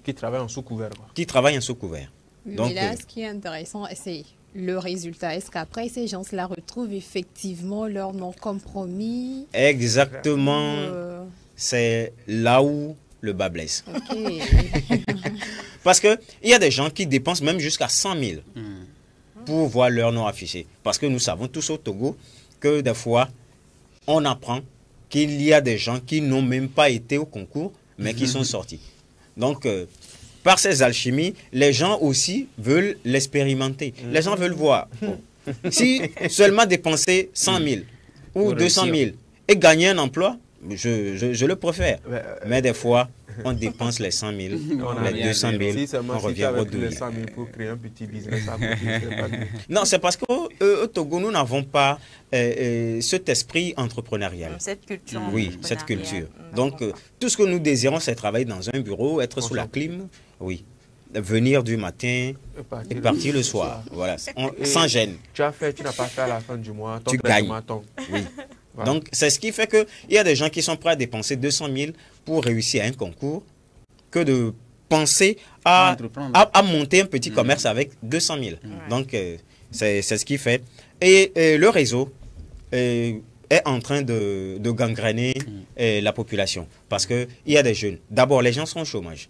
Speaker 4: Qui travaillent en sous-couvert.
Speaker 10: Qui travaillent en sous-couvert.
Speaker 3: Mais là, ce qui est intéressant, c'est le résultat. Est-ce qu'après, ces gens-là retrouvent effectivement leur nom compromis?
Speaker 10: Exactement. C'est là où le bas blesse. Parce qu'il y a des gens qui dépensent même jusqu'à 100 000 pour voir leur nom affiché. Parce que nous savons tous au Togo que des fois, on apprend qu'il y a des gens qui n'ont même pas été au concours, mais qui sont sortis. Donc, par ces alchimies, les gens aussi veulent l'expérimenter. Les gens veulent voir. Si seulement dépenser 100 000 ou 200 000 et gagner un emploi, je le préfère. Mais des fois, on dépense les 100 000, les 200 000, on revient au double.
Speaker 4: Les 100 000 pour créer un petit business.
Speaker 10: Non, c'est parce qu'au Togo, nous n'avons pas cet esprit entrepreneurial.
Speaker 1: Cette culture.
Speaker 10: Oui, cette culture. Donc, tout ce que nous désirons, c'est travailler dans un bureau, être sous la clim. Oui. venir du matin et partir le soir. Voilà, sans gêne.
Speaker 4: Tu n'as pas fait à la fin du mois.
Speaker 10: Tu gagnes. Oui.
Speaker 4: Voilà.
Speaker 10: Donc, c'est ce qui fait qu'il y a des gens qui sont prêts à dépenser 200 000 pour réussir à un concours que de penser à monter un petit commerce avec 200 000. Donc, c'est ce qui fait. Et le réseau est en train de gangréner la population. Parce qu'il y a des jeunes. D'abord, les gens sont au chômage.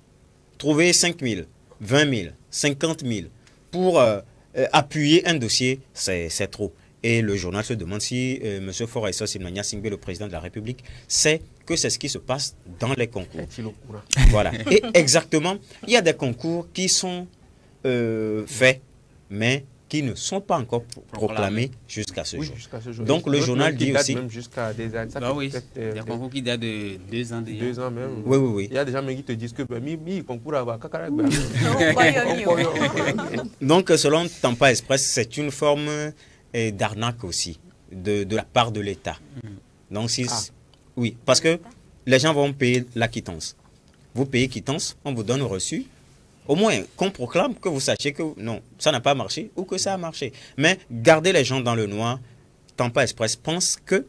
Speaker 10: Trouver 5 000, 20 000, 50 000 pour appuyer un dossier, c'est trop. Et le journal se demande si M. Foressa Simania Singbe, le président de la République, sait que c'est ce qui se passe dans les concours. Voilà. Et exactement, il y a des concours qui sont faits, mais qui ne sont pas encore proclamés jusqu'à ce jour. Donc le journal dit aussi...
Speaker 4: Même jusqu'à des années.
Speaker 9: Oui, il y a des concours qui datent de 2 ans déjà.
Speaker 4: 2 ans même.
Speaker 10: Oui.
Speaker 4: Il y a des gens qui te disent que concours à
Speaker 10: Donc selon Tampa Express, c'est une forme d'arnaque aussi, de la part de l'État. Donc oui, parce que les gens vont payer la quittance. Vous payez quittance, on vous donne reçu. Au moins qu'on proclame, que vous sachiez que non, ça n'a pas marché ou que ça a marché. Mais garder les gens dans le noir, Tampa Express pense que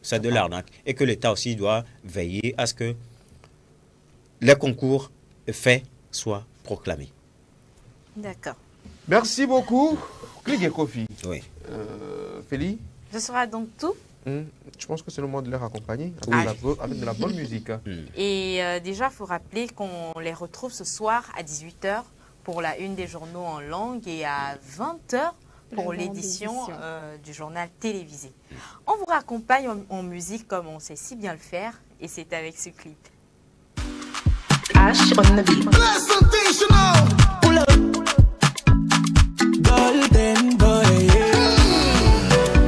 Speaker 10: c'est de l'arnaque et que l'État aussi doit veiller à ce que les concours faits soient proclamés.
Speaker 1: D'accord.
Speaker 4: Merci beaucoup. Clique Kofi.
Speaker 10: Oui.
Speaker 4: Félix.
Speaker 1: Ce sera donc tout.
Speaker 4: Je pense que c'est le moment de les accompagner avec de la bonne musique.
Speaker 1: Et déjà, il faut rappeler qu'on les retrouve ce soir à 18h pour la une des journaux en langue et à 20h pour l'édition du journal télévisé. On vous raccompagne en musique comme on sait si bien le faire et c'est avec ce clip.
Speaker 11: Ash on the beat. Pull up. Golden boy.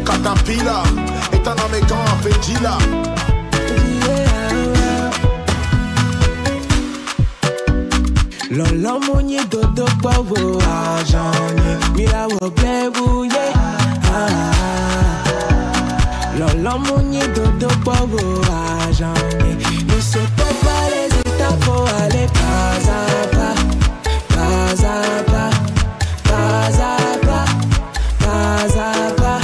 Speaker 12: Caterpillar. Et un américain en Fedila.
Speaker 11: Lolo mounye dodo pavo ajanye. Mira wo blebouye. Lolo mounye dodo pavo ajanye. Ne saute pas les étapes pour aller pas à pas. Pas à pas. Pas à pas. Pas à pas.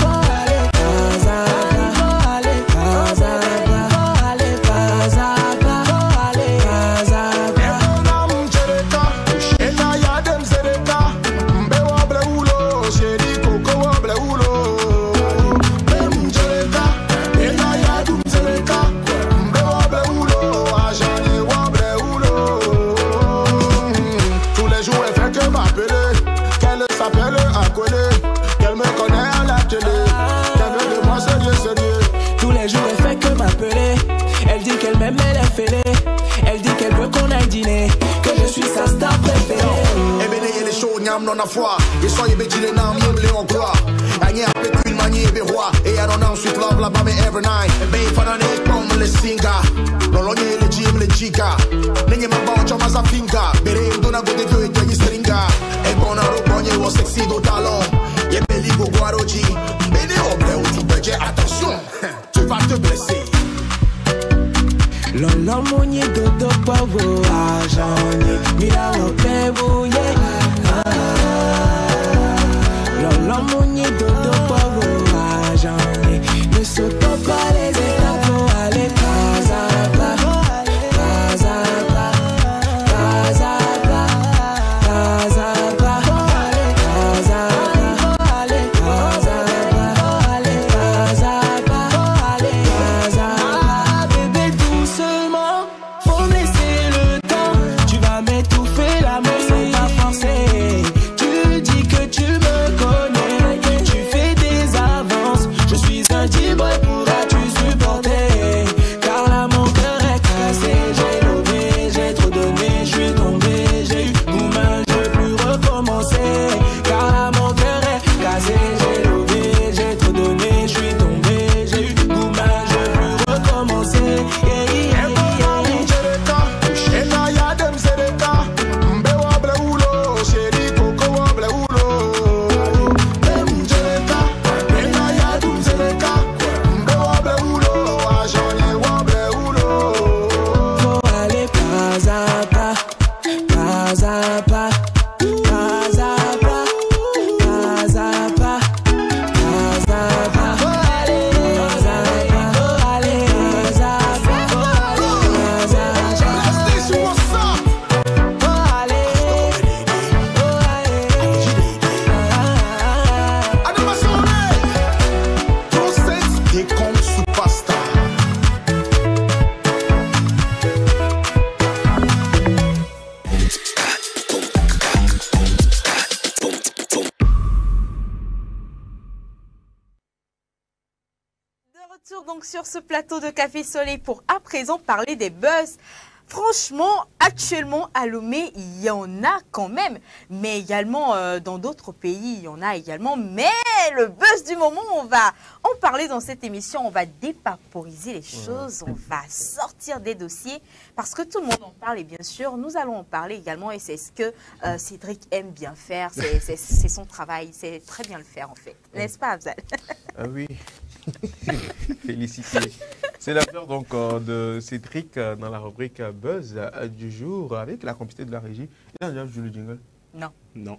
Speaker 11: Elle dit qu'elle veut qu'on aille dîner, que je suis sa star préférée.
Speaker 12: Et bien, il y a les shows, n'yam non à foi. Et soyez bêtis les noms, y'aime les en quoi. Agné a pété une manière et roi. Et y'a non ensuite love la bame every night. Et bien, il faut n'aller comme les singa. Non, l'on y les gym, les chica. N'y'a ma bon, chama sa finca. Béré, donna go de Dieu et qu'il y stringa. Et bon, à l'oponier, ou sexy do talon. Y'a Beligo Guaroji. Béné, au blé, ou tout budget, attention. Tu vas te blesser.
Speaker 11: Lolo mounye dodo pavo ajanye. Mira wo blebouye. Lolo mounye dodo pavo ajanye. Ne saute pas les étapes pour aller pas à pas. Pas à pas. Pas à pas. Pas à pas. Pas à pas. Pas à pas. Bébé doucement, faut me laisser le temps. Tu vas m'étouffer l'amour sans pas forcer. Tu dis que tu me connais, tu fais des avances. Je suis un G-boy, pourras-tu suivre?
Speaker 1: donc sur ce plateau de Café Soleil pour à présent parler des buzz. Franchement, actuellement à Lomé, il y en a quand même, mais également dans d'autres pays, il y en a également. Mais le buzz du moment, on va en parler dans cette émission, on va dépaporiser les choses, on va sortir des dossiers parce que tout le monde en parle et bien sûr, nous allons en parler également et c'est ce que Cédric aime bien faire, c'est son travail, c'est très bien le faire en fait, n'est-ce pas Afzal?
Speaker 4: Ah oui, félicité. C'est l'affaire donc de Cédric dans la rubrique Buzz du jour avec la complicité de la régie. Il a déjà joué le jingle?
Speaker 1: Non.
Speaker 6: Non.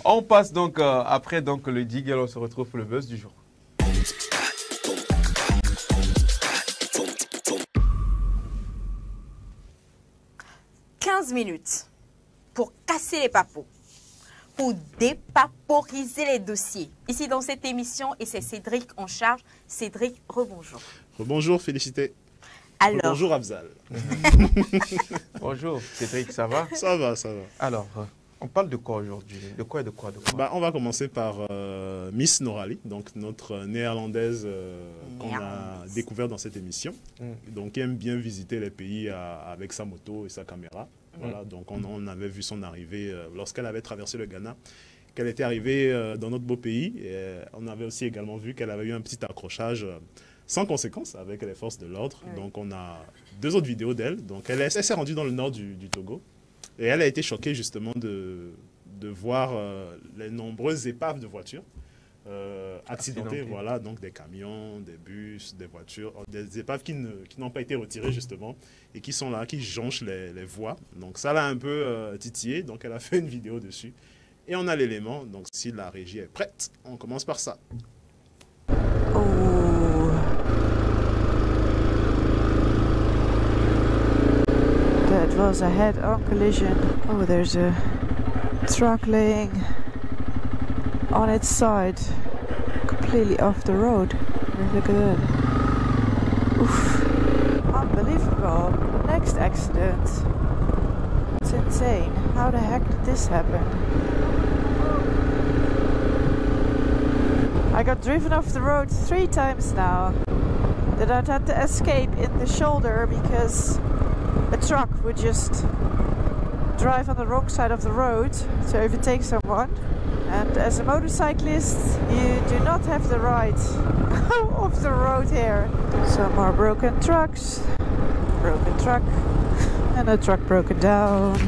Speaker 4: On passe donc après donc le jingle, on se retrouve pour le Buzz du jour.
Speaker 1: « 15 minutes pour casser les papos, pour dépaporiser les dossiers. Ici dans cette émission, et c'est Cédric en charge. Cédric, rebonjour.
Speaker 6: Rebonjour, félicité.
Speaker 1: Alors.
Speaker 6: Bonjour, Afzal.
Speaker 4: Bonjour, Cédric, ça va?
Speaker 6: Ça va, ça va.
Speaker 4: Alors, on parle de quoi aujourd'hui? De quoi?
Speaker 6: Bah, on va commencer par Miss Norali, donc notre néerlandaise qu'on a découvert dans cette émission. Donc, qui aime bien visiter les pays avec sa moto et sa caméra. Voilà, donc on avait vu son arrivée lorsqu'elle avait traversé le Ghana, qu'elle était arrivée dans notre beau pays. Et on avait aussi également vu qu'elle avait eu un petit accrochage sans conséquence avec les forces de l'ordre. Oui. Donc on a 2 autres vidéos d'elle. Donc elle s'est rendue dans le nord du Togo. Et elle a été choquée justement de voir les nombreuses épaves de voitures accidentées. Voilà, donc des camions, des bus, des voitures, des épaves qui n'ont pas été retirées justement et qui sont là, qui jonchent les voies. Donc ça l'a un peu titillé, donc elle a fait une vidéo dessus. Et on a l'élément, donc si la régie est prête, on commence par ça.
Speaker 13: Oh. That was a head-on collision. Oh, there's a truck laying on its side, completely off the road. Look at that. Oof. Unbelievable. Next accident. It's insane. How the heck did this happen? I got driven off the road 3 times now. Then I had to escape in the shoulder because a truck would just drive on the wrong side of the road to overtake someone. And as a motorcyclist, you do not have the right off the road here. Some more broken trucks, broken truck, and a truck broken down.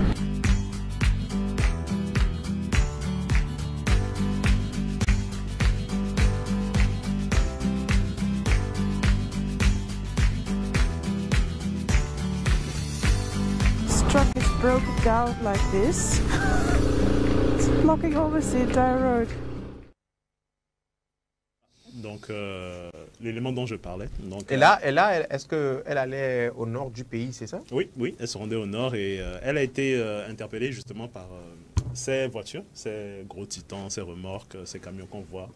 Speaker 13: This truck is broken down like this. Blocking almost the entire road.
Speaker 6: Donc, l'élément dont je parlais. Donc,
Speaker 4: et là, est-ce qu'elle allait au nord du pays, c'est ça?
Speaker 6: Oui, elle se rendait au nord et elle a été interpellée justement par ces voitures, ces gros titans, ces remorques, ces camions qu'on voit.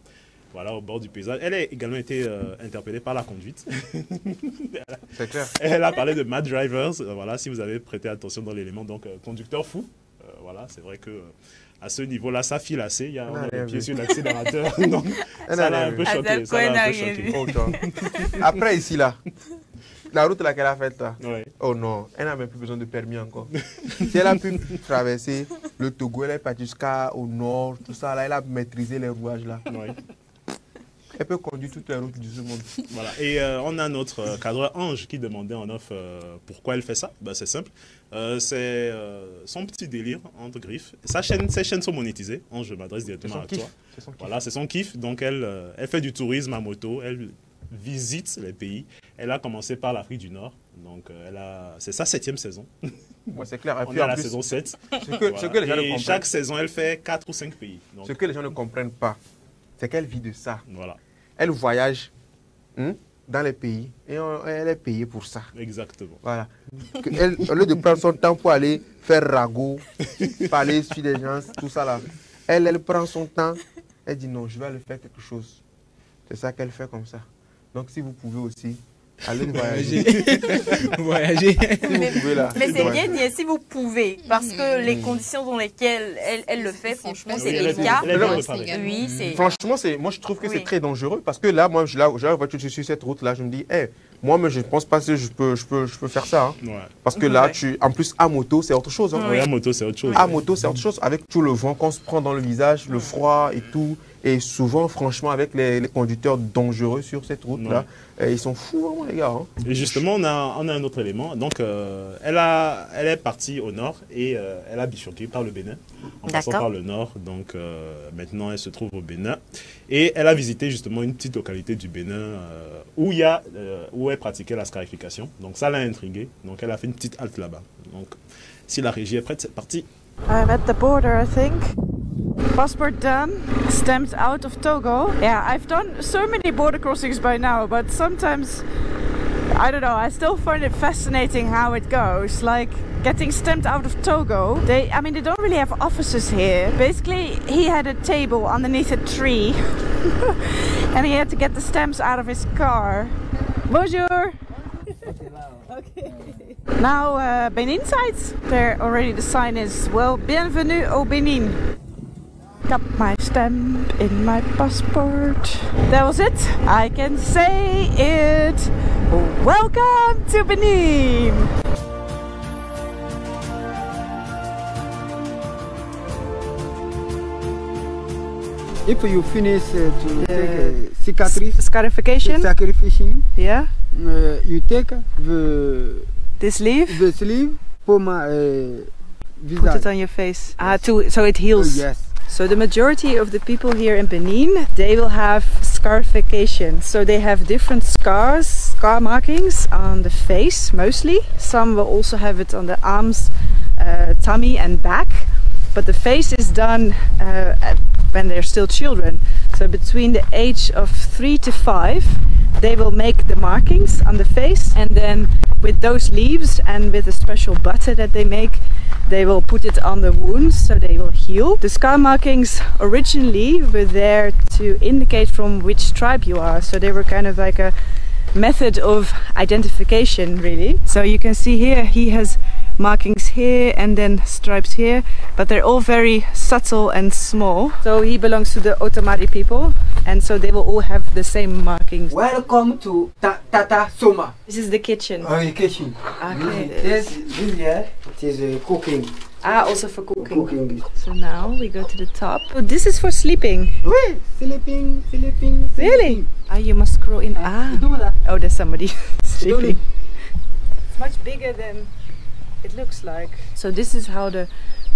Speaker 6: Voilà, au bord du paysage. Elle a également été interpellée par la conduite.
Speaker 4: C'est clair.
Speaker 6: Elle a parlé de mad drivers. Voilà, si vous avez prêté attention dans l'élément, donc conducteur fou. Voilà, c'est vrai que à ce niveau-là, ça file assez. Il y a le pied sur l'accélérateur. Donc, ça l'a un peu choqué.
Speaker 4: Après, ici, là, la route là qu'elle a faite, là, oh non, elle n'a même plus besoin de permis encore. Si elle a pu traverser le Togo, elle est partie jusqu'au nord, tout ça, là, elle a maîtrisé les rouages, là. Elle peut conduire toutes les routes du monde.
Speaker 6: Voilà. Et on a notre cadreur Ange qui demandait en off pourquoi elle fait ça. Ben, c'est simple. C'est son petit délire entre griffes. Ses chaînes sont monétisées. Ange, je m'adresse directement à toi. Voilà, c'est son kiff. Donc elle fait du tourisme à moto. Elle visite les pays. Elle a commencé par l'Afrique du Nord. Donc c'est sa 7e saison.
Speaker 4: Ouais, c'est clair.
Speaker 6: On est à la saison 7.
Speaker 4: Ce que les gens ne comprennent.
Speaker 6: Chaque saison, elle fait 4 ou 5 pays. Donc,
Speaker 4: ce que les gens ne comprennent pas, c'est qu'elle vit de ça.
Speaker 6: Voilà.
Speaker 4: Elle voyage dans les pays et elle est payée pour ça.
Speaker 6: Exactement.
Speaker 4: Voilà. Au lieu de prendre son temps pour aller faire ragot, parler sur des gens, tout ça là, elle prend son temps, elle dit non, je vais aller faire quelque chose. C'est ça qu'elle fait comme ça. Donc si vous pouvez aussi Allez voyager.
Speaker 5: Voyager.
Speaker 1: Mais c'est bien dit, si vous pouvez, parce que les conditions dans lesquelles elle le fait, franchement, c'est délicat. Oui, c'est...
Speaker 4: Franchement, moi je trouve que c'est très dangereux parce que là, moi, je suis sur cette route-là, je me dis, moi, mais je ne pense pas que je peux faire ça. Hein. Ouais. Parce que là, en plus, à moto, c'est autre chose. Hein.
Speaker 6: Oui, à moto, c'est autre chose.
Speaker 4: À moto, c'est autre chose. Avec tout le vent qu'on se prend dans le visage, le froid et tout. Et souvent, franchement, avec les conducteurs dangereux sur cette route-là, ils sont fous, hein, les gars. Hein.
Speaker 6: Et justement, on a un autre élément. Donc, elle est partie au nord et elle a bifurqué par le Bénin, en passant par le nord. Donc, maintenant, elle se trouve au Bénin. Et elle a visité justement une petite localité du Bénin où elle pratiquait la scarification. Donc, ça l'a intriguée. Donc, elle a fait une petite halte là-bas. Donc, si la régie est prête, c'est parti.
Speaker 13: I'm at the border, I think. Passport done, stamped out of Togo. Yeah, I've done so many border crossings by now, but sometimes, I don't know, I still find it fascinating how it goes. Like, getting stamped out of Togo. They don't really have offices here. Basically, he had a table underneath a tree and he had to get the stamps out of his car. Bonjour! Okay. Now, Benin side. There already the sign is, well, bienvenue au Benin. Got my stamp in my passport. That was it. I can say it. Welcome to Benin.
Speaker 14: If you finish to take
Speaker 13: scarification, yeah,
Speaker 14: you take
Speaker 13: this sleeve.
Speaker 14: The sleeve for my visa.
Speaker 13: Put it on your face. So it heals.
Speaker 14: Yes.
Speaker 13: So the majority of the people here in Benin, they will have scarification. So they have different scar markings on the face mostly. Some will also have it on the arms, tummy and back. But the face is done when they're still children. So between the age of 3 to 5, they will make the markings on the face, and then with those leaves and with a special butter that they make, they will put it on the wounds so they will heal. The scar markings originally were there to indicate from which tribe you are, so they were kind of like a method of identification, really. So you can see here he has markings here and then stripes here, but they're all very subtle and small. So he belongs to the Otomari people, and so they will all have the same markings.
Speaker 14: Welcome to Tata Soma.
Speaker 13: This is the kitchen.
Speaker 14: Oh, the kitchen.
Speaker 13: Okay.
Speaker 14: This here, it is cooking.
Speaker 13: Also for cooking. So now we go to the top. Oh, this is for sleeping.
Speaker 14: Oui, sleeping.
Speaker 13: Really? You must scroll in. Oh, there's somebody sleeping. It's much bigger than it looks like. So this is how the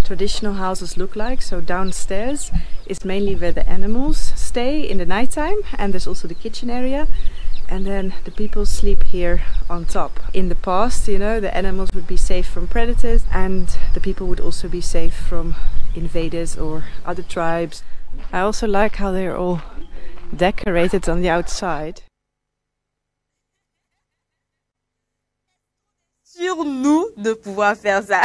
Speaker 13: traditional houses look like. So downstairs is mainly where the animals stay in the nighttime, and there's also the kitchen area, and then the people sleep here on top. In the past, you know, the animals would be safe from predators, and the people would also be safe from invaders or other tribes. I also like how they're all decorated on the outside.
Speaker 1: Sur nous de pouvoir faire ça.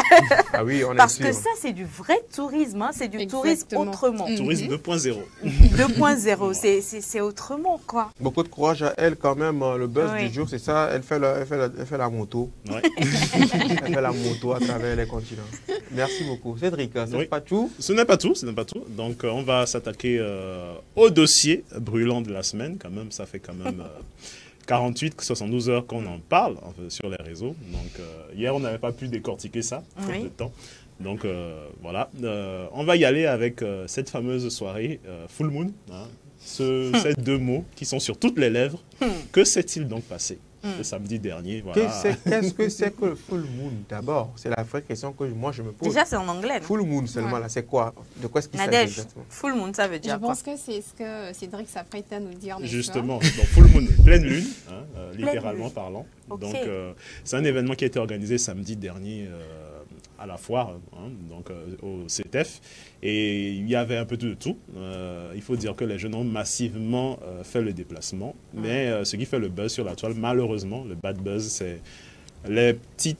Speaker 4: Ah oui, on
Speaker 1: Parce
Speaker 4: est
Speaker 1: que
Speaker 4: sûr.
Speaker 1: ça, c'est du vrai tourisme, hein. C'est du tourisme autrement.
Speaker 6: Tourisme 2.0.
Speaker 1: 2.0, c'est autrement, quoi.
Speaker 4: Beaucoup de courage à elle quand même. Le buzz
Speaker 1: Oui.
Speaker 4: du jour, c'est ça. Elle fait la moto.
Speaker 6: Ouais.
Speaker 4: Elle fait la moto à travers les continents. Merci beaucoup. Cédric, c'est pas tout.
Speaker 6: Ce n'est pas tout, ce n'est pas tout. Donc, on va s'attaquer au dossier brûlant de la semaine. Quand même, ça fait quand même 48-72 heures qu'on en parle sur les réseaux. Donc, hier, on n'avait pas pu décortiquer ça, faute de temps. Donc, voilà. On va y aller avec cette fameuse soirée Full Moon. Hein, ces deux mots qui sont sur toutes les lèvres. Que s'est-il donc passé le samedi dernier? Voilà.
Speaker 4: Qu'est-ce que c'est que le Full Moon d'abord? C'est la vraie question que moi je me pose.
Speaker 1: Déjà, c'est en anglais.
Speaker 4: Full Moon seulement, là, c'est quoi? De quoi est-ce qu'il s'agit
Speaker 1: Nadège,
Speaker 4: exactement?
Speaker 1: Full Moon, ça veut dire
Speaker 3: Je
Speaker 1: quoi?
Speaker 3: pense que c'est ce que Cédric s'apprête à nous dire.
Speaker 6: Justement, donc, Full Moon, pleine lune, hein, littéralement parlant.
Speaker 1: Okay.
Speaker 6: Donc, c'est un événement qui a été organisé samedi dernier à la foire, hein, donc au CETEF, et il y avait un peu de tout. Il faut dire que les jeunes ont massivement fait le déplacement, mais ce qui fait le buzz sur la toile, malheureusement, le bad buzz, c'est les petits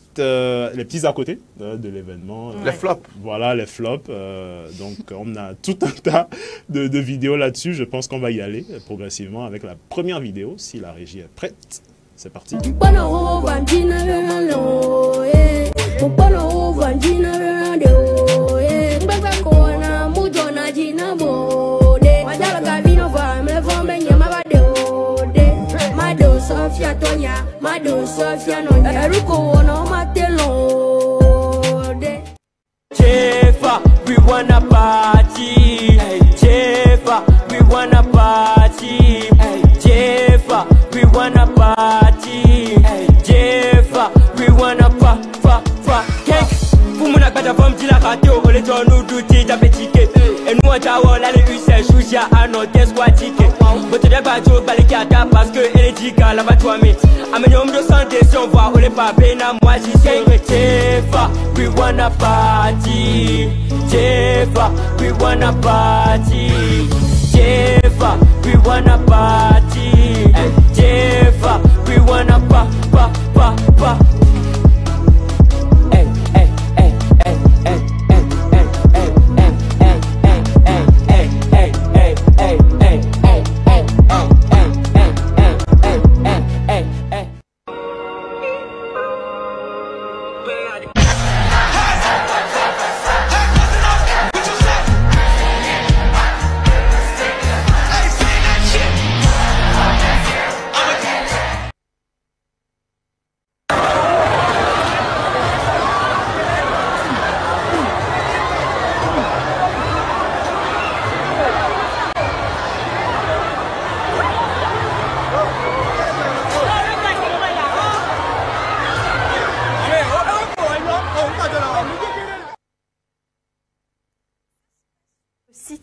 Speaker 6: à côté de l'événement.
Speaker 4: Les flops.
Speaker 6: Voilà, les flops. Donc, on a tout un tas de vidéos là-dessus. Je pense qu'on va y aller progressivement avec la première vidéo, si la régie est prête. C'est parti.
Speaker 15: Jefa, we wanna party. Hey, Jefa, we wanna party. Hey, Jefa, we wanna party. Hey, Jefa, we wanna cake. Fumuna kata fam tila kateo, ole tonu duti tapetike. Et nous on t'awa la le usage chouja à notre esquatique. Bote de bateau balikata parce que elle est diga la batouame. Amenyom de santé si on voit ole pa bena moi j'y suis. Jefa, we wanna party. Jefa, we wanna party. Jefa, we wanna party. Jefa, we wanna pa.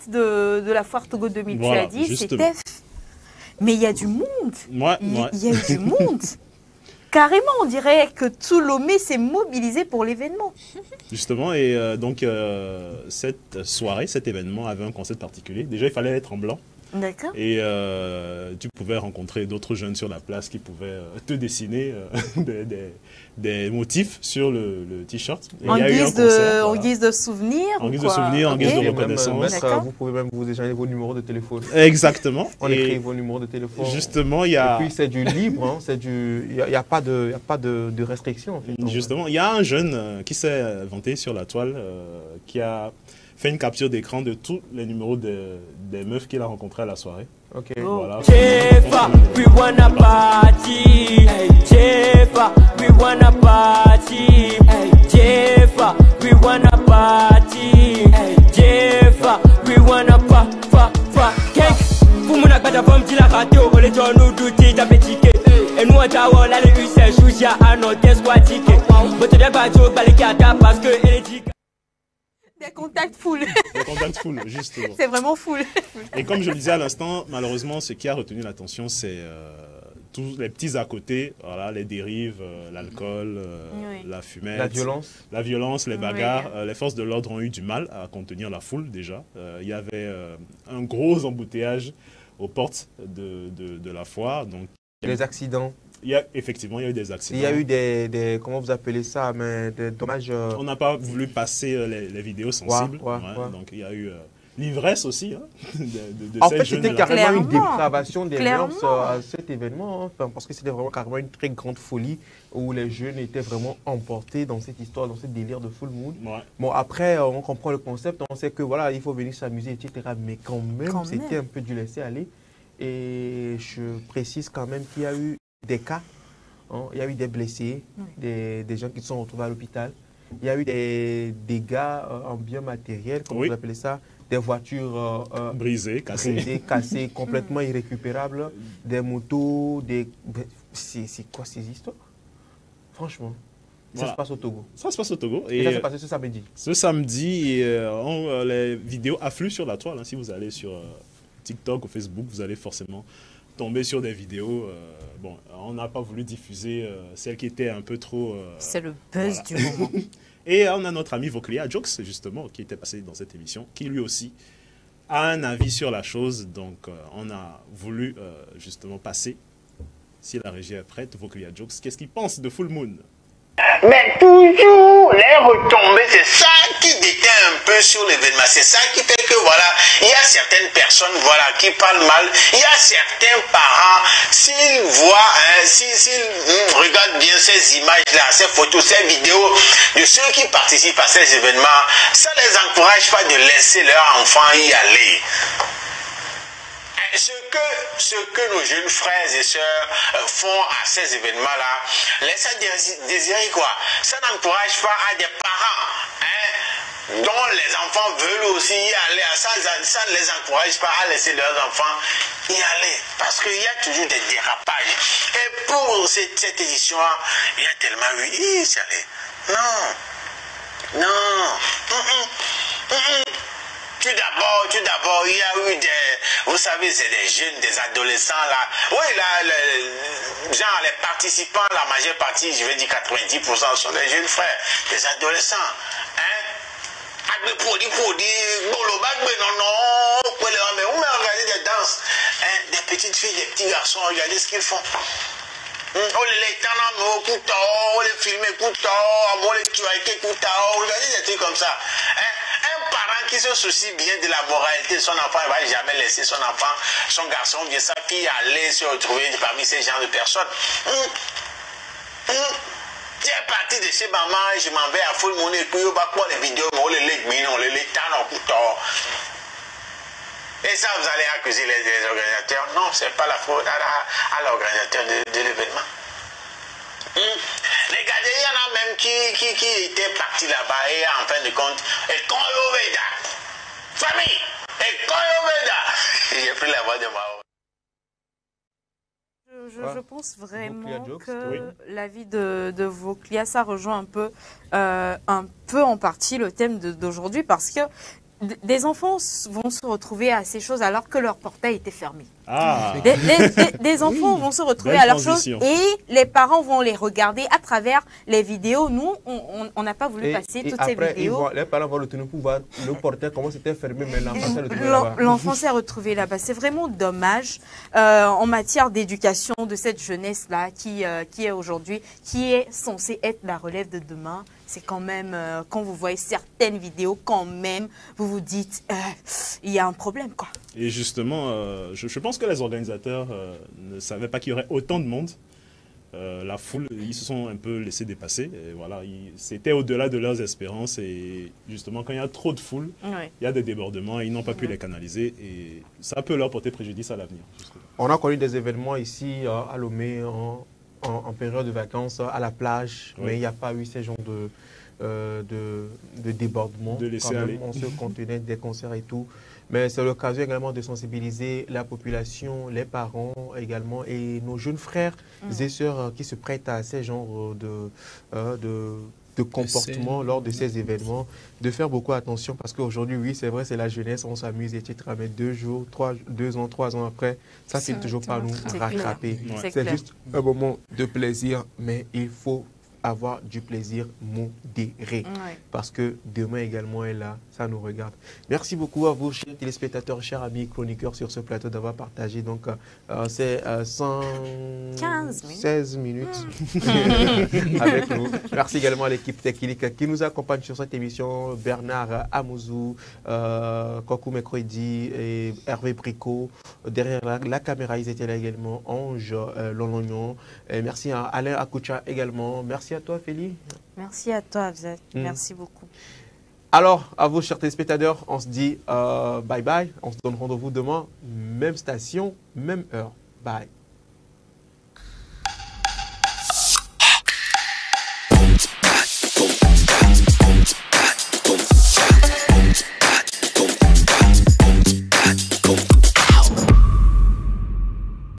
Speaker 1: De la foire Togo 2000,
Speaker 6: voilà,
Speaker 1: tu as dit, c'était... Mais il y a du monde. Il y a eu du monde. Carrément, on dirait que tout Lomé s'est mobilisé pour l'événement.
Speaker 6: Justement, et donc cette soirée, cet événement avait un concept particulier. Déjà, il fallait être en blanc.
Speaker 1: D'accord.
Speaker 6: Et tu pouvais rencontrer d'autres jeunes sur la place qui pouvaient te dessiner des motifs sur le t-shirt.
Speaker 1: En guise de souvenir.
Speaker 6: En guise de souvenir, en guise de reconnaissance.
Speaker 4: Vous pouvez même vous échanger vos numéros de téléphone.
Speaker 6: Exactement.
Speaker 4: On écrit vos numéros de téléphone.
Speaker 6: Justement, il y a...
Speaker 4: Et puis c'est du libre, hein, il n'y a pas de restriction en fait.
Speaker 6: Justement, il y a un jeune qui s'est vanté sur la toile, qui a fait une capture d'écran de tous les numéros des meufs qu'il a rencontrées à la soirée.
Speaker 4: Ok.
Speaker 6: Voilà.
Speaker 15: Jefa, we wanna party. Hey, Jefa, we wanna party. Hey, Jefa, we wanna party. Hey, Jefa, we wanna cake. Fumuna kata fam tila kateo, ole tonu duti tapetike. Et nous on t'awa la le usage chouja à notre esquatique. Bote de bateau balikata parce que elle est diga.
Speaker 1: Des contacts full.
Speaker 6: Des contacts full, justement.
Speaker 1: C'est vraiment full.
Speaker 6: Et comme je le disais à l'instant, malheureusement, ce qui a retenu l'attention, c'est tous les petits à côté, voilà, les dérives, l'alcool, la fumette. La violence, les bagarres.
Speaker 1: Oui.
Speaker 6: Les forces de l'ordre ont eu du mal à contenir la foule, déjà. Il y avait un gros embouteillage aux portes de la foire. Donc,
Speaker 4: les accidents.
Speaker 6: Effectivement, il y a eu des accidents.
Speaker 4: Il y a eu des comment vous appelez ça, mais des dommages.
Speaker 6: On n'a pas voulu passer les vidéos sensibles. Donc il y a eu l'ivresse aussi. Hein,
Speaker 4: en fait, c'était carrément une dépravation des mœurs à cet événement. Hein, parce que c'était vraiment carrément une très grande folie où les jeunes étaient vraiment emportés dans cette histoire, dans ce délire de full moon. Bon, après, on comprend le concept, on sait que voilà, il faut venir s'amuser, etc. Mais quand même, c'était un peu du laisser aller. Et je précise quand même qu'il y a eu des cas, hein, il y a eu des blessés, des gens qui sont retrouvés à l'hôpital. Il y a eu des dégâts en biens matériels, comme vous appelez ça, des voitures
Speaker 6: brisées,
Speaker 4: cassées, complètement irrécupérables, des motos, c'est quoi ces histoires? Franchement, ça se passe au Togo.
Speaker 6: Ça se passe au Togo.
Speaker 4: Et ça s'est passé ce samedi.
Speaker 6: Ce samedi, les vidéos affluent sur la toile. Hein, si vous allez sur TikTok ou Facebook, vous allez forcément tomber sur des vidéos. Bon, on n'a pas voulu diffuser celles qui étaient un peu trop...
Speaker 1: c'est le buzz du moment.
Speaker 6: Et on a notre ami Voclia Jokes, justement, qui était passé dans cette émission, qui lui aussi a un avis sur la chose. Donc, on a voulu justement passer, si la régie est prête, Voclia Jokes, qu'est-ce qu'il pense de Full Moon?
Speaker 16: Mais toujours les retombées, c'est ça qui déteint un peu sur l'événement. C'est ça qui fait que voilà, il y a certaines personnes voilà, qui parlent mal. Il y a certains parents, s'ils voient, hein, s'ils regardent bien ces images-là, ces photos, ces vidéos de ceux qui participent à ces événements, ça ne les encourage pas de laisser leurs enfants y aller. Ce que nos jeunes frères et sœurs font à ces événements-là, laisse à désirer quoi? Ça n'encourage pas à des parents, hein, dont les enfants veulent aussi y aller. Ça ne les encourage pas à laisser leurs enfants y aller. Parce qu'il y a toujours des dérapages. Et pour cette édition-là, il y a tellement eu... Non. Tout d'abord, il y a eu des... Vous savez, c'est des jeunes, des adolescents là. Oui, là, genre les participants, la majeure partie, je vais dire 90% sont des jeunes frères, des adolescents. Hein? Mais regardez des danses. Hein? Des petites filles, des petits garçons, regardez ce qu'ils font. On les filme, on les tue, regardez des trucs comme ça. Un parent qui se soucie bien de la moralité de son enfant, il ne va jamais laisser son enfant, son garçon, bien sa fille aller se retrouver parmi ces genres de personnes. J'ai parti de chez maman, je m'en vais à full money, puis on va prendre les vidéos, on les lègue, on les tanne en couteau. Et ça, vous allez accuser les organisateurs. Non, ce n'est pas la faute à l'organisateur de l'événement. Regardez, il y en a même qui étaient partis là-bas et en fin de compte, et quand famille, et quand j'ai pris la voix de Mao.
Speaker 1: Je pense vraiment que l'avis de Voklia, ça rejoint un peu en partie le thème d'aujourd'hui, parce que des enfants vont se retrouver à ces choses alors que leur portail était fermé. Ah. Des enfants vont se retrouver à leurs choses et les parents vont les regarder à travers les vidéos. Nous, on n'a pas voulu passer toutes ces vidéos.
Speaker 4: Les parents vont le tenir pour voir le portail, comment c'était fermé, mais
Speaker 1: l'enfant s'est retrouvé là-bas. C'est vraiment dommage en matière d'éducation de cette jeunesse-là qui est aujourd'hui, qui est censée être la relève de demain. C'est quand même, quand vous voyez certaines vidéos, quand même, vous vous dites, il y a un problème, quoi.
Speaker 6: Et justement, je pense que les organisateurs ne savaient pas qu'il y aurait autant de monde. La foule, ils se sont un peu laissés dépasser. Et voilà, c'était au-delà de leurs espérances. Et justement, quand il y a trop de foule, il y a des débordements. Ils n'ont pas pu les canaliser. Et ça peut leur porter préjudice à l'avenir.
Speaker 4: On a connu des événements ici à Lomé en période de vacances, à la plage. Mais il n'y a pas eu ces genres de débordements.
Speaker 6: De laisser aller.
Speaker 4: On se contenait des concerts et tout. Mais c'est l'occasion également de sensibiliser la population, les parents également et nos jeunes frères et sœurs qui se prêtent à ces genres de comportement lors de ces événements, de faire beaucoup attention parce qu'aujourd'hui, oui, c'est vrai, c'est la jeunesse, on s'amuse, etc. Mais 2 ans, 3 ans après, ça ne finit toujours pas nous rattraper. C'est juste un moment de plaisir, mais il faut avoir du plaisir modéré. Parce que demain également est là, ça nous regarde. Merci beaucoup à vous, chers téléspectateurs, chers amis chroniqueurs sur ce plateau d'avoir partagé donc ces 116 minutes avec nous. Merci également à l'équipe technique qui nous accompagne sur cette émission, Bernard Amouzou, Kokou Mekredi et Hervé Bricot. Derrière la caméra, ils étaient là également, Ange Lolognon. Merci à Alain Akoucha également. Merci à toi, Feli.
Speaker 1: Merci à toi, Avzet. Merci beaucoup.
Speaker 4: Alors, à vous, chers téléspectateurs, on se dit bye bye. On se donne rendez-vous demain, même station, même heure. Bye.